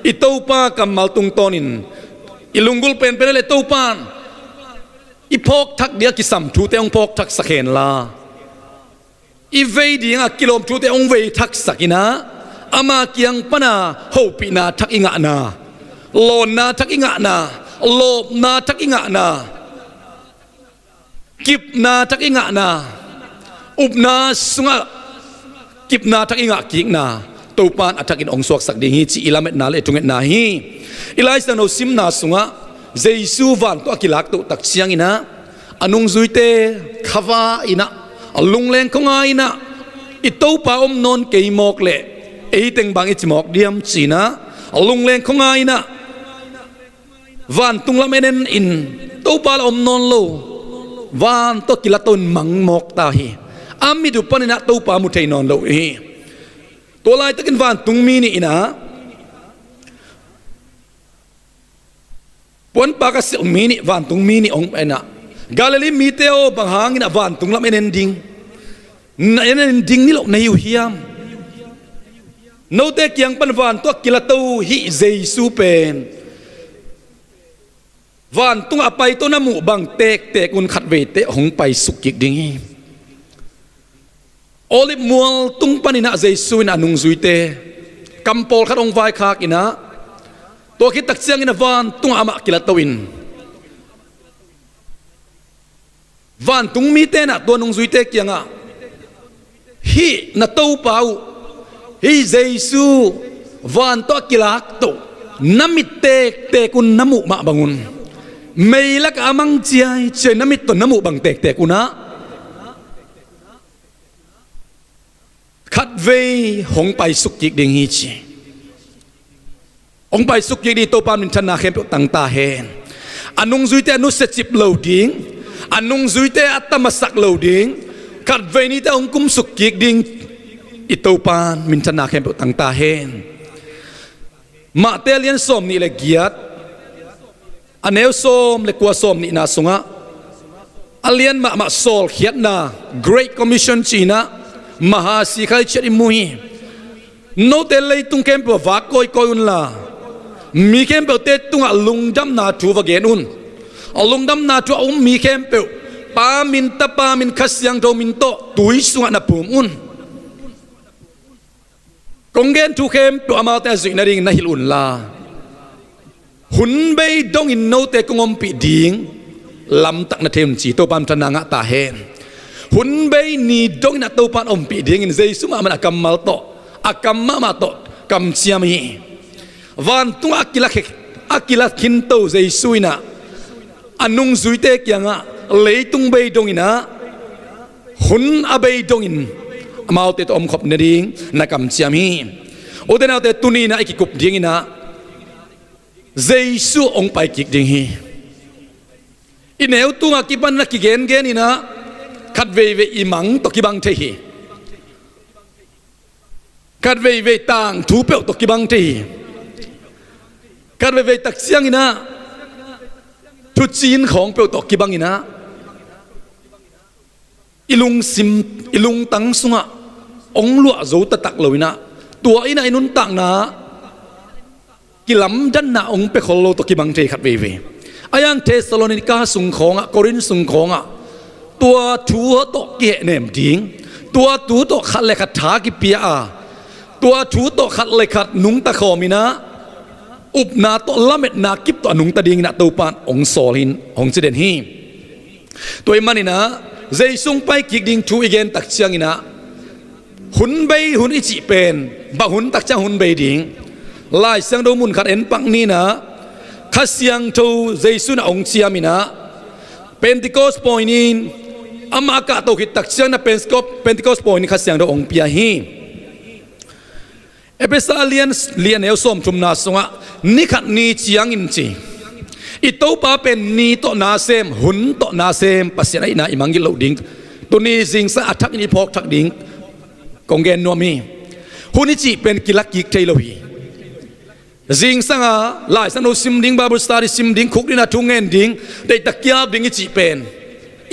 อิตูปากัมมัลตุงตอนินอิลุงกุลเป็นเลยตูปาน อีพกทักเดียกิสัมทูเตองพกทักสักเห็นลาอีเวดีงกิโลมทูเตองเวทักสักินะอามาเกียงปนาโฮปีนาทักอิงะนาโลนนาทักอิงะนาโลบนาทักอิงะนากิบนาทักอิงะนาอุบนาสุงะกิบนาทักอิงะกิกนาตูปานอัทักอินองสวกสักดิฮีจีอิลาเมตนาเลตุงเอ็ดนาฮีอิไลส์นาโนซิมนาสุงะเจซูวันตัวกิลักตุตักเชียงอินะอนุงซุยเตขวาอินะลุงเลงคงอินะอิตูปาอมนนเกยมอกเลเอเต็งบางอิจมอกเดียมจีนะลุงเลงคงอินะวันตุงละเมเนนอินตูปาอมนนโลวันตัวกิลัตุนมังมอกตาฮีอามิดุปนินะตูปามุเทนนโลฮีตัวลายตะกันวันตุงมีนี่อินะปวนปากสิองมีนี่วันตุงมีนี่องเอ็นะกาเลลีมีเตโอบางหางนะวันตุงละไม่เน้นดิ่งเน้นดิ่งนี่หรอกในอยู่เฮียมโนเตเกียงปันวันตัวกิลตูฮิเจซูเป็นวันตุงอไปตัวน้ำมูบางเตกอุนขัดเวเตหงไปสุกิกดิ่งโอลิบมัวตุงปันินะเจซูนะนุงซุยเตกัมโปลขัดองไฟคากินะตัวคิดตักเสียงอินวันตุงอามากิลตวินวันตุงมีเตนะตัวนุงซุยเตเกียงอ่ะฮีนาตูเปาฮีเจซูวันตัวกิลักตุน้ำมิเตกุนน้ำมุมาบังุนไม่ลักอามังเจียเชน้ำมิตัวน้ำมุบังเตกุนะขัดเวหงไปสุกิกดิ่งฮีจีองไปสุกยีดีโตปานมินชนะเข้มเปตังตาเฮนอันนุงซุยเตอนุเสจิบเหลาดิ้งอันนุงซุยเตอัตตมาสักเหลาดิ้งขัดเวนีเตองกุมสุกยีดิ้งอิโตปานมินชนะเข้มเปตังตาเฮนมาเตเลียนสมนี่เลกียดอันเอวสมเลกัวสมนี่นาสุงะอันเลียนมาโซลเขียดนา Great Commission จีนะมหาสิขัยเชิดมุยโนเตเลยตุงเข้มเปวักคอยอุนลามีเข้มเปเตตุงอลุงดำนาทัวเกนุนอลุงดำนาทัวมีเข้มเปปามินตะปามินขัสยังโดมินโตตุยสุงนาปุ่มอุนกงเกนทุเข้มเปอามาเตจุนาริงนาฮิลุนลาหุ่นเบยดงอินโนเตกงอมปิดิงลำตักนาเทมจีโตปามทนางะตาเฮนหุ่นเบยนีดงนาโตปานอมปิดิงอินเจสุมามันกัมมัลโตอากัมมาโตกัมเชียมีวันตุงอากิลักขินโตเจสุยนะอันนุงซุยเตกยังอะเลยตุงเบยดงอินะหุ่นอาเบยดงอินมาเอาเตตอมขบนดิ่งนักกัมเชียมีโอเดนเอาเตตุนีนะไอกิกุบดิ่งอินะเจสุองไปกิกดิ่งฮีอินเอวตุงอากิบันนักกิเกนอินะขัดเวอิมังตกิบังเทฮีกัดเวต่างทูเปลตกิบังทีกัดเวตักเสียงอินะทุจีนของเปลตกิบังอินะอิลุงตังสุงะองลัวโจตตักเลยนะตัวอินะอินุนตังนะกิลำดันนะองเปขโลตกิบังทีขัดเวอายังเทสโลนิกาสุงของโครินสุงของตัวทัวตกเกะเนมดิงตัวตูตกขัดเลขัดถากิเปียตัวชูโตขัดเลยขัดนุงตะขอมินะอุบนาโตละเม็ดนากิบตัวนุงตะดิงนะตัวปานองโซลินองเจเดนฮีตัวมันนี่นะเจซุงไปกิกดิงทูอีเกนตักเชียงนี่นะหุนเบยหุนอิจิเป็นบะหุนตักเชียงหุนเบยดิงลายเสียงโดมุนขัดเอ็นปังนี่นะขัดเสียงทูเจซุนองเชียมินะเป็นติโกสปอยนินอามากาโตกิตักเชียงนะเป็นติโกสปอยนิขัดเสียงโดองเปียฮีเอเปซาเลียนเอลสมทุมนาสงะนิขัดนีเชียงอินจีอิโตปาเป็นนีโตนาเซมหุนโตนาเซมปัสยาอินาอิมังกิโลดิงตัวนี้สิงสะอัทักอินพอกทักดิงกงเกนนัวมีหุนิจิเป็นกิลักกิกเทโลฮีสิงสังอาลายสันโนซิมดิงบาบุสตาริซิมดิงคุกดินาทุงเงินดิงได้ตะเกียบดิงอิจิเป็น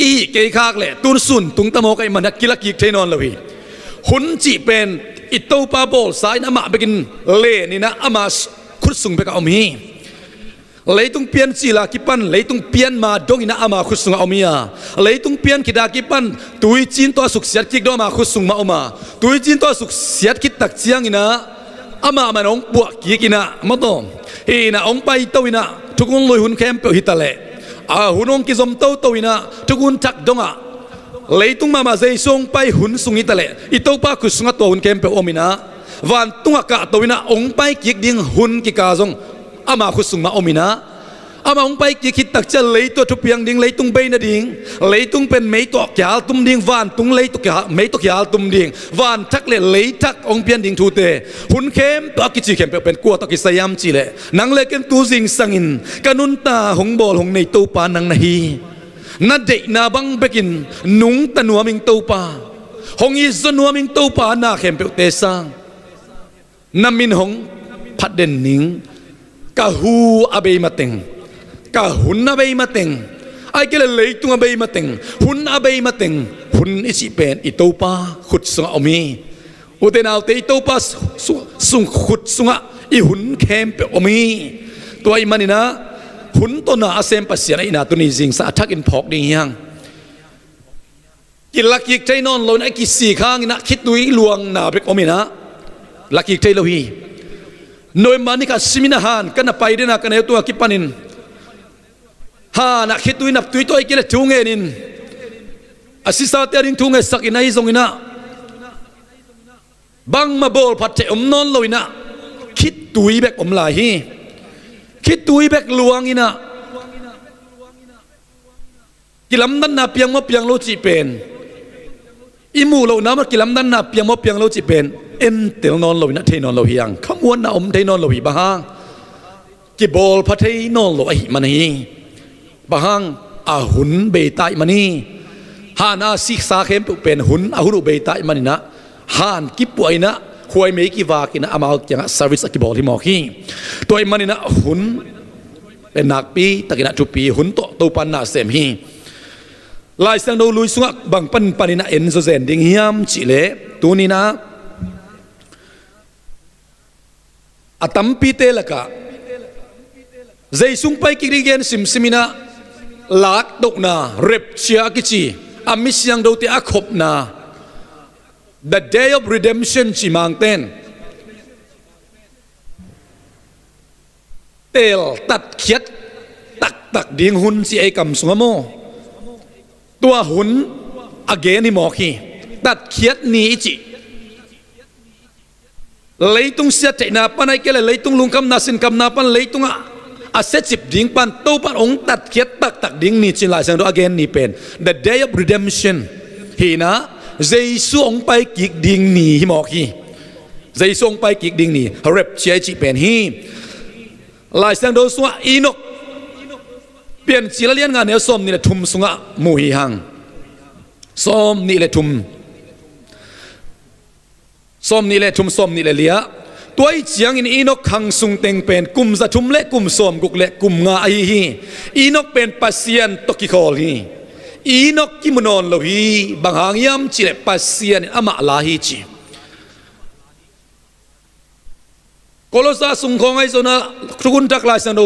อีเกยคากเลยตุนสุนตุงตะโมกไอมันกิลักกิกเทนอนโลฮีหุนจิเป็นอิโตปาโบลสายน้ำมาไปกินเล่นี่นะอามาคุดสุงไปกับอมี lấy tung pian chỉ là kipan lấy tung pian mà dong ina ama khusung omia lấy tung pian kita kipan tui chin to suk siat kik do ma khusung ma oma tui chin to suk siat kit tak chiang ina ama manong buak kik ina matom ina ong pai to ina tukun loi hun kem pe hitale a hunong ki zom to ina tukun tak donga lấy tung ma dei song pai hun sung hitale ito pa khusunga to hun kem pe omina van tunga ka to ina ong pai kik ding hun ki ka zong ama khusung ma omina ama ong pai ki khit tak cha lei to thu piang ding lei tung bei na ding lei tung pen mei to kyal tum ding van tung lei to kya mei to kyal tum ding van thak le lei thak ong pian ding thu te hun khem to ki chi khem pen kwa to ki sayam chi le nang le ken tu jing sangin kanun ta hong bol hong nei to pa nang na hi na de na bang bekin nung tanuaming to pa hong i zonuaming to pa na khem pe te sang namin hong phat den ning kahu abei mateng kahun abei mateng ai kele leitung abei mateng hun abei mateng hun isi pen itopa khut sunga omi utenau te itopa sung khut sunga I hun kem pe omi to ai manina hun to na asem pasian ina to ni jing sa attack in phok ding yang kilaki tai non lo na ki si khang na khit tui luang na bek omina laki tai lo hi noi mani ka simina han kana paide na kana tu akipanin ha na khitui nap tui to ikile thunge nin asisa te ring thunge sakina I zongina bang ma bol phatte non loina khit tui bek lai hi khit tui bek luangina kilam dan na piang mo piang lo chi pen imu lo na ma kilam dan na piang mo piang lo chi pen en tel non lo na the non lo hiang khamwan na the non lo hi bahang ki bol phathei non lo ai mani bahang a hun be tai mani hana sik sa khem pu pen hun a huru be tai mani na han ki puaina khoi me ki wa ki na amal kyang service ki bol hi mo ki toy mani na hun pen nak pi takina tu pi hun to pan na sem hi lai sang do lui sunga bang pan panina en zo zen ding hiam chi le tu ni na atampi te laka zaisung pai kirigen simsimina lak dok na rep chia kichi amisyang do te akhop na the day of redemption chi mang ten tel tat khiat tak ding hun si ai kam sunga mo tua hun again ni mo khi tat khiat ni chi leitung sia te na panai kele leitung lungkam na sin kam na pan leitung a set chip ding pan to pan ong tat khiat tak ding ni chin lai sang do again ni pen the day of redemption hi na jesu ong pai kik ding ni hi mo khi jesu ong pai kik ding ni rep chia chi pen hi lai sang do suwa inok pian chi la lian nga ne som ni le thum sunga mu hi hang som ni le thum som ni le lia toy chiang in inok khang sung teng pen kum za thum le kum som guk le kum nga ai hi inok pen pasian to ki khol hi inok ki munon lo hi bang hang yam chi le pasian ama la hi chi kolosa sung khong ai zona thukun tak lai san do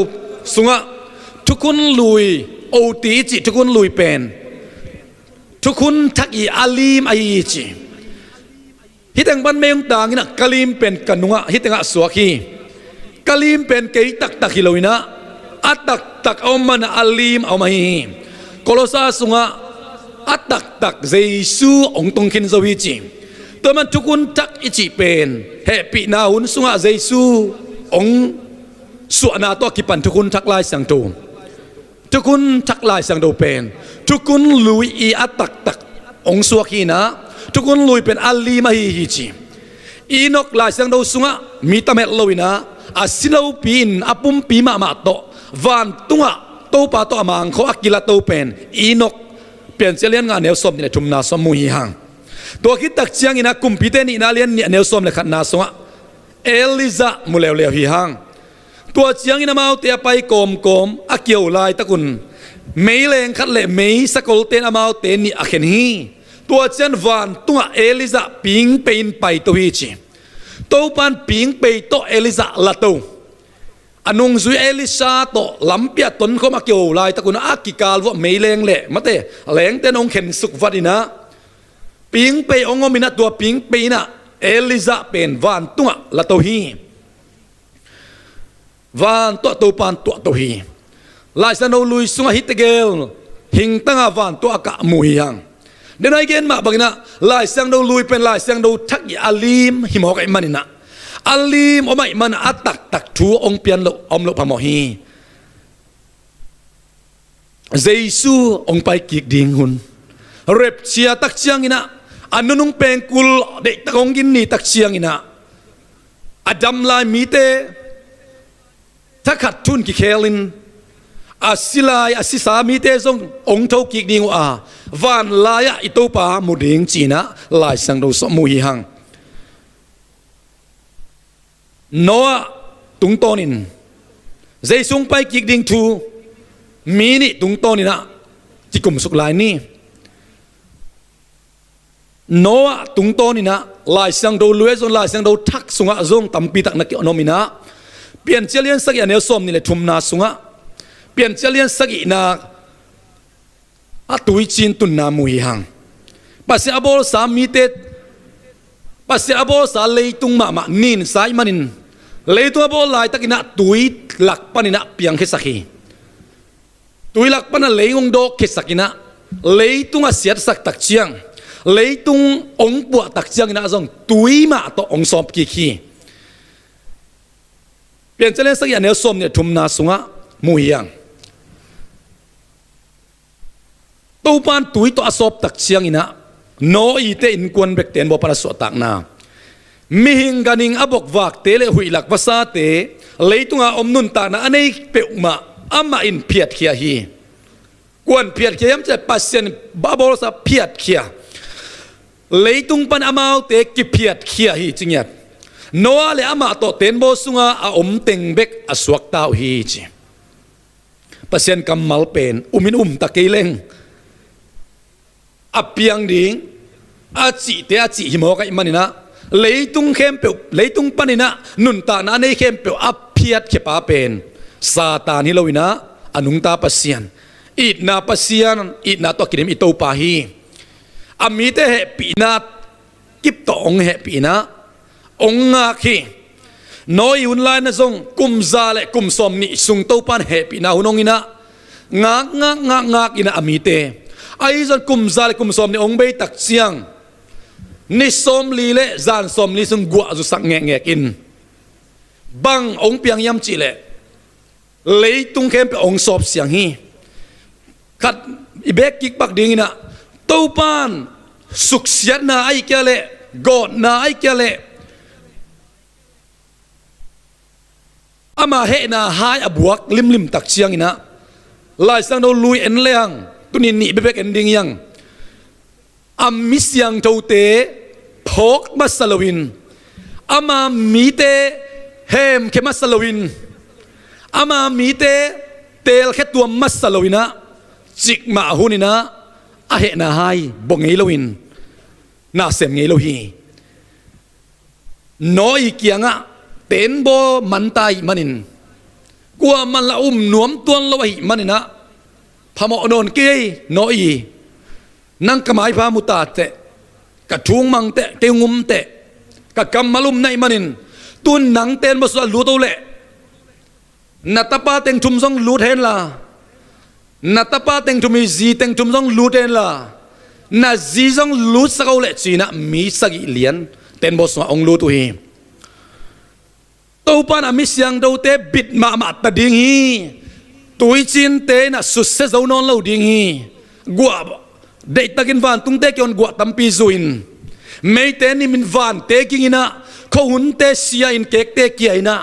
sunga thukun lui oti chi thukun lui pen thukun thak I alim ai chi hitang ban meyong tangina kalim pen kanunga hitanga suaki kalim pen kei tak hiloina atak omana alim omahi kolosa sunga atak jesu ong tongkin zawi chi toman tukun tak ichi pen happy na hun sunga jesu ong suana to kipan tukun tak lai sang tu tukun tak lai sang do pen tukun lui I atak ong suaki na tukun lui pen ali mahi chi inok la sang do sunga mi tamet loina asilo pin apum pi ma to van tunga to pa to amang kho akila to pen inok pen chelian nga ne som ni thum na som mu hi hang to ki tak chiang ina kumpite ni na lian ni ne som le khat na sunga eliza mulew le hi hang to chiang ina mau te pai kom akiau lai takun meileng khat le mei sakol ten amau te ni akhen hi tua chen van tunga eliza ping pein pai to hi chi to pan ping pe to eliza la to anung zui Elisa to lampia ton ko makyo lai takuna akikal wo meileng le mate leng ten ong khen suk vadina ping pe ongomina tua ping pe na Elisa pen van tunga la to hi van to pan to hi lai sa no lui sunga hitegel hing tanga van to aka muiyang den ai gen ma bagina lai sang do lui pen lai sang do thak ya alim himo kai manina alim omai man atak tak thu ong pian lo om lo pamo hi Jesu ong pai kik ding hun rep chia tak chiang ina anunung pengkul de takong gin ni tak chiang ina adam lai mi te takhat thun ki khelin asilai asisa mi te song ong thau kik ding wa van laya itopa muding china lai sang do so mu hi hang Noah tung tonin Jesu pai kik ding thu mi ni tung tonina chi kum suk lai ni Noah tung tonina lai sang do lue zon lai sang do thak sunga zong tampi tak na ki onomina pian chalian sagi anel som ni le thumna sunga pian chalian sagi na atui chin tun na mu hi hang pasi abol sa mi te pasi abol sa leitung ma nin sai manin leitung abol lai takina tui lak panina piang khesaki tui lak pana leingong do khesakina leitung a siat sak tak chiang leitung ong bua tak chiang ina zong tui ma to ong sop ki khi pian chalen sak ya ne som ne thumna sunga muiyang to pan tui to asop tak chiang ina no i te in kwan bek ten bo para so tak na mi hing ganing abok wak te le huilak basa te leitunga omnun ta na anei peuma ama in phiat khia hi kwan phiat khia yam che pasien babol sa phiat khia leitung pan amau te ki phiat khia hi chingyat noa le ama to ten bo sunga a om teng bek aswak tau hi chi pasien kammal pen umin ta keleng apiang ding achi te achi himo kai manina leitung khem pe leitung panina nun ta na nei khem pe aphiat khepa pen satan hi loina anung ta pasian it na to kirim ito pa hi ami te he pina kip to ong he pina ong nga khi noi un lai na zong kum za le kum som ni sung to pan he pina hunong ina ngak ina ami te ai zon kum za le kum som ni ong bei tak chiang ni som li le zan som li sung gwa zu sak nge in bang ong piang yam chi le leitung khem pe ong sop siang hi khat ibek kik bak ding ina to pan suk siat na ai kya le god na ai kya le ama he na hai abuak lim tak chiang ina lai sang do lui en leang tunin ni bebek ending yang misyang tote phok masalawin ama mite hem ke masalawin ama mite tel khetuam masalawina chikma hunina ahe na hai bongei lowin na sem ngei lo hi noi kianga tenbo mantai manin kwa man la nuam tuan lo hi manina phamo non ke noi nang kamai pha muta te ka thung mang te te ngum te ka kammalum nai manin tun nang ten bo so lu to le natapa teng thum song lu hen la natapa teng thum zi teng thum song lu ten la na zi song lu sakau le china mi sagi lian ten bo so ong lu tu hi to pan amisyang do te bit ma ta ding hi tui chin te na su se zo non lo ding hi gwa de takin van tung te kyon gwa tampi zuin mei te ni min van te king ina ko hun te sia in kek te ki ina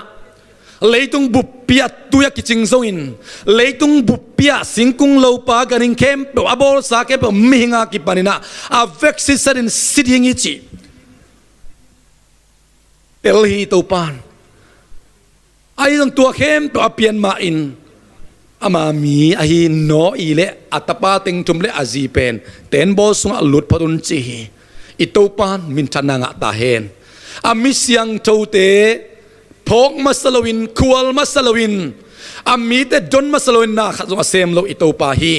leitung bupia tuya kiching zo in leitung bupia singkung lo pa ganing kem pe abol sa ke pe mihinga ki panina a vexi sarin sitting ichi tel hi to pan ai dong tua khem to apian ma in ama mi ahi no ile atapa teng tumle azi pen ten bo sung alut padun chi ito pan min chananga ta hen ami siang thote พกมาสลวินควลมาสลวินอามีเตจนมาสลวินนาขัดสงเซมโลอิโตปาฮี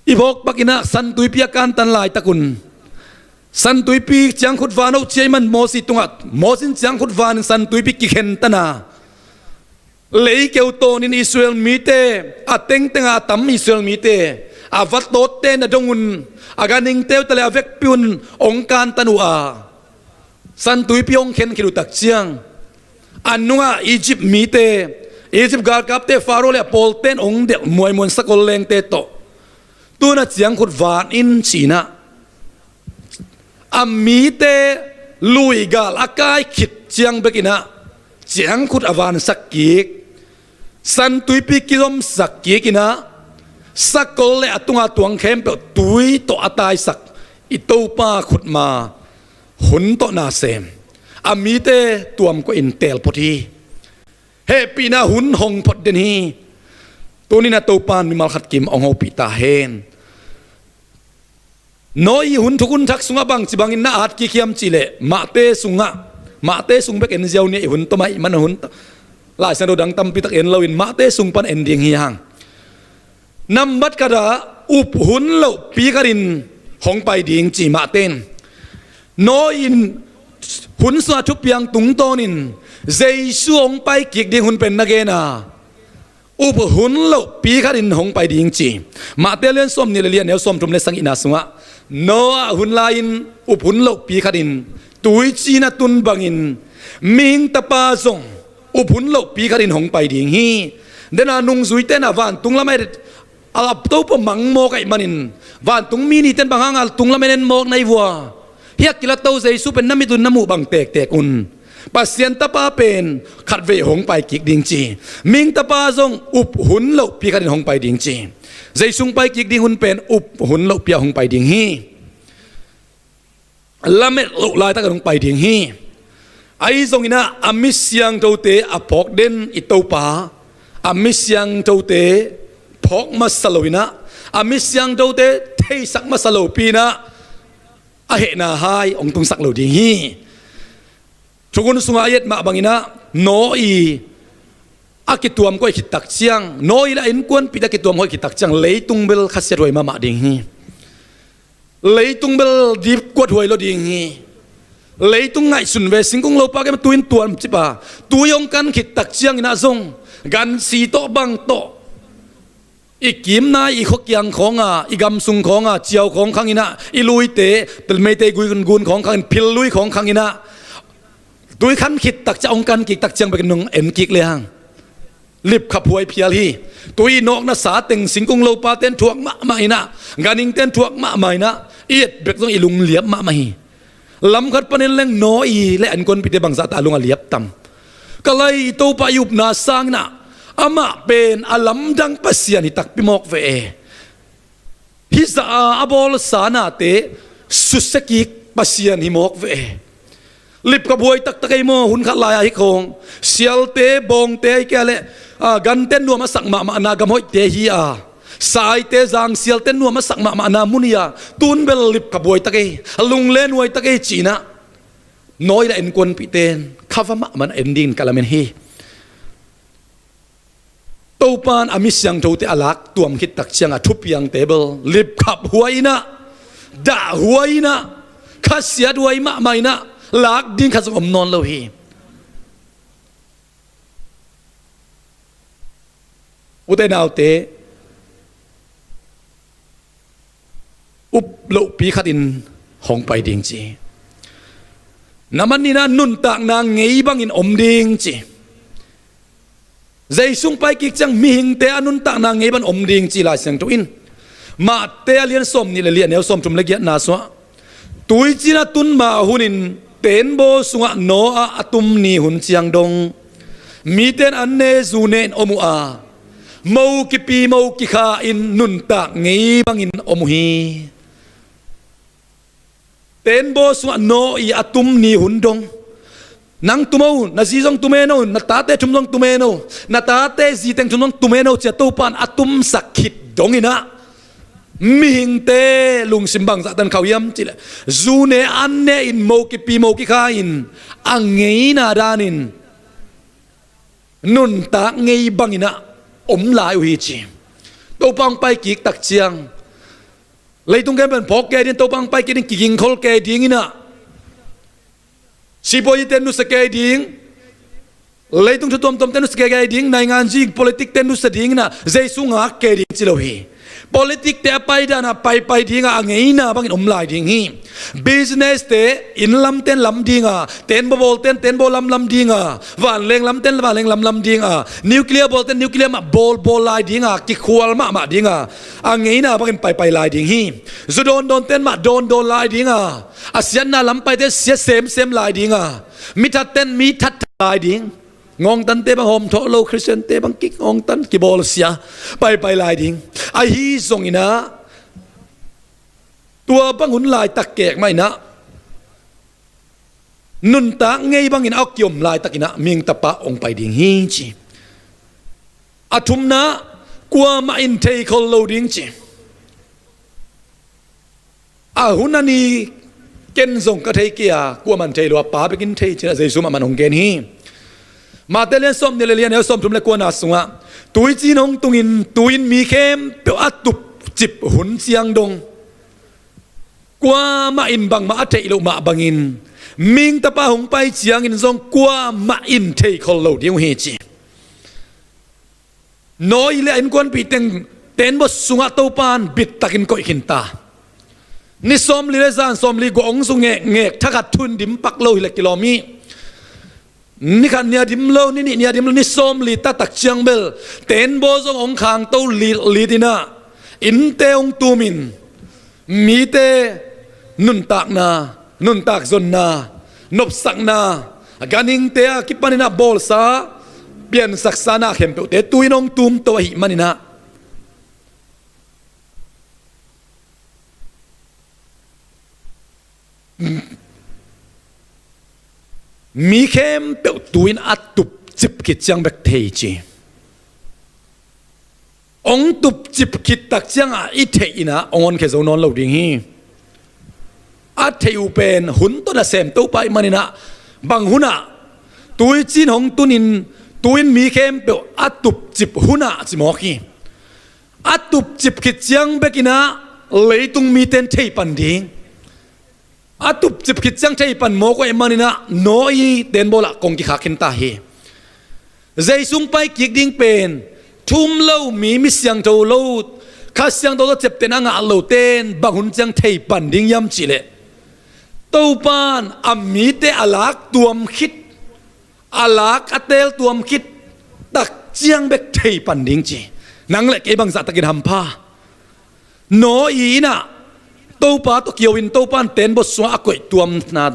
อีพกปักินะสันตุยพิยการตันลายตะกุนสันตุยปีจังขุดวานเอาเชียมันโมสิตุงัดโมสินจังขุดวานสันตุยปีกิเข็นตนาเลยเกี่ยวโตนินอิสราเอลมีเตอาเต็งเต็งอาตัมอิสราเอลมีเตอาวัดโตเตนดงุนอาการนิงเตวตะเลอเวกปิอุนองการตันัวสันตุยปีองเข็นคิรุตักเชียงอันนัวอียิปต์มีเตอียิปต์กากับเตฟาโรเลปอลเตนองเดมวยมวนสกอลเลงเตโตตัวนัดจังขุดวานอินชีนะอามีเตลุยกาลอากายขิดจังเบกินะจังขุดอวานสักกีกสันตุยปีกิลมสักกีกินะสักกอลเลอตุงอาตวงเข้มเปตุยโตอตายสักอิโตปาขุดมาหุนโตนาเซมอามีเตตัวมก็อินเตลพอดีเฮปีนาหุนหงพอดนี้ตัวนี้นะตัวปานมีมาขัดกิมองเอาปีตาเฮนน้อยหุ่นทุกุนทักสุงบังจิบังอินนาอัดกิเขียมจิเลมาเตสุงะมาเตสุงเบกเอ็นเจ้าเนี่ยหุ่นตัวไม่มันหุ่นหลายสันโดดังตั้มปีตักเอ็นเราอินมาเตสุงปันเอ็นเดียงฮีฮังนำบัดกระดาอุบหุ่นเหล่าปีกรินหงไปเดียงจีมาเต้นน้อยอินหุ่นสวาทุบยังตุงโตนินเจสูหงไปกิกเดียงหุ่นเป็นนักเกนาอุบหุ่นเหล่าปีกรินหงไปเดียงจีมาเตเลียนส้มนี่เลียนเนวส้มทุมเลสังอินาสุงะโนอาหุ่นลายินอุบหุ่นโลกปีขัดินตุยจีนตุนบังอินมิงตะปาซงอุบหุ่นโลกปีขัดินหงไปดิ่งฮีเดนานุงซุยเตนาวานตุงละไม่อาลับโตปมังโมกไอมันินวานตุงมีนี่เตนบังฮังอัลตุงละไม่เน้นโมกในวัวเฮียกิละโตเซซุเป็นน้ำมิตุนน้ำมูบังเตกเตกุนPasian tapa penขัดเวหงไปกิกดิ่งจีมิงตะปาซงอุบหุ่นโลกปีขัดินหงไปดิ่งจีใจซุงไปกิกดิ่งหุ่นเป็นอุบหุ่นโลกปีหงไปดิ่งฮีละเม็ดโลกลายตะกันหงไปดิ่งฮีไอ้ทรงอินะอามิสยังเจ้าเตอพอกเด่นอิโตปาอามิสยังเจ้าเตพอกมาสโลวินะอามิสยังเจ้าเตเทสักมาสโลปีนะอาเหนาไฮองตุงสักโลดิ่งฮีทุกคนสุงายมาบังอินะโนอีอากิตัวมก็ขิดตักเชียงโนอีละอินกวนปิดอากิตัวมก็ขิดตักเชียงเลยตุงเบลขัดเสียรวยมาดิ่งฮีเลยตุงเบลดีกวดหวยเราดิ่งฮีเลยตุงไงสุนเวสิงคงเราปากกันตุยนตัวมจิปะตุยองกันขิดตักเชียงอินะซงกันสีโตบังโตอีกิมนาอีขกยังของอีกำสุงของเจียวของขังอินะอีลุยเตะเป็นไม่เตะกุยกุนของขังพิลลุยของขังอินะตุยขันขิดตักจะองกันกิกตักเชียงไปกันนงเอ็นกิกเลยฮังลิบขับหวยเพียลฮีตุยนกนัสาเต็งสิงคงโลปาเต้นถวกมะไม่นะงานิงเต้นถวกมะไม่นะเอียดเบกต้องอีลุงเหลียบมะไม่ลำคัดปนเนลงโนอีและอันคนปิดบังซาตาลุงเหลียบต่ำก็เลยโตปายุบนาสังนะอามาเป็นอาลัมดังปัสยานิตักปิมอกเวฮิซาอาบอลสานาเตสุสกิกปัสยานิมอกเวลิบกับหวยตักตะไกโมหุ่นขัดลายฮิคงเสียลเตบงเตแกเลกันเต้นนัวมาสักมานากำหอยเตฮีอาสายเตจางเสียลเต้นนัวมาสักมานามุนียาตุนเบลลิบกับหวยตะไกลุงเล่นหวยตะไกจีนะน้อยละเอ็นกวนปีเตนข้าวมะมันเอ็นดินกาลาเมนฮีตูปานอามิสยังโจเตอลักตัวมคิดตักเชียงทุบยังเตเบิลลิบขับหวยนะด่าหวยนะข้าเสียด้วยมะไม่นะลักดิ้งข้าสมนอนเราฮีอุตเตนเอาเตอุบโลปีขัดินหงไปดิ่งจีน้ำมันนี่นะนุ่นตากนางเงยบังอินอมดิ่งจีใจสุ่งไปกิกจังมีหิงเตอนุนตากนางเงยบันอมดิ่งจีลายเสียงตัวอินมาเตเลียนส้มนี่เลยเลียนเนวส้มจุ่มเล็กยัดนาสวะตุยจีน่าตุนมาหุนินเต็นโบสุงะโนอาตุมนีหุนเชียงดงมีเต็นอันเนซูเนนอมูอามูกิปีมูกิขาอินนุนตากเงยบังอินอมูฮีเต็นโบสุงะโนอีอาตุมนีหุนดงนังตุมเอานาซีจงตุเมโนนาตาเตชุมจงตุเมโนนาตาเตซีเตงชุมจงตุเมโนเจตุปานอาตุมสักขิดดงอินะมิหิงเตลุงสิมบังสักตันเขาย้ำจิเลจูเนอันเนอินโมกิปีโมกิขาอินอังเงยนาดานิน นุนตาไงบังอินะอมลายอุฮิจิตัวปังไปกิกตักเจียงเลยตรงแกเป็นพอกแกดินตัวปังไปกินกิงคอลแกดิ้งอินะสิบอยเตนุสแกดิ้งเลยตรงทุกตัวเตนุสแกดิ้งในงานจีง politik เตนุสดิ้งนะใจสุงหักแกดิ้งจิโลฮี politik เตะไปด้านะไปดิ้งอ่ะไงนะบังอินอมลายดิ้งฮี business เตะอินลำเต้นลำดิ้งอ่ะเต้นบอลเต้นบอลลำดิ้งอ่ะวันเล่งลำเต้นวันเล่งลำดิ้งอ่ะนิวเคลียร์บอลเต้นนิวเคลียร์มาบอลลายดิ้งอ่ะกิควอลมาดิ้งอ่ะไงนะบังอินไปลายดิ้งฮีสุดโดนเต้นมาโดนลายดิ้งอ่ะอาเซียนน่ะลำไปเต้นเสียเซมลายดิ้งอ่ะมิทัดเต้นมิทัดลายดิ้งงงตันเตบังโฮมทอโลคริสเตียนเตบังกิกงงตันกิบอลเสียไปลายดิ้งไอฮีส่งอินะตัวบังหุนลายตะเกกไม่นะนุนตาไงบังอินเอาเกี่ยมลายตะกินะมิงตะปะองไปดิ้งฮีจีอาทุมนะกลัวมาอินเทคอลโลดิ้งจีอาหุนันีเกนส่งกระเทเกียกลัวมันเทลัวป้าไปกินเทจีนะเจสุมามันองเกนฮีมาเตเลียนส้มเนี่ยเลียนเอาส้มทุมเลยกวนอาสุงะตุยจีนงตุอินมีเข้มเปียวอัตุบจิบหุนเสียงดงกว่ามาอินบังมาเทอิโลมาบังอินมิงตะปาหงไปเสียงอินทรงกว่ามาอินเทคอลโลเดียวเฮจีน้อยเลยอินกวนปีเต็นบสุงะเต้าปานบิดตักินก้อยขินตานี่ส้มลีเลซานส้มลีกองสุงเงกทักทุนดิมปักโลหิเลกิโลมีนี่ขันเนี่ยดิมโลนี่เนี่ยดิมโลนี่ส้มลีตาตักเชียงเบลเต็นโบซงองคางเต้าลีตินะอินเตองตูมินมีเตนุนตักนานุนตักจนนานบสักนาการนิงเตะกิปันินะบอลซาเปลี่ยนศักษานาเข้มเปเตตุยนองตูมตัวหิมันินะมีเข้มเปตุยนอัดตุบจิบกิจยังเบกเทจีองตุบจิบกิจตักยังอิเทอินะองค์เคโซนอนเหล่าดิ้งฮีอัดเทอุเป็นหุ่นต้นเสมตัวไปมันนี่นะบางหุ่นอ่ะตัวจีนของตัวอินมีเข้มเปอัดตุบจิบหุ่นอ่ะจิมอกีอัดตุบจิบกิจยังเบกินะเลยตุงมีเต็นเทปันดิ้งอาตุบจิบกิจจังใจปันโมก็เอ็มมานี่นะน้อยเดินโบละกงกิขาขินตาเฮใจสุ่งไปกิกดิ้งเป็นทุ่มเล่ามีมิเสียงโตเล่าข้าเสียงโตเจ็บเต้นอ่างเล่าเต้นบางคนจังใจปันดิ้งยำจิเลตัวปานอามีเตอลักตัวมคิดอลักอเตลตัวมคิดตักเจียงเบกใจปันดิ้งจีนังเล็กไอ้บางสัตว์ตะกินทำผ้าน้อยน่ะตัวป้าตัวเกี่ยวอินตัวป้าเต้นบทสวะก่อยตัวมันนาน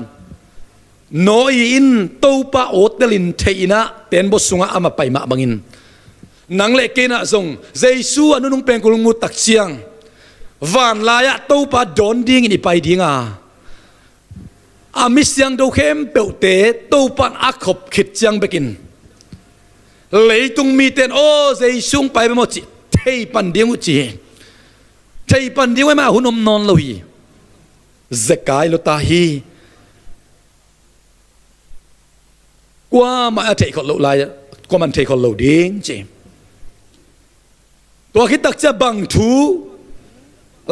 น้อยอินตัวป้าโอเตลินเทอินะเต้นบทสวะอามาไปมาบังอินนังเล็กน่ะส่งเจสูอนุนงเป็นกุลมุตักเชียงวันลายะตัวป้าโดนดิ้งอินไปดิ้งอามิเสียงดูเข้มเปิวเตะตัวป้าอักขบขิดเชียงไปกินเลยตุงมีเต้นโอ้เจสูงไปหมดจีเทปันดิ้งอุจีใจปันดีไว้มาหุ่นอมนอนเลยเจกายลุตาฮีกว่ามาเทคอลโลไลกว่ามันเทคอลโลดิ้งจีตัวคิดตักจะบังทู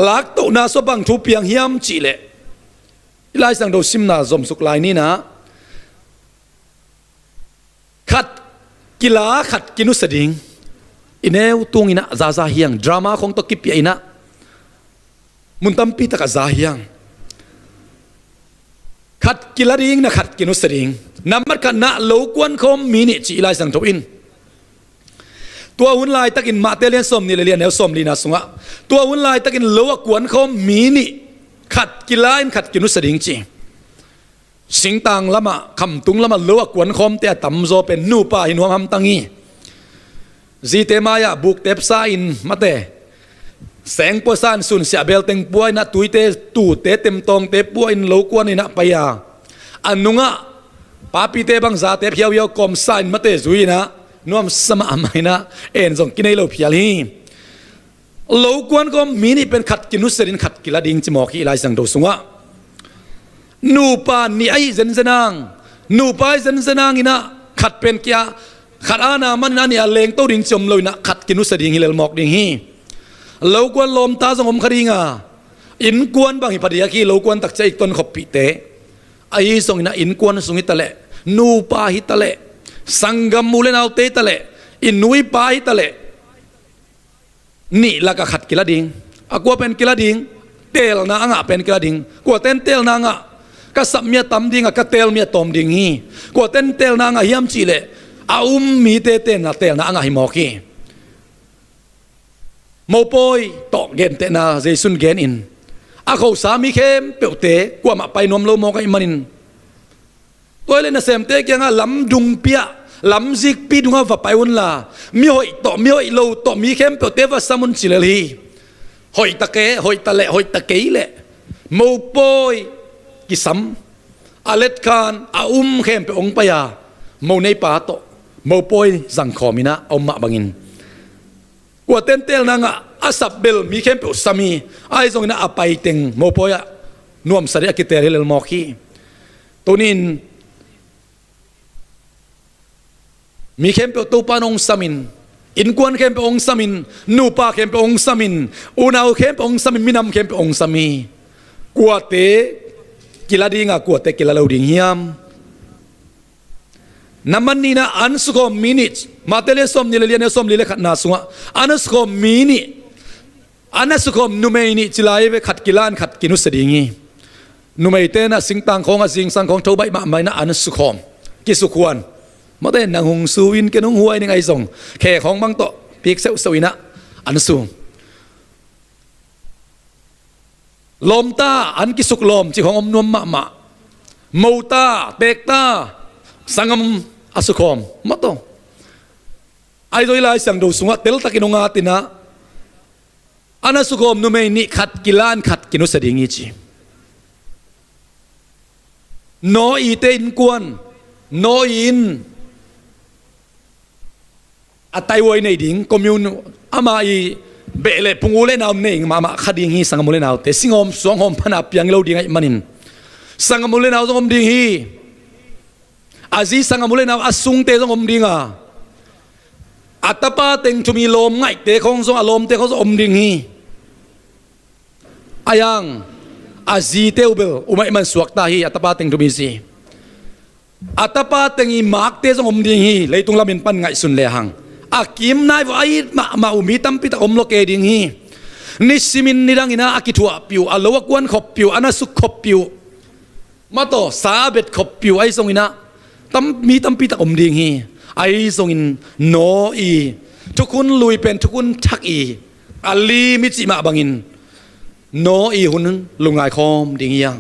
ลักตัวนาสบังทูเพียงเฮียมจีเล่ไล่สังโดซิมนาจอมสุกไลนี่นะขัดกีฬาขัดกินุสดิงอินเอวตุงอินะซาเฮียงดราม่าของตะกิปอินะมุนตัมปีตะกะซาเฮียงขัดกิลาดิงนะขัดกินุสดิงนำมัดกันนะโลกวนคมมีนิจีไลสังโตอินตัวหุ่นลายตะกินมาเตเลียนสมนี่เลียนแนวสมลีนาสุงะตัวหุ่นลายตะกินโลกวนคมมีนิขัดกิลาอินขัดกินุสดิงจีสิงตังละมะคำตุงละมะโลกวนคมเตะตั้มโซเป็นนูปาหินหัวหำตังงีจีเตมายะบุกเตปซาอินมาเตแสงปสานสุนเสียเบลเต็งป่วยนะตุยเตตูเตเต็มตองเตป่วยโลกวนนี่นะไปยาอันนุงะปาปีเตบังซาเตเพียวยกอมซานมาเตจุยนะนวมสมาไม่นะเอ็นส่งกินให้เราเพียลีโลกวนก็มีนี่เป็นขัดกินุสรินขัดกิลาดิงจิมอกีไลสังโดสุงะนูปานี่ไอเซนเซนังนูปาเซนเซนังอินะขัดเป็นเกีย ขัดอานามันนั่นเนี่ยเลงโตดิ่งจมเลยนะขัดกินุสดิ่งฮิเลลมอกดิ่งฮีเลวกวนลมตาสงมคดีงาอินกวนบางหิปดียากีเลวกวนตักใจอีกต้นขบปีเตไอ้ส่งนะอินกวนส่งฮิตะเลนูปาฮิตะเลสังกัมมูเลนเอาเตตะเลอินนุยปาฮิตะเลนี่ละก็ขัดกิลาดิ่งอะกัวเป็นกิลาดิ่งเตลนะอ่ะเป็นกิลาดิ่งกัวเต้นเตลนะอ่ะก็สับเมียตำดิ่งอ่ะก็เตลเมียตอมดิ่งฮีกัวเต้นเตลนะอ่ะฮิมจีเลอามีเตเตนะเตลนะอ่ะฮิมอกีโมปอยตอกเกนเตนะเจสุนเกนอินอาเขาสามีเข้มเปียวเตกว่ามาไปนวมโลโมกันอิมันินตัวเล่นนะเซมเตกยังอ่ะลำดุงเปียลำซิกปีดุงอ่ะว่าไปวันละมีหอยต่อมีหอยโลต่อมีเข้มเปียวเตว่าสมุนจิเลลีหอยตะเกหอยตะเละหอยตะเกยเละโมปอยกิสัมอาเลตคานอาเข้มเปียวองปยาโมในป่าโตโมปอยสังขอมินะเอามาบังอินกว่าเต้นเตลนังอาสับเบลมีเข้มเปียวสามีไอ้ทรงนั้นอาไปเต็งโมปอยนวมสระกิเตเรลมอคีตัวนี้มีเข้มเปียวตูปานองสามินอินกวนเข้มเปียวองสามินนูปาเข้มเปียวองสามินอุณาวเข้มเปียวองสามินมินำเข้มเปียวองสามีกว่าเตกิลาดิงกว่าเตกิลาเลวดิงฮิมน้ำมันนี่นะอันสุขมินิมาเตเลสอมนิเลเลียนสอมลิเลขัดนาสุงะอันสุขมินิอันสุขนุเมนิจิลายเวขัดกิลานขัดกินุสดิงีนุเมเตนะสิงตังของสิงสังของทบายมาไม่นะอันสุขกิสุขวนมาเตนางหงสุวินกันงหวยนี่ไงส่งแขของบังโตปีกเซลสวินะอันสุลมตาอันกิสุกลมจิของอมนวมมะโมตาเบกตาสังกมอสุขมมาโตไอ้โดยลายสังดูสุงะเตลตะกินงาตินะอันสุขมนุเมนิขัดกิลานขัดกินุสดิงิจิโนอีเตอินกวนโนอินอัตไตวยในดิ่งคอมมิวน์อามาอีเบลพุงอุเลนาวเนงมาขัดดิ่งฮีสังกมุเลนาวเตสิงอมสวงหอมพนับยังเลวดิ่งไอ้มันินสังกมุเลนาวสวงหอมดิ่งฮีอาซีสังกมุเลนาวอสุงเตสวงหอมดิ่งอัตปาเต็งจุมีลมไงเตะของสงอารมณ์เตะของสอมดิ่งฮีอายังอาซีเตอุเบลอุไม่มันสวกตาฮีอัตปาเต็งจุมีซีอัตปาเต็งอีมาร์กเตะสงอมดิ่งฮีเลยตุงลามินปันไงสุนเลหังอากิมนายว่าไอ้มาอุมิตัมปิตอมโลเกดิ่งฮีนิสิมินนิดังอินาอากิทัวปิวอัลลวกวนขบปิวอนาสุขขบปิวมาโตสาเบ็ดขบปิวไอ้ทรงอินะตัมมีตัมปิตอมดิ่งฮีไอ้ทรงอินโนอีทุกคนลุยเป็นทุกคนทักอีอัลลีมิจิมาบังอินโนอีหุ่นลุงไงคอมดิ่งยัง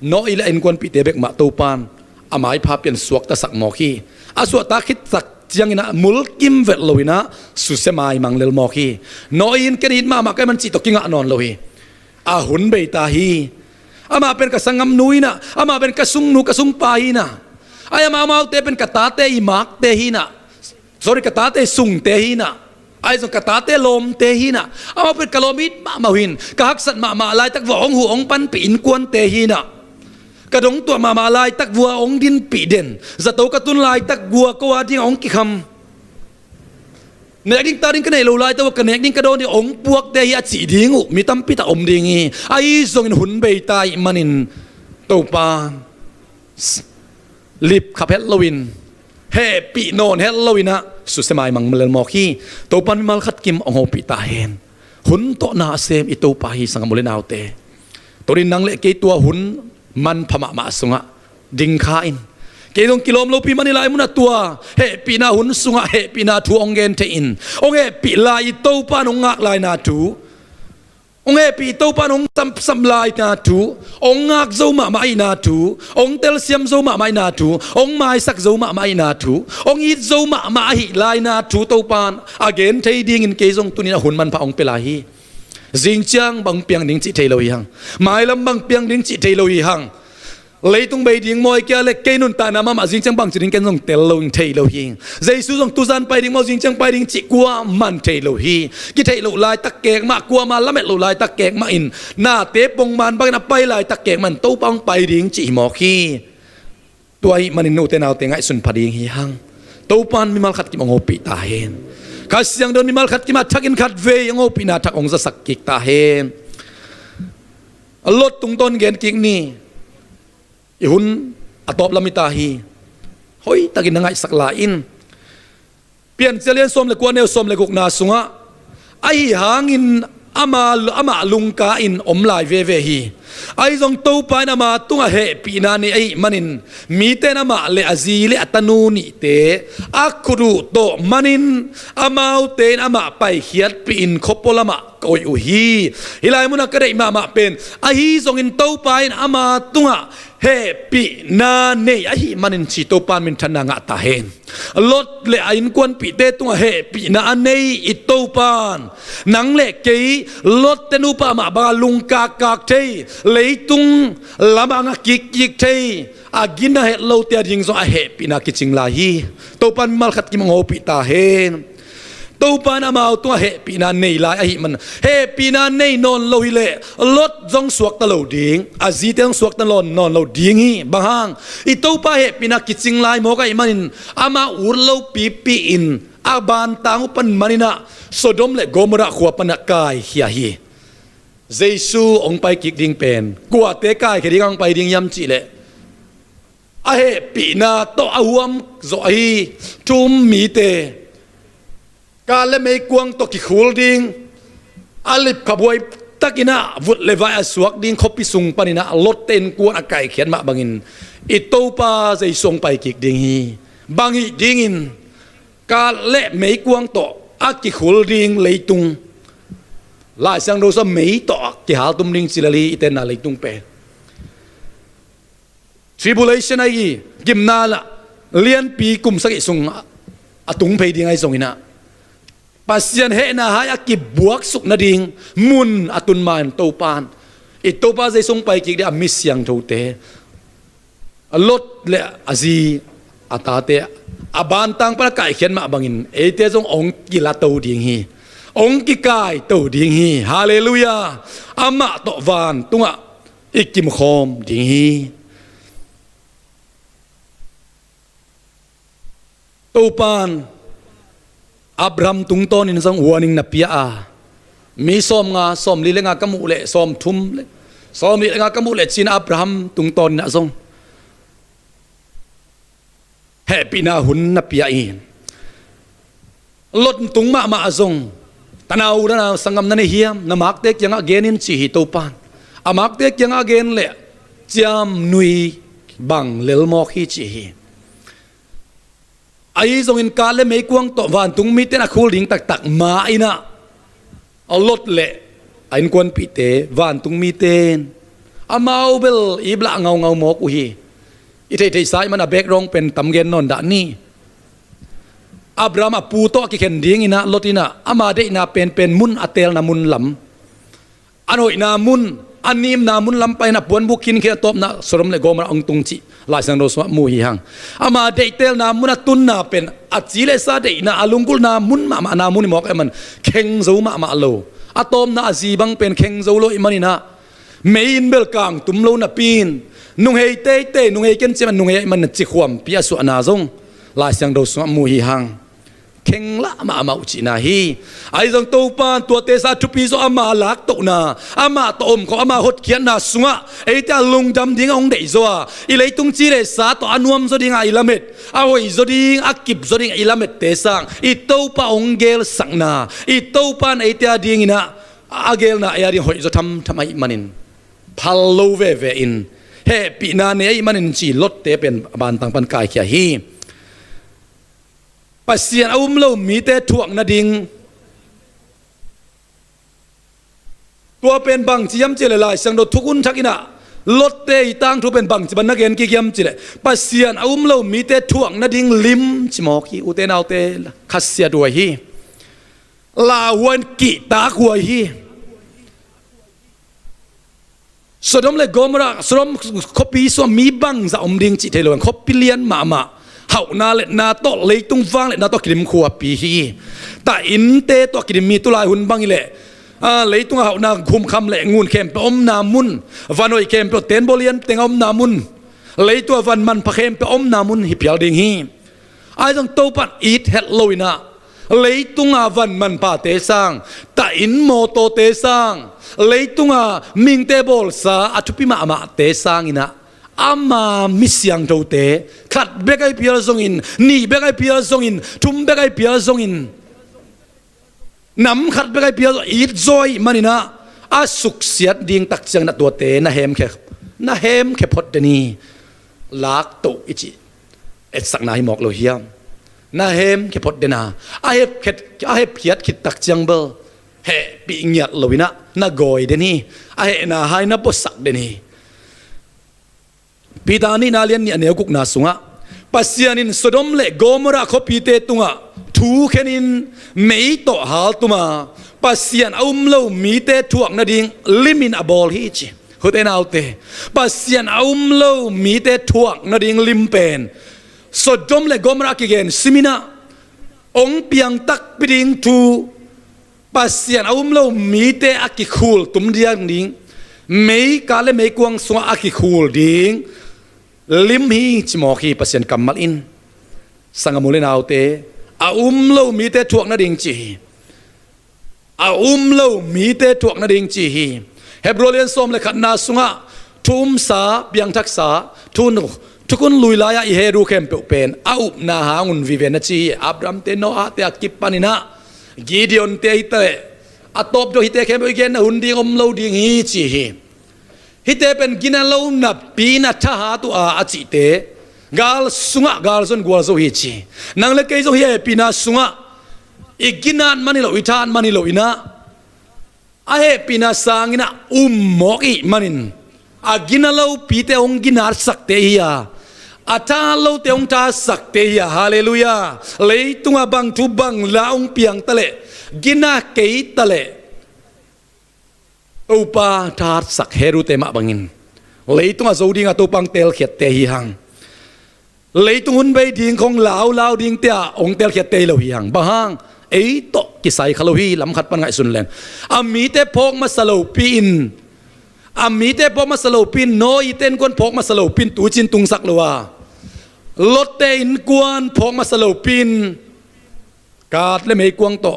โนอีและอินกวนปิเตเบกมาตูปานอาหมายพาเปลี่ยนสวกตะสักหมอคีอาสวกตาคิดสักยังอินะมุลกิมเวทโลวินะสุเสมายมังเลลหมอคีโนอินกันอินมาแกมันจิตกิงะนอนโลฮีอาหุ่นเบตาฮีอามาเป็นกษังงำนุยนะอามาเป็นกษุงนูกษุงปาฮีนะไอ้มาเอาเตเป็นกตาเตอีมากเตฮีนะsorry กตาเตสุงเตฮีนะไอ้ส่งกตาเตลมเตฮีนะเอามาเป็นกลมิดมาหินกหักสัตมาลายตักวัวองหูองปันปีนกวนเตฮีนะกระดงตัวมาลายตักวัวองดินปีเด่นจะโตกระตุนลายตักวัวก็ว่าที่องกิคำเนื้อดิ้งตาดิ้งกันในโลลายแต่ว่ากันเนื้อดิ้งกระโดนที่องปวกเตฮีจีดิ้งอุมีตั้มปิตาอมดิ้งไอ้ส่งหุ่นเบยตายมันินตัวปานลิบขับเฮลโลวินเฮปีโนนเฮลโลวินะสุดสมัยมังเมลมอคีตัวปันมัลขัดกิมองโฮปิตาเฮนหุ่นโตนาเซมอิตูปาฮีสังกมุเลนาวเตตัวนี้นังเล็กตัวหุ่นมันพม่ามาสุงะดิงคาอินเกยงกิโลมโลปีมันนี่ลายมุนตัวเฮปีนาหุ่นสุงะเฮปีนาทูองเกนเทอินองเฮปีลายตัวปานองะลายนาทูองเอปีโตปานองสัมลายนาทูองงักโซมาไม่นาทูองเตลเซียมโซมาไม่นาทูองไม้สักโซมาไม่นาทูองอีโซมาไม่หิลายนาทูโตปานอาเกนเทดิ้งอินเกยงตุนีนะหุ่นมันพะองเปลาฮีจิงจังบังเปียงดิ้งจิเทโลยังไม้ลำบังเปียงดิ้งจิเทโลยังเลยตรงใบดิ้งมอยแกเล็กเกนุนตานามาจิงจังบังจิดิ้งแกงเตลโลงเทโลยิงเจสุจงตุซันไปดิ้งมอจิงจังไปดิ้งจิกัวมันเทโลฮีกิเทโลลายตะเกกมากัวมาละเม็ดโลลายตะเกกมาอินหน้าเตปงมันบังนับไปลายตะเกกมันตู้ปังไปดิ้งจิหมอคีตัวมันอินโนเตนาวเตงไอสุนพดิ้งฮีหัง to pan mi mal khat ki mangopi ta hen khasyang don mi mal khat ki ma thakin khat ve ngopi na thak ong za sak ki ta hen lot tung ton gen ki ni ihun atop lamita hi hoi takin ngai sakla in pian chelian som le kwanel som le guk na sunga ai hangin ama lungka in omlai ve hi ai jong to pa na ma tunga he pi na ni ai manin mi te na ma le azi le atanu ni te akuru to manin amau te ama pai hiat pi in khopolama koi u hi hilai muna ka dei ma pen ai jong in to pa in ama tunga he pi na ne ai manin chi to pan min thana nga ta hen lot le ain kwan pi te tunga he pi na anei i to pan nang le ke lot te nu pa ma ba lung ka kak te leitung lama nga kik kik te agina he lo te ding zo a he pi na kiching la hi to pan mal khat ki mong pi ta hen to pan amau to he pi na nei la hi man he pi na nei non lo hi le lot jong suak ta lo ding azi te jong suak ta lon non lo ding hi bahang i to pa he pi na kiching lai mo ka imanin ama ur lo pi pi in aban tang pan manina Sodom le Gomora khwa panakai hi hi Jesu ong pai kik ding pen kwa te kai ke ding ang pai ding yam chi le a he pi na to ahuam zo hi tum mi te ka le mei kuang to ki khul ding alip khaboi takina vut levai asuak ding khopi sung panina lot ten kuan akai khian ma bangin itopa Jesu ong pai kik ding hi bangi dingin ka le mei kuang to aki khul ding leitung lai sang do sa mei to ki hal tum ding silali iten na leitung pe tribulation ai gimna la lian pi kum saki sung atung pe ding ai song ina pasian he na hai aki buak suk na ding mun atun man to pan ito pa zai sung pai ki dia miss yang tho te a lot le azi atate aban tang pa kai khian ma bangin e te jong ong ki la to ding hi ong ki kai to ding hi hallelujah ama to van tunga ikim khom ding hi to pan Abraham tung ton in sang warning na pia a mi som nga som li le nga kamu le som thum le som li nga kamu le chin Abraham tung ton na song happy na hun na pia in lot tung ma ma azong tanaw na sangam na ni hiam na mak tek yang again in chi hi to pan amak tek yang again le jam nui bang lel mo hi chi hi ai zong in ka le mei kuang to van tung mi te na khul ding tak tak ma ina a lot le ain kwan pi te van tung mi ten amau bel ibla ngau ngau mo ku hi i thei sai man a back rong pen tam gen non da ni Abraham pu to ki khen ding ina lotina ama de na pen mun atel na mun lam anoi na mun anim na mun lam pai na puan bukin khe top na sorom le gomra ong tung chi lai sang do swa mu hi hang ama de tel na mun atun na pen achile sa de na alungkul na mun ma na mun mok eman kheng zo ma lo atom na azi bang pen kheng zo lo imani na mein bel kang tum lo na pin nung hei te nung hei ken che man nung hei man chi khwam pia su na zong lai sang do swa mu hi hang kheng la ma uchi na hi ai jong to pan to te sa thu pi zo ama lak to na ama to om ko ama hot khian na sunga ei ta lung dam ding ong dei zo a i lei tung chi le sa to anuam zo ding a ilamet a hoi zo ding akip zo ding ilamet te sang i to pa ong gel sang na i to pan ei ta ding ina agel na ya ding hoi zo tham ai manin phal lo ve in he pi na ne ai manin chi lot te pen ban tang pan kai khia hi Pasian lo mi te thuak na ding tua pen bang chi yam chele lai sang do thukun thakina lot te tang thu pen bang chi ban na gen ki yam chile pasian lo mi te thuak na ding lim chi mo ki u te nau te khasia do hi la wan ki ta khwa hi Sodom le Gomora Sodom copy so mi bang za ding chi thelo copy lian ma hậu na lệ na to lấy tung vang lệ na to kirim khua pi hi ta in te to kirim mi tu lai hun bang lệ lấy tung hậu na khum kham lệ ngun kem pe om na mun vanoi kem pe ten bolian teng om na mun lấy tua van man pa kem pe om na mun hi pial ding hi ไอ้ต้องโตปัดอีทเฮดโลวินะเลยตุงอาวันมันพาเตสังตาอินโมโตเตสังเลยตุงอามิงเตบอลซาอัตุปิมาเตสังอินะอามามิสยังโตเตขัดเบกไอเปียร์ซงอินนี่เบกไอเปียร์ซงอินทุมเบกไอเปียร์ซงอินน้ำขัดเบกไอเปียร์อีทจอยมันนะอาสุกเสียดดิ่งตักจังนัตัวเตนะเฮมแค่พดเดนีลักตุอิจิเอ็ดสักนายหมอกโลหิมนาเฮมแค่พดเดนาอาเฮเพียดคิดตักจังเบลเฮปีเงียดโลวินะนาโกยเดนีอาเฮนาไฮนาปสักเดนีปีตานีนาเลียนเนี่ยเนวกุกนาสุงะปัสยานินสดมเละโกมระขปีเตตุงะทูเขนินไม่โตหาตุมาปัสยานอุ้มโลมีเตทวกนาดิงลิมินอบอลฮิจิเขาเตนเอาเตปัสยานอุ้มโลมีเตทวกนาดิงลิมเป็นสดมเละโกมระกิเกนซิมินะองเปียงตักปิดิงทูปัสยานอุ้มโลมีเตอากิคูลตุมเดียงดิงไม่กาเลไม่กวงสวอากิคูลดิงลิมฮีจิมอคีปัสยันกัมมัลอินสังกมุเลนเอาเตอาโลมีเตทวกนาดิงจีอาโลมีเตทวกนาดิงจีเฮบโรเลียนสมเลขัดนาสุงะทุมสาเบียงทักษาทุนทุกคนลุยลายอิเฮรูเข้มเปเป็นอานาหางุนวิเวนัจีอับรามเตโนอาเตอกิปปานินะกีดิอนเตฮิเตอัตบโดฮิเตเข้มเปเกนหุ่นดิงโลดิงฮีจีฮิเตเป็นกินาโลนับปีนัทหาตัวอาจิเตกาลสุงะกาลส่วนกวาลโซฮิจีนังเล็กเกยโซฮิปีนาสุงะอีกินานมันนี่โลอิทานมันนี่โลอินะอาเฮปีนาสังอินะหมอกอีมันนินอากินาโลปีเตองกินาสักเตียอาตาโลเตองตาสักเตียฮาเลลูยาเลยตุงอาบังทุบังลาองเปียงตะเลกินาเกยตะเลอุปาทาสักเฮรุเตมะบังอินเลยตุงอาโซดิงอาตุปังเตลเขียดเตหิหังเลยตุงหุ่นใบดิงของลาวดิงเตียองเตลเขียดเตโลหิหังบะฮังไอ้โตกิไซขลุฮีลำขัดปันไงสุนแลนอามีเตพกมาสโลปีนอามีเตพกมาสโลปีนโนอีเต้นกวนพกมาสโลปีนตูจินตุงสักลัวลดเตนกวนพกมาสโลปีนกาดและไม่กวงโต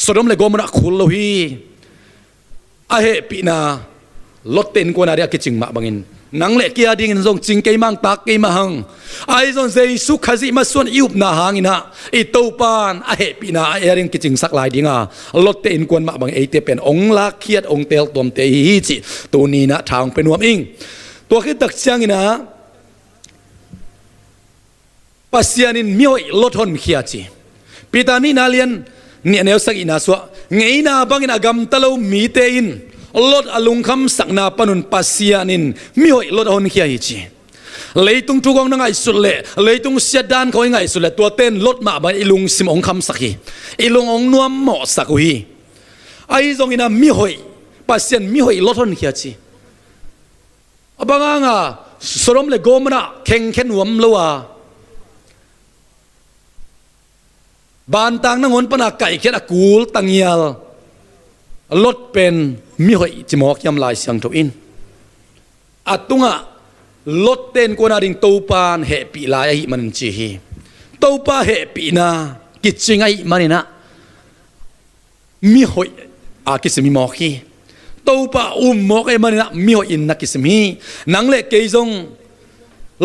สดมเลยโกมระคุลโลฮีอาเฮปีนาลดเตนกวนอะไรกิจิงมาบังอินนังเล็กยาดิ่งส่งจิงเกยมังตักเกยมาหังไอส่งเซซุขจิมาส่วนยุบนาหางินะอิโตปานอาเฮปีนาเอริงกิจิงสักลายดิ่งลดเตนกวนมาบังเอเตเป็นองลักเคียดองเตลตัวเตฮิจิตัวนี้นะทางเป็นวมอิงตัวคือตักเชียงนะปัสยานินมิโอลดหนเคียจิปีตานีนาเลียนเนี่ยเนวสักอินาสวะไงนาบังอินากำตะโลมีเตอินลดอลุงคำสักนาปนุนปัสยานินมิโอลดหนเคียจิเลยตุงทุกองนั่งไอสุดเล่เลยตุงเสียดานเขาไงสุดเล่ตัวเต้นลดมาบันอิลุงสิมองคำสักฮีอิลุงองนวมหมอสักฮีไอซองอินามิโอปัสยานมิโอลดหนเคียจิบางอ่ะสรมเลยโกมนะเข่งแค่หนวมลัวบานตังนั่งวนปนักไก่แค่ตะกูลตังยาลดเป็นมิหอยจิมอกยำลายเสียงทุอินอัตุงะลดเต้นกวนดิ่งตูปานเฮปีลายมันจีฮีตูปาเฮปีนากิจงไอมันนะมิหอยอากิสมิมอกีตูปาหมอกไอมันนะมิหอยอินนักกิสมีนังเล็กเกยจง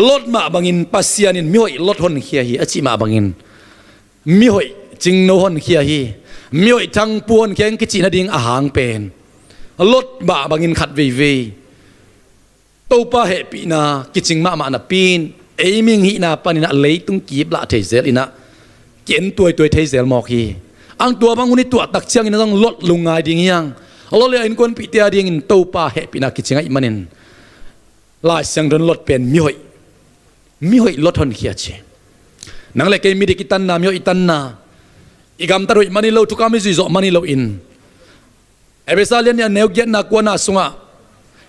ลดมาบังอินปัสยานินมิหอยลดหนเคียฮีอจิมาบังอินมิหอยจิงโนหนเคียฮีมิหอยทั้งปวนเคียงกิจินาดิงอาหางเป็นลดบะบังอินขัดวีตูปาเฮปีนากิจิงมานาปีนเอมิงฮีนาปานินาเลยตุงกีบละเทเซลินะเจนตัวเทเซลมอกฮีอังตัวบางคนนี่ตัวตักเชียงนี่ต้องลดลงไงดิ่งยังลดเลยอินคนปีเตียดิ่งตูปาเฮปีนากิจิงไอมันนินลายเสียงโดนลดเป็นมิหอยลดหนเคียเชนังเล็กเกมีดิกิตันนามิหอยตันนาอีกำตรุยมันนี่เราทุกคำมิจุยมันนี่เราอินเอเบซาเลียนเนี่ยเนวเกียนักวนนาสุงะ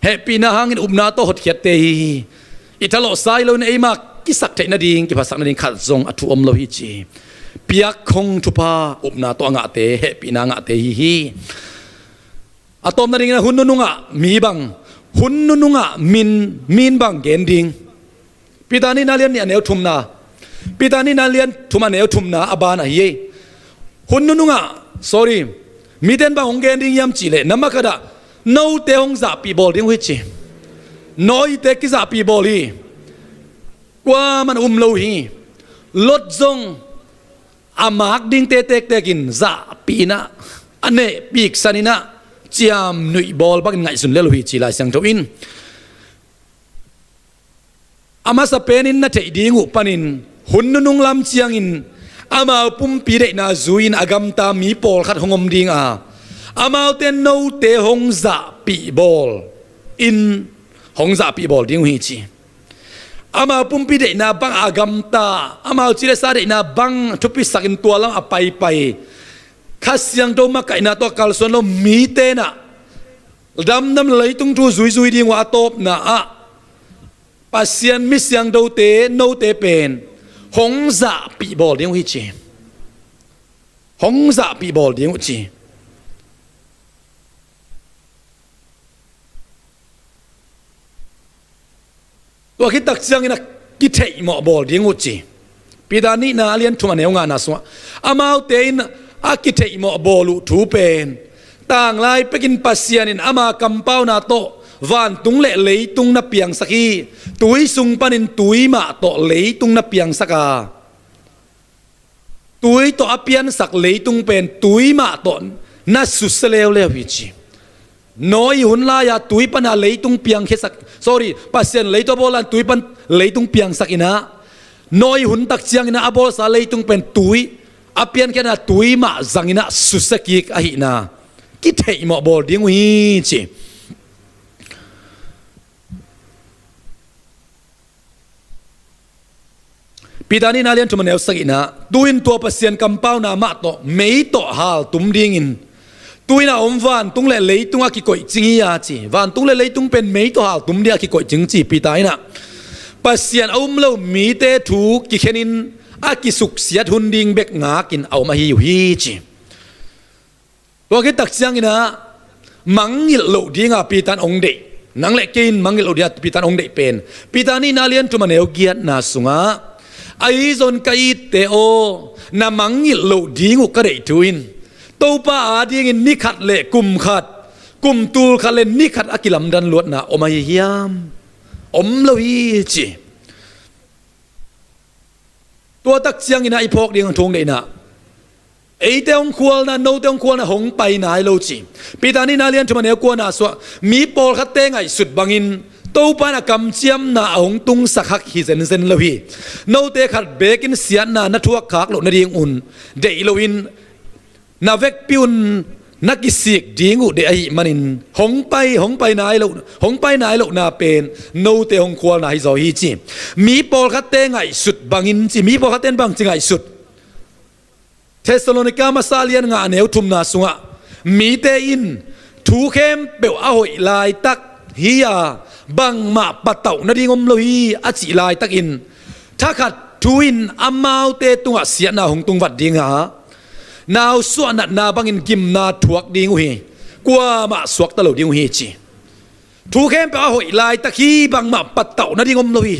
เฮปีนาหางอินอุบนาโตหดเขียดเตยอิทาโลไซโลเนยมากกิสักเทนดิงกิภาษาดิงขัดซงอัตุอมโลหิจีเปียกคงทุพาอุบนาโตงะเตเฮปีนางะเตฮีอัตอมนาดิงนะหุนนุงะมีบังหุนนุงะมินบังเกนดิงปีตานีนาเลียนเนี่ยเนวทุมนา ปีตานี่นาเลียนทุมาเนวทุมนาอบานะเยหุ่นนุงะ sorry มีเต้นบางองเกนดิ้งยามจีเลน้ำมันกระดาโนเตองจ่าปีบอลดิ้งวิจิน้อยเตกิจ่าปีบอลีกว่ามันโลหีลดจงอามาร์กดิ้งเตกินจ่าปีนะอันเนปีกสันินะเจียมหนุ่ยบอลบักไงสุนเลโลหีจีลายสังทวินอามาสเปนินนัทดิ้งอุปนินหุ่นนุงลำเชียงอินอามาปุ่มปีเดนาจูอินอากามตามีปอลขัดหงอมดิ้งอามาเตนโนเตหงจ่าปีบอลอินหงจ่าปีบอลดิ้งวิจิอามาปุ่มปีเดนาบังอากามตาอามาจิเลสาเดนาบังทุพิสักินตัวลังอไปข้าเสียงโดมาไก่นาตัวกัลส่วนเรามีเตนะดำเลยตุ้งทูซุยดิ้งว่าตบนะปัสเซียนมิเสียงโดเตโนเตเป็นหงจ่าปีบอลดิ้งวิจิหงจ่าปีบอลดิ้งวิจิตัวคิดตักเสียงนะกิเทหมอบอลดิ้งวิจิปีดานี่นาเลียนทุมันเอวงานนะสวะอามาเตนอากิเทหมอบอลูทูเป็นต่างลายไปกินปัสเซียนินอามากำเป้านาโตวันตุงเละเลยตุงนับเปียงสักีตุยสุงปันินตุยมาโตเลยตุงนับเปียงสักาตุยโตอเปียนสักเลยตุงเป็นตุยมาโตนัสสุสเลวเลวิจิน้อยหุ่นลายาตุยปันเลยตุงเปียงแค่สัก sorry ปัสเซียนเลยตัวโบราณตุยปันเลยตุงเปียงสักอินะน้อยหุ่นตักเจียงอินะอบอลสาเลยตุงเป็นตุยอเปียนแค่น่ะตุยมาจังอินะสุสกิกอหินะกิเทหมอบอลดิ้งวิจิปีตานี่นาเลียนทุมันเอลสักอินะตุยนตัวปัสเซียนกำเป้านามาโตไม่โตฮาลตุมดิ้งอินตุยน่ะอมวันตุงเล่เลยตุงอากิโกยจิงยาจีวันตุงเล่เลยตุงเป็นไม่โตฮาลตุมเดียกิโกยจิงจีปีตานี่น่ะปัสเซียนเอาเล่ามีเตถูกิเขนินอากิสุกเสียทุนดิ้งเบกงากินเอามาหิวฮีจีตัวคิดตักเสียงอินะมังยิลโลดิ้งอาปีตานองเดนังเล็กกินมังยิลโลดิ้งปีตานองเดเป็นปีตานี่นาเลียนทุมันเอลเกียรนาสุงาไอซอนไกเตโอนามังยิลโลดิ้งอุกระเดทุอินตัวป้าอาดิ้งอินนิขัดเละกุมขัดกุมตูลขัดเล่นนิขัดอากิลัมดันลวดนาอมาเฮียมอมโลฮีจีตัวตักเสียงอินะอีพอกเดียงทงเดนะไอเตองควลนะโนเตองควลนะหงไปนายโลจีปีตานี่นาเลียนทุมันเอลกวนนะสวะมีปอลขัดเตงไอสุดบังอินตัวปานกำเจียมนาหงตุงสักฮักฮิเซนเซนโลฮีโนเตขัดเบกินเสียนานัทวกขากโลนาดีงอุ่นเดอิโลอินนาเวกปิอุนนักกิสิกดีงูเดไอมันินหงไปนายโลนาเป็นโนเตหงควลนาฮิโซฮีจีมีปอลขัดเตงไอสุดบังอินจีมีปอลขัดเตงบังจิงไอสุดเทสโลนิกามาซาเลียนงาเนวทุมนาสุงะมีเตอินทูเข้มเปลอาหอยลายตักฮิยาบังมาปะเต่านาดีงมโลฮีอาจิลายตักอินถ้าขัดทูอินอามาเตตุงะเสียนาหงตุงวัดดิงานาวส่วนนาบังอินกิมนาถวกดิงหุยกว่ามาสวกตลอดดิงหุยจีทูเข้มเปลอาหอยลายตักฮีบังมาปะเต่านาดีงมโลฮี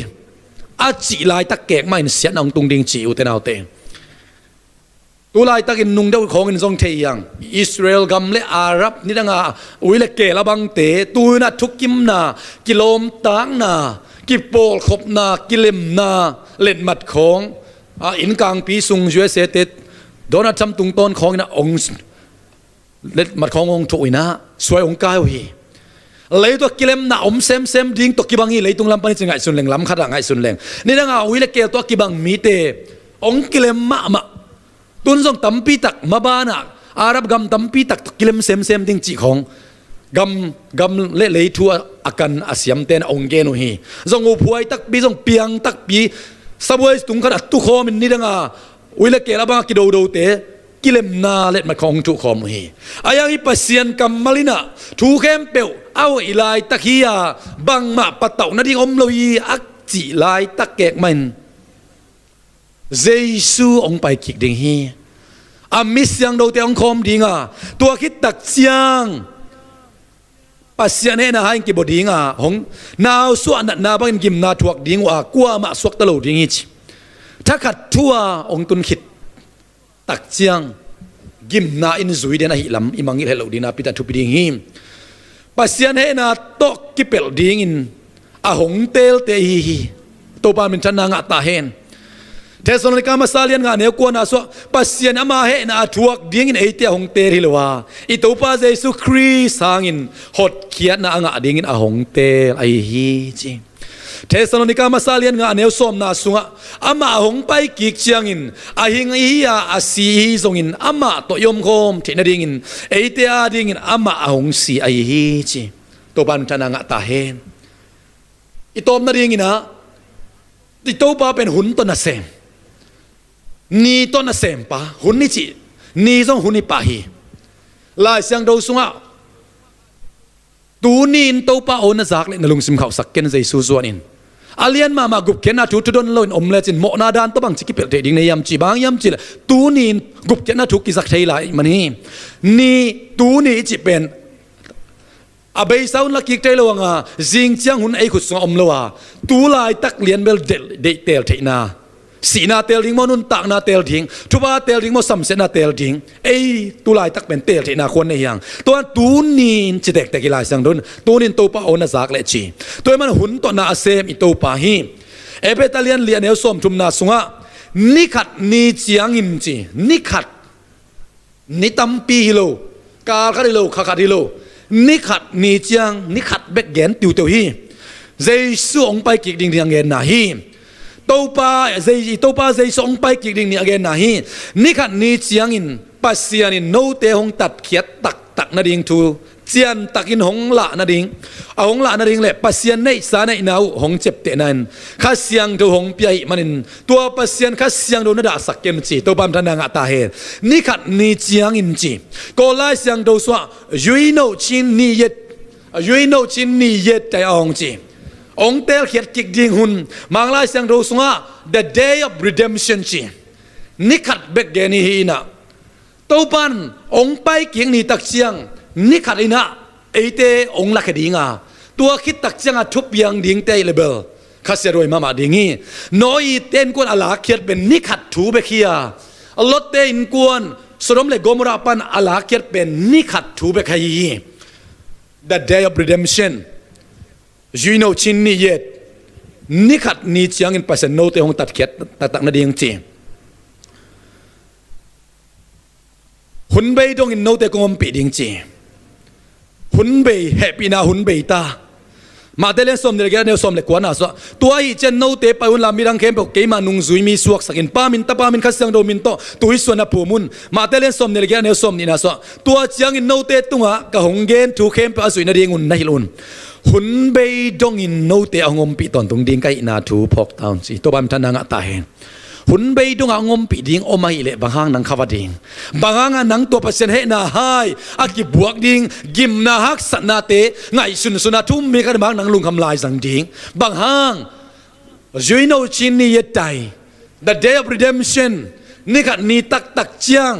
อาจิลายตักแกกไม่เสียนาหงตุงดิงจีอุเตนาวเตตัวลายตะกินนุ่งเดาของอินทรงเทียงอิสราเอลกำเละอาหรับนี่ดังอุ้ยเละเกละบังเตตัวน่ะทุกกิมนากิโลมตังนากิโปลขบนากิเลมนาเล่นมัดของอินกลางปีซุงช่วยเสตโดนัทจำตุงต้นของนะองเล่นมัดขององถุยนะสวยองกายวีเลยตัวกิเลมนาอมเซมดิ้งตัวกิบังฮีเลยตุงลำปนิจงไงสุนเลงลำขัดไงสุนเลงนี่ดังอุ้ยเละเกตัวกิบังมีเตองกิเลมมาตุนส่งตั้มปีตักมาบ้านะอาหรับกำตั้มปีตักกิเลมเซมดิ้งจีของกำเละทัวอากันอาเซียมเตนองเกนุฮีส่งอุปวยตักปีส่งเปียงตักปีสบวยตุงขนาดตุคอมินนี่ดังอุยเละเกละบ้ากิโดเตกิเลมนาเล็ดมาของตุคอมฮีอายังอีปัสเซียนกัมมาลินะทูเข้มเปลเอาอีลายตักฮียาบังมาปะเต่านาดีอมโลยีอักจีลายตักแกกมันเยซูองไปกิกดิงฮีอามิสยังโดเตองคอมดิงตัวคิดตักเสียงปัสยาเนนะให้กิบดิงหงนาวส่วนนาบังกิมนาถวกดิงว่ากลัวมาสวกตลอดดิงฮี ถ้าขัดทั่วองตุนขิดตักเจียงกิมนาอินซุยเดนะฮิลำอิมังอิเลโลดีนาปิตาทุปิดิงฮิมปัสยันเฮนาโตกิเปลดิงอินอาหงเตลเตฮีโตปามินชันนางะตาเฮนเทสโลนิกามาซาเลียนงานเนวกวนอาสวปัสยันอามาเฮนาทวกดิงอินเอเตียหงเตลฮิลวาอิโตปาเจสุครีสางอินหดเขียนนาangะดิงอินอาหงเตลไอฮีจิเทสโลนิกามาซาเลียนงานเนวสอมนาสุงะอามาหงไปกิกเชียงอินอาหิงอียาอาซีฮีซงอินอามาโตยมโคมเทนดิงอินเอเตียดิงอินอามาหงสีไอฮีจิโตปามินชันนางะตาเฮนอิโตมนาดิงอินะอิโตปาเป็นหุ่นต้นนาเซมนี่ต้นนาเซมปะหุ่นนี่จีนี่จงหุ่นนี่ปะฮีลายเสียงดูสุงะตูนี่อินโตปาโอนาจากเลยนลุงซิมเขาสักเกนใจซูซวนอินอาเลียนมากุบเกนนาทุดนลอยอมเลจินโมนาดานตัวบังจิกิเปิดเดิงในยามจีบางยามจีละตูนี่กุบเกนนาทุกิสักเทลายมันนี่ตูนี่จีเป็นอาเบย์สาวนักกิจเทลวงอ่ะจิงจังหุ่นไอขุดสงอมเลวะตูลายตักเลียนเบลเดเตลเทนาสีนาเตลทิ้งมนุนตักนาเตลทิ้งทุบาเตลทิ้งมสัมเสนาเตลทิ้งไอตูลายตักเป็นเตลเทนาคนในยังตัวตูนีนจิเด็กแต่กีฬาสังดุนตูนินโตปาโอนาจากเลจีตัวมันหุ่นตัวนาเซมอิโตปาฮีเอเปตาเลียนเลียนเอลสมทุมนาสุงะนิขัดนิจียงอินจีนิขัดนิตัมปีฮิโลกาลคาดิโลคาคาดิโลนิขัดนิจียงนิขัดเบกเกนติวเตวฮีเจสุองไปกิกดิ่งดิ่งเกนนาฮีโตปาเจสองไปกิกดิ่งดิ่งเกนนาฮีนิขัดนิจียงอินปัสยานินโนเตหงตัดเขียดตักนาดิ่งทูเจียนตักอินหงละนาดิ่งเอาหงละนาดิ่งเลยปัสยานในสาในนาวหงเจ็บเตนันข้าเสียงดูหงเปียมันินตัวปัสยานข้าเสียงดูนาดาสักเกมจีตัวปั๊มทนางตาเฮนิขัดนิจียงอินจีก็ไล่เสียงดูสวะยุยโนชินนิเย็ดใจองจีองเตลเขียดกิกดิ่งหุ่นมังไล่เสียงดูสวะ the day of redemption จีนิขัดเบกเกนีฮีนะตัวปั๊มองไปกิงนี่ตักเสียงนิขัดอินะไอเตองลักดิ่งตัวคิดตักเสียงทุบยังดิ่งเตเลเบลข้าเสียรวยมาดิ่งงี้น้อยเต้นกวนอลาเขียดเป็นนิขัดถูเบคียลดเต้นกวนสรมเลโกมราปันอลาเขียดเป็นนิขัดถูเบคี the day of redemption ยูโนชินนี่เย็ดนิขัดนี่จียงอินปัสโนเตหงตัดเขียดตักนาดิ่งจีหุ่นเบยดงอินโนเตกงมปีดิ่งจีหุ่นเบยแฮปปี้นาหุ่นเบยตามาเตเลนสมเดลเกเนลสมเลกวานาสวะตัวอีเจนโนเตไปหุ่นลามิรังเข้มปกเกมานุงซุยมีสวกสักินป้ามินตาป้ามินขัดเสียงโดมินโตตัวอีส่วนนับผู้มุนมาเตเลนสมเดลเกเนลสมนี่นาสวะตัวเจียงอินโนเตตุงะกะหงเกนถูเข้มไปอสุยนาดีงุนนาฮิลุนหุ่นเบยดงอินโนเตเอางมปีตอนตรงดิ่งไกนาถูพอกตาวสิตัวบัมทนางะตาเฮนหุ่นเบยดงงมปีดิ่งโอมาอิเลบางห้างนังขวดิ่งบางห้างนังตัวปัสเซนเฮนาไฮอากิบวกดิ่งกิมนาฮักสันนาเตไงสุนาทุ่มมีกันบางนังลุงคำลายสังดิ่งบางห้างจุยโนชินนี่ยัดใจ the day of redemption นี่กันนี่ตักเจียง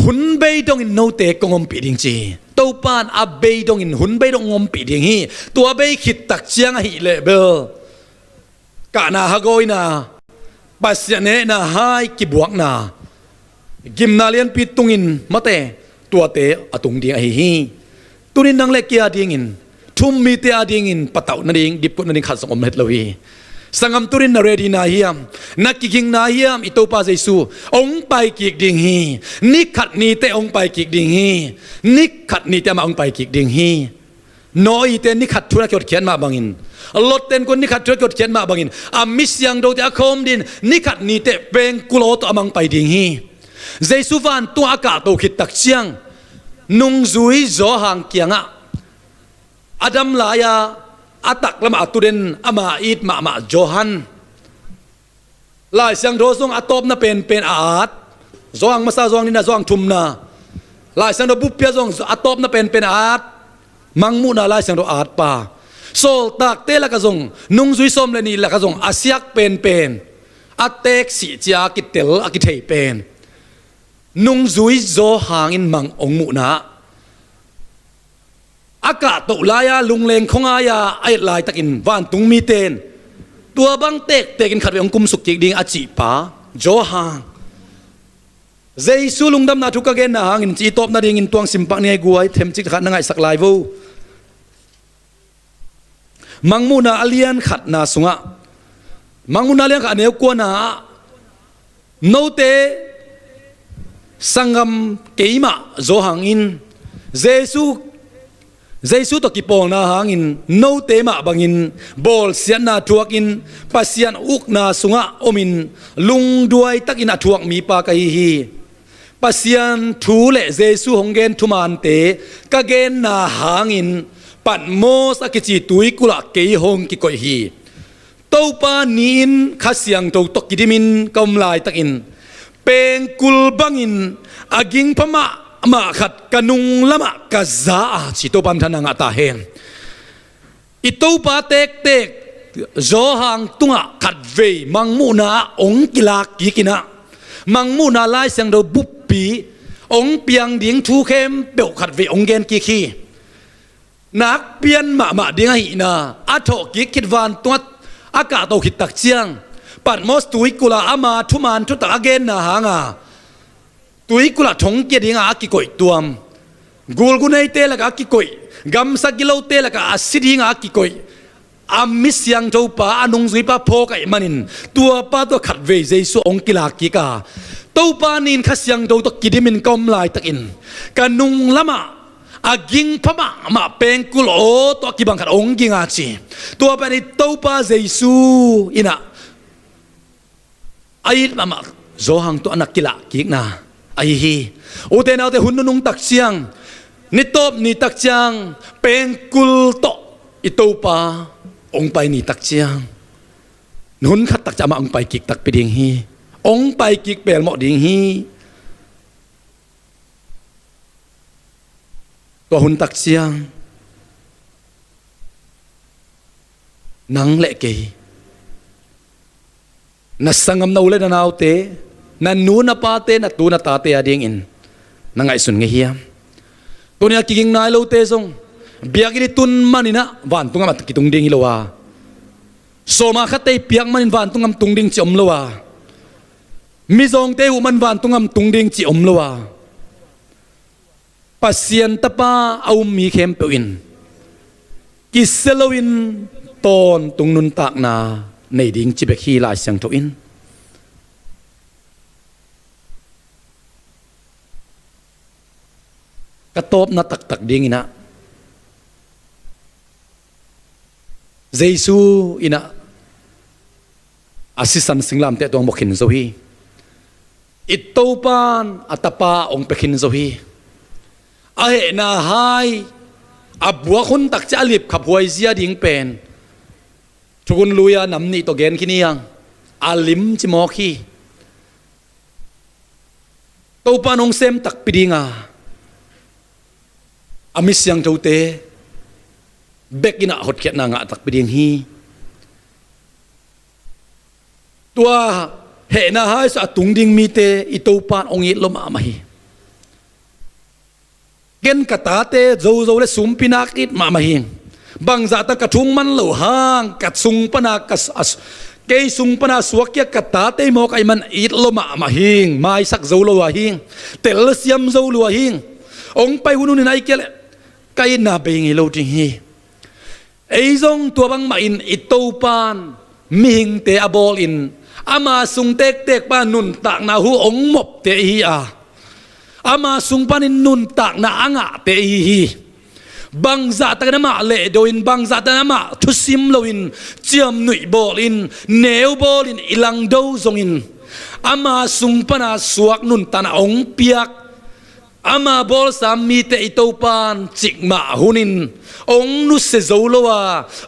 หุ่นเบยดงอินโนเตกงมปีดิ่งจีตัวปานอับเบยดงอินหุ่นเบยดงงมปีดิ่งฮีตัวเบยขิดตักเจียงฮิเลเบลกะนาฮะโกยนาปัสยาเนนาไฮกิบวกนากิมนาเลียนปิตุงินมาเตตัวเตอตุงดิ่งไอฮีตุนินนังเล็กเกียดิ่งอินทุ่มมีเตอดิ่งอินปะเต่านั่นดิ่งดิบปุ่นนั่นดิ่งขัดสงอมเฮ็ดเลวีสังกัมตุรินนาเรดีนาเฮียมนักกิงนาเฮียมอิโตปาเจซูองไปกิกดิ่งฮีนิขัดนีเตองไปกิกดิ่งฮีนิขัดนีเตมาองไปกิกดิ่งฮีน้อยเตนิขัดธุรกิจเขียนมาบางอินลดเต็นคนนิขัดธุรกิจเขียนมาบางอินอามิสยังดูแต่อาคมดินนิขัดนีเตเป็นกุโลตอมังไปดิ่งฮีเจสุวานตัวอากาศตัวขิดตักเชียงนุงซุยโจหางเกียงะอดัมลายาอาตักละมาตุเรนอามาอีดมาโจฮันลายเสียงโดซงอาตบน่ะเป็นอาดโจหังมาซาโจหังนี่นะโจหังทุมนะลายเสียงโดบุปเปียโจงอาตบน่ะเป็นอาดมังมุนาลายเสียงโดอาดป่าโซลตักเตละกะจงนุงซุยซอมเลนี่ละกะจงอาเซียกเป็นอาเตกสีจีอากิเตลอากิเทเป็นนุงซุยโจหังอินมังองมุนะอากาศตุลายาลุงเลงของอายาไอลายตะกินวานตุงมีเตน ตัวบังเตกเตกินขัดไปองคุมสุกจิกดิงอาจิปาโจหางเจสุลุงดำนาทุกเกณฑ์นะหางอินจีตบนาดิงอินตวงสิมปักเนี่ยกวยเทมจิกขัดนังไงสักลายวูมังมูนาอเลียนขัดนาสุงะมังมูนาเลียนขัดเนียวกวนนาโนเตสังกมเกยมาโจหางอินเจสุตกิปองนาหางอินโนเตมาบังอินบอลเสียนาทวกอินปัสยันอุกนาสุงะอมินลุงด้วยตักอินาทวกมีปากฮีปัสยันทูเลเจสุฮงเกนทุมานเตกะเกนนาหางอินปัดโมสกิจิตุยกุละเกยฮงกิโกฮีเต้าปานีนขัสยังตกกิดิมินกำลายตักอินเป็นกุลบังอินอากิงพม่ามาขัดกนุงละมะกะซาจิโตปันทนังอัตาเฮงอิโตปาเตกโจหังตุงะขัดเวมังมูนาองกิลากิกินะมังมูนาลายเสียงโดบุปปีองเปียงดิ่งทูเข้มเปียวขัดเวองเกนกิคีนักเปียนมาดิ่งหินาอัฐกิคิดวันตัวอากาศตกขิดตักเจียงปัดมอสตุยกุลาอามาทุมานทุตะเกนนาหางาตุยกุลาทงเกียดิงอากิโกยตัวมกูลกุนัยเตลกอากิโกยกัมสักิโลเตลกอาสิดิงอากิโกยอามิสยังเจ้าป้าอนุงสุยป้าโพกไอมันินตัวป้าตัวขัดเวเจสุองกิลากิกาตัวป้านินขัดยังเจ้าตัวกิดิมินกอมลายตักอินกันนุงละมาอากิงพม่ามาเป็นกุลโอตัวกิบังขัดองกิงอาชีตัวป้านี่ตัวป้าเจสุอินะไอ้มาโจหังตัวนักกิลากิกนาไอ้ฮีโอเตนเอาแต่หุ่นนุ่งตักเชียงนิตบนิตักเชียงเป็นกุลโตอิโตปาองไปนิตักเชียงนุ่นขัดตักจะมาองไปกิกตักไปดิ่งฮีองไปกิกเปลหมอดิ่งฮีตัวหุ่นตักเชียงนังเละเกยนัสงมนาอุเลนเอาเตนันนูนปาเตนัตูนตาเตอดิ่งอินนังไอสุนเงียมตัวนี้กิงนายโลเตซงเบียกิริตุนมันนี่นะวันตุงมัดกิตุงดิ่งฮิโลวาโซมาขัดเตเปียกมันวันตุงมตุงดิ่งจิอมโลวามิซองเตอุมันวันตุงมตุงดิ่งจิอมโลวาปัสยันตปาเอามีเข้มเปวินกิเซโลวินตอนตุงนุนตากนาในดิ่งจิเบคีลายเสียงทวินกระตบนัตักดิ่งอินะเจสุอินะอาศิสันสิงลามเตตัวมกินโซฮีอิตโตปานอัตปาองเปกินโซฮีอาเหนาไฮอับวัวคนตักจะอลิบขับหวยเสียดิ่งเป็นทุกคนลุยนำนี่ตัวเกนขี้นี่ยังอาลิมจิมอคีโตปานองเซมตักปิดิงาอามิสยังเจ้าเตเบกินะหดเขียนนางตักไปเดียงฮีตัวเหน่าให้สะตุงดิ่งมีเตอิโตปานองอิลมามาฮีเกนกตาเตโจเลสุมปินักอิดมาฮีบางจากตะกระทุงมันเหลวห่างกัดสุงปนากัสเกยสุงปนาสวกยกตาเตมอกไอมันอิลมาฮีไม่สักโจลวะฮีเตลเซียมโจลวะฮีองไปหุ่นนี่นายเกลไกนาเบงอิโลจิฮีไอ้จงตัวบังมาอินอิโตปานมิหิงเตอบอลอินอามาสุงเตกปานุนตากนาหูองมบเตฮีอามาสุงปานินนุนตากนาอ่างเตฮีบังจัตกันมาเลโดอินบังจัตกันมาทุสิมโลอินเจียมหนุ่ยบอลอินเนวบอลอินอิลังโดซงอินอามาสุงปนาสวกนุนตานาองเปียกอามาบอลสามีเตอิโตปานจิกมาหุนินองนุสเซโซโลวา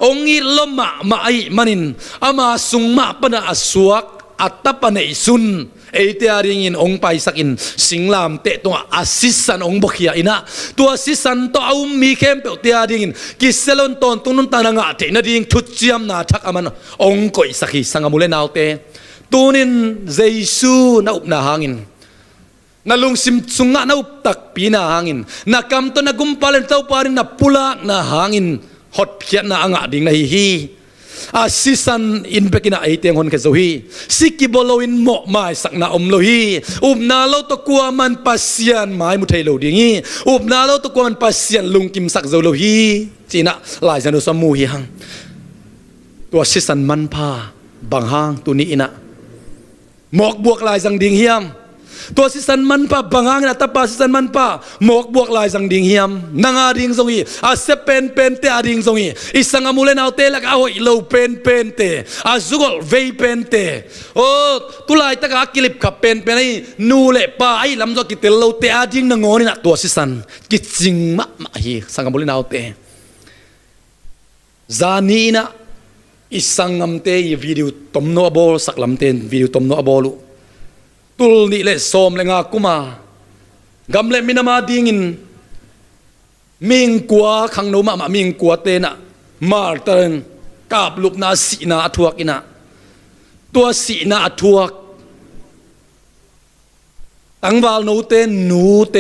องอิลมาไอมันินอามาสุงมาปนาสวกอัตตปนอิซุนเอเตียริงินองไปสักอินสิงลามเตตัวอาศิสันองบขียอินะตัวอาศิสันตัวเอามีเข้มเปเตียริงินกิเซลอนตอนตุนุนตานางะเตนดิ่งทุจยมนาทักอามันองก่อยสักฮิสังมุเลนาวเตตัวนินเจซูนาอุปนาหางินนาลุงซิมสุงะนาอุปตักปีนาหางินนากำตัวนากุมปาเลนเต้าปารินนาปุลากนาหางินฮอตเขียนนาอ่างดิ่งนาฮี asisan in bekina ai teng hon ke zohi sikibolo in mo mai sakna lohi na lo to kwa man pasian mai mu thei lo dingi na lo to kwa man pasian lungkim sak zo lohi china lai janu samu hi hang to asisan man pha bang hang tu ni ina mok buak lai jang ding hiamตัวสิสันมันปะบางงนะตาปาสิสันมันปะหมกบวกลายสังดิงเฮียมนางอาดิงทรงอีอาเซเป็นเตอาดิงทรงอีอิสังอามูเลนเอาเตลักเอาอีโลเป็นเตอาซุกอลเวเป็นเตโอ้ตุลายตะกากิลิบขับเป็นไอ้นูเล่ปะไอ้ลำจอกิเตโลเตอาดิงนางอนี่นะตัวสิสันกิจิงมะฮีสังอามูเลนเอาเตจานีนะอิสังอมเตยวิดีโอตมโนอบอลสักลำเตนวิดีโอตมโนอบอลุตุลนี่เลสอมเลงากุมากำเลมินามาดิงินมิงกัวขังโนมามิงกัวเตนะมาร์เตนกาบลุบนาสีนาอทวกอินะตัวสีนาอทวกตั้งวาลโนเตนูเต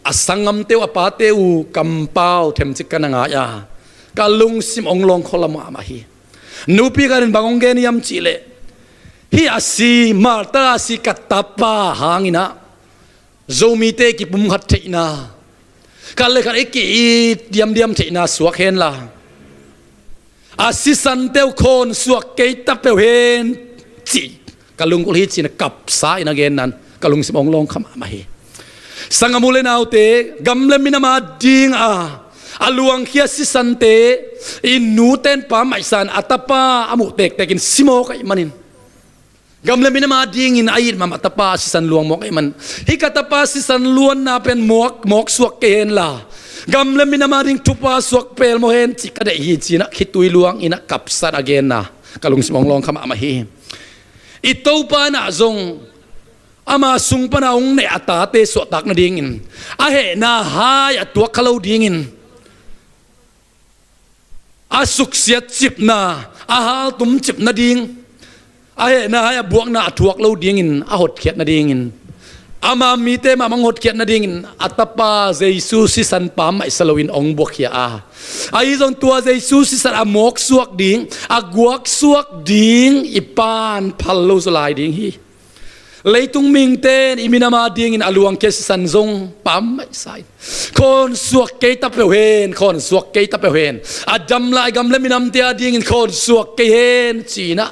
อสังงมเตวปาเตอูกำเป้าเทมจิกันงายากาลุงซิมองลงคอลมาฮีนูปีกันบางองเกนิยมจิเลhi asi marta asi katapa hangina zomi te ki pum khat theina kale khat ki diam theina suak hen la asi san teu khon suak ke tap pe hen chi kalung kul hi chi na kap sa ina gen nan kalung simong long khama ma hi sangamule nau te gamle minama ding aluang khia si san te in nu ten pa mai san atapa amu tek tekin simo kai manin gamle minama ding in ayit mama tapa sisan luang mok man hikatapa sisan luan na pen mok suak ken la gamle minama ding tupa suak pel mo hen chikade hi china khitui luang ina kapsat again na kalung simong long khama ma hi itopa na zong ama sung pana ong ne ata te so tak na ding in a he na hai atua khalo ding in asuk siat chip na ahal tum chip na ding ai na ai buak na thuak lo ding in a hot khiat na ding in ama mi te ma mang hot khiat na ding in atapa jesu si san pa mai salowin ong buak khia ai zong tua jesu si san amok suak ding aguak suak ding ipan phallo solai ding hi leitung ming ten iminama ding in aluang ke san zong pam mai sai kon suak ke ta pe hen kon suak ke ta pe hen adam lai gam le minam te ding in kon suak ke hen china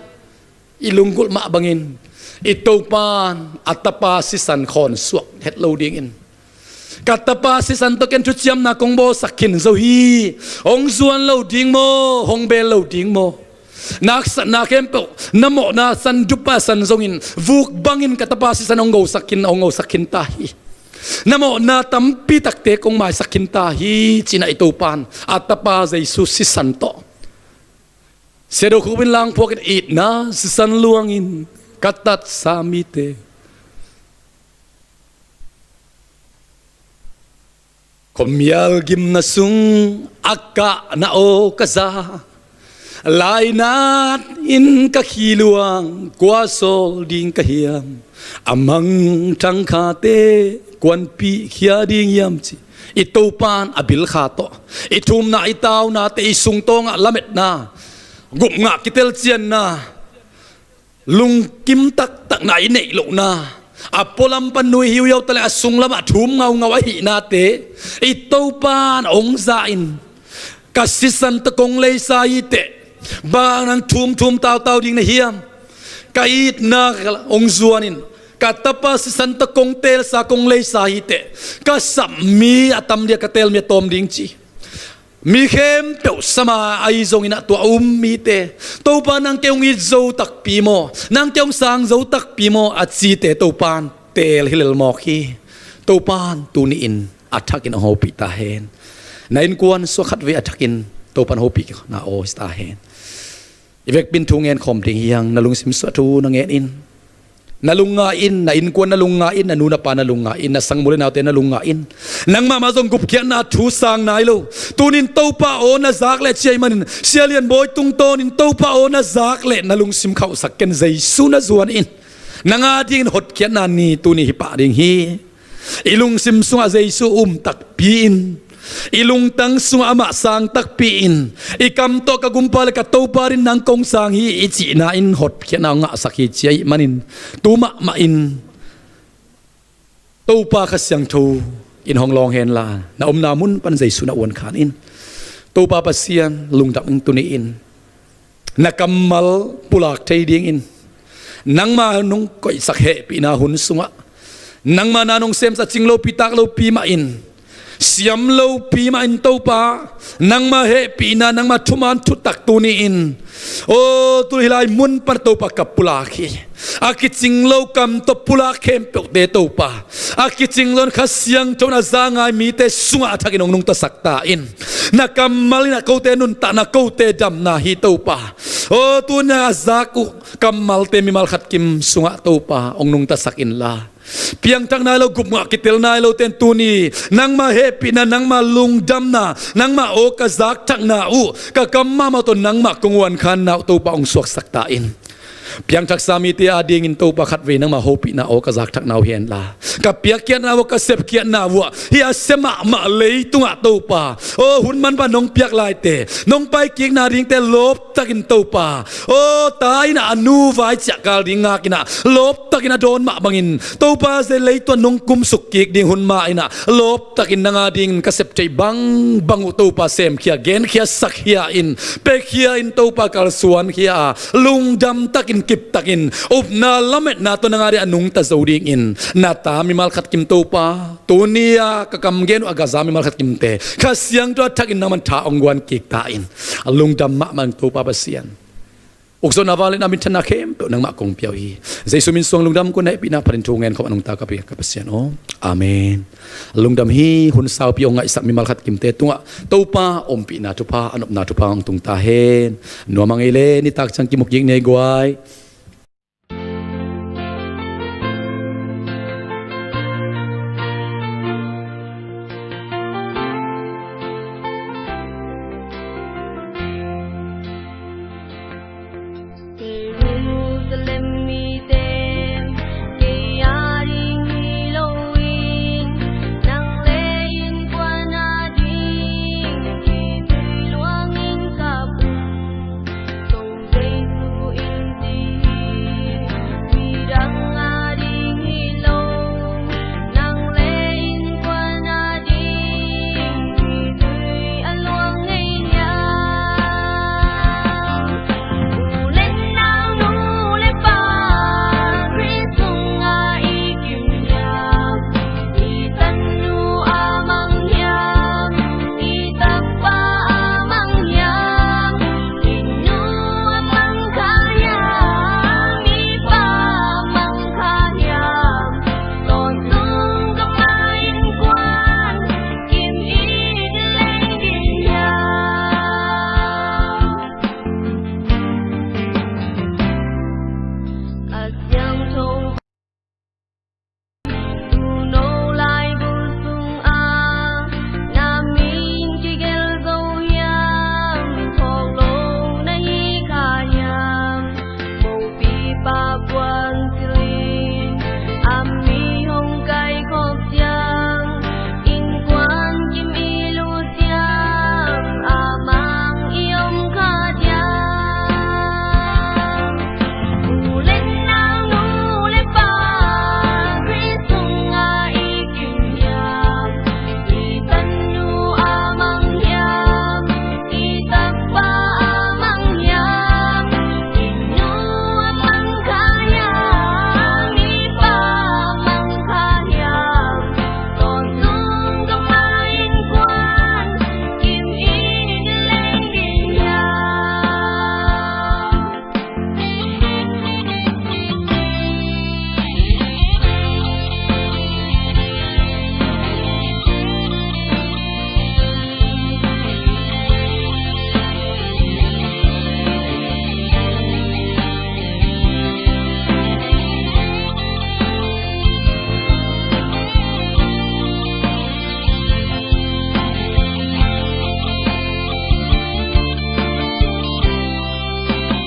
ilunggul ma bangin itopan atapa sisan khon suak het loading in katapa sisan to ken chuchiam na kongbo sakin zo hi ong zuan loading mo hong bel loading mo nak na kempo namo na san dupa san zongin vuk bangin katapa sisan ong go sakin ta hi namo na tampi takte kong mai sakin ta hi china itopan atapa Jesus sisan to sedo kubin lang poket it na sisan luangin katat samite komyal gim na sung akka na o kaza lainat in kahiluang kwasol ding kahiam amang tangkate kwan pi khia ding yam chi itopan abil khato itum na itaw na te isung tong lamet na gup nga kitel chian na lung kim tak na inei lo na apolam panui hiu yau tale asung lama thum ngau hi na te itopan ong zain kasisan ta kong lei sa ite ba nang thum taw ding na hiam kait na ong zuanin katapa sisan ta kong tel sa kong lei sa ite kasami atam dia katel mi tom ding chi mi khem pe sama ai zong ina to mi te to pa nang keong i zo tak pi mo nang keong sang zo tak pi mo at si te to pan tel hilal mo khi to pan tu ni in athakin ho pi ta hen na in kwan so khat ve athakin to pan ho pi na o sta hen ivek bin thu ngen khom ding hiang na lung sim so thu na ngen in nalunga in na in kwan nalunga in na nuna pa nalunga in na sang mule na te nalunga in nang ma zong gup khian na thu sang nai lo tunin to pa o na zak le chei manin sialian boy tung ton in to pa o na zak le nalung sim khau sakken jesu na zuan in nanga ding hot khian na ni tuni hi pa ding hi ilung sim sunga jesu tak pi in ilung tang sunga ama sang takpiin ikam to kagumpal ka to parin nang kong sang hi ichi na in hot kya na nga sakhi chai manin tuma ma in to pa kasyang to in hong long hen la na namun pan zai suna wan khan in to pa pasian lungdam ing tuniin na kammal pulak thai ding in nang ma nung koi sakhe pi na hun sunga nang ma nanong sem sa chinglo pitak lo pi ma in siam lo pi ma in to pa nang ma he pi na nang ma thuman thutak tuniin o tu hilai mun par to pa kapulaki akiching lo kam to pula kem pe de to pa akiching lon khasyang chona zangai mi te sunga thakin nong ta sakta in na kammal na ko te nun ta na ko te dam na hi to pa o tu na zaku kammal te mi mal khat kim sunga to pa ong nong ta sakin la piang tang na lo gup nga kitel na lo ten tuni nang ma happy na nang ma lung dam na nang ma o ka zak tak na u ka kamma ma to nang ma kungwan khan na to pa ong suak sakta in piang tak sami ti ading in to pa khat ve nang ma hopi na o ka zak tak na hian la ka piak kian na wa ka sep kian na wa hi a sema ma lei tunga to pa o hun man ba nong piak lai te nong pai king na ring te lop takin to pa o tai na anu vai cha kal ring nga kina lop takin don ma bangin to pa se lei to nong kum suk kik ding hun ma ina lop takin na ding ka sep chei bang bangu to pa sem khia gen khia sak khia in pe khia in to pa kal suan khia lung dam takin kip takin up na lamet na to nangari anung ta zoding in na ta mi mal khat kim to pa tunia ka kam gen aga zami mal khat kim te khasyang to takin naman tha ongwan kik ta in alung dam ma man to pa pasian ukso na valen amin thana khem nang ma kong piao hi jesu min song lungdam ko nai pina parin thungen ko anung ta ka pasian o amen lungdam hi hun saw pi onga isa mi mal khat kim te tunga to pa om pi na tu pa anop na tu pa ong tung ta hen no mangile ni tak chang ki muk ying nei gwai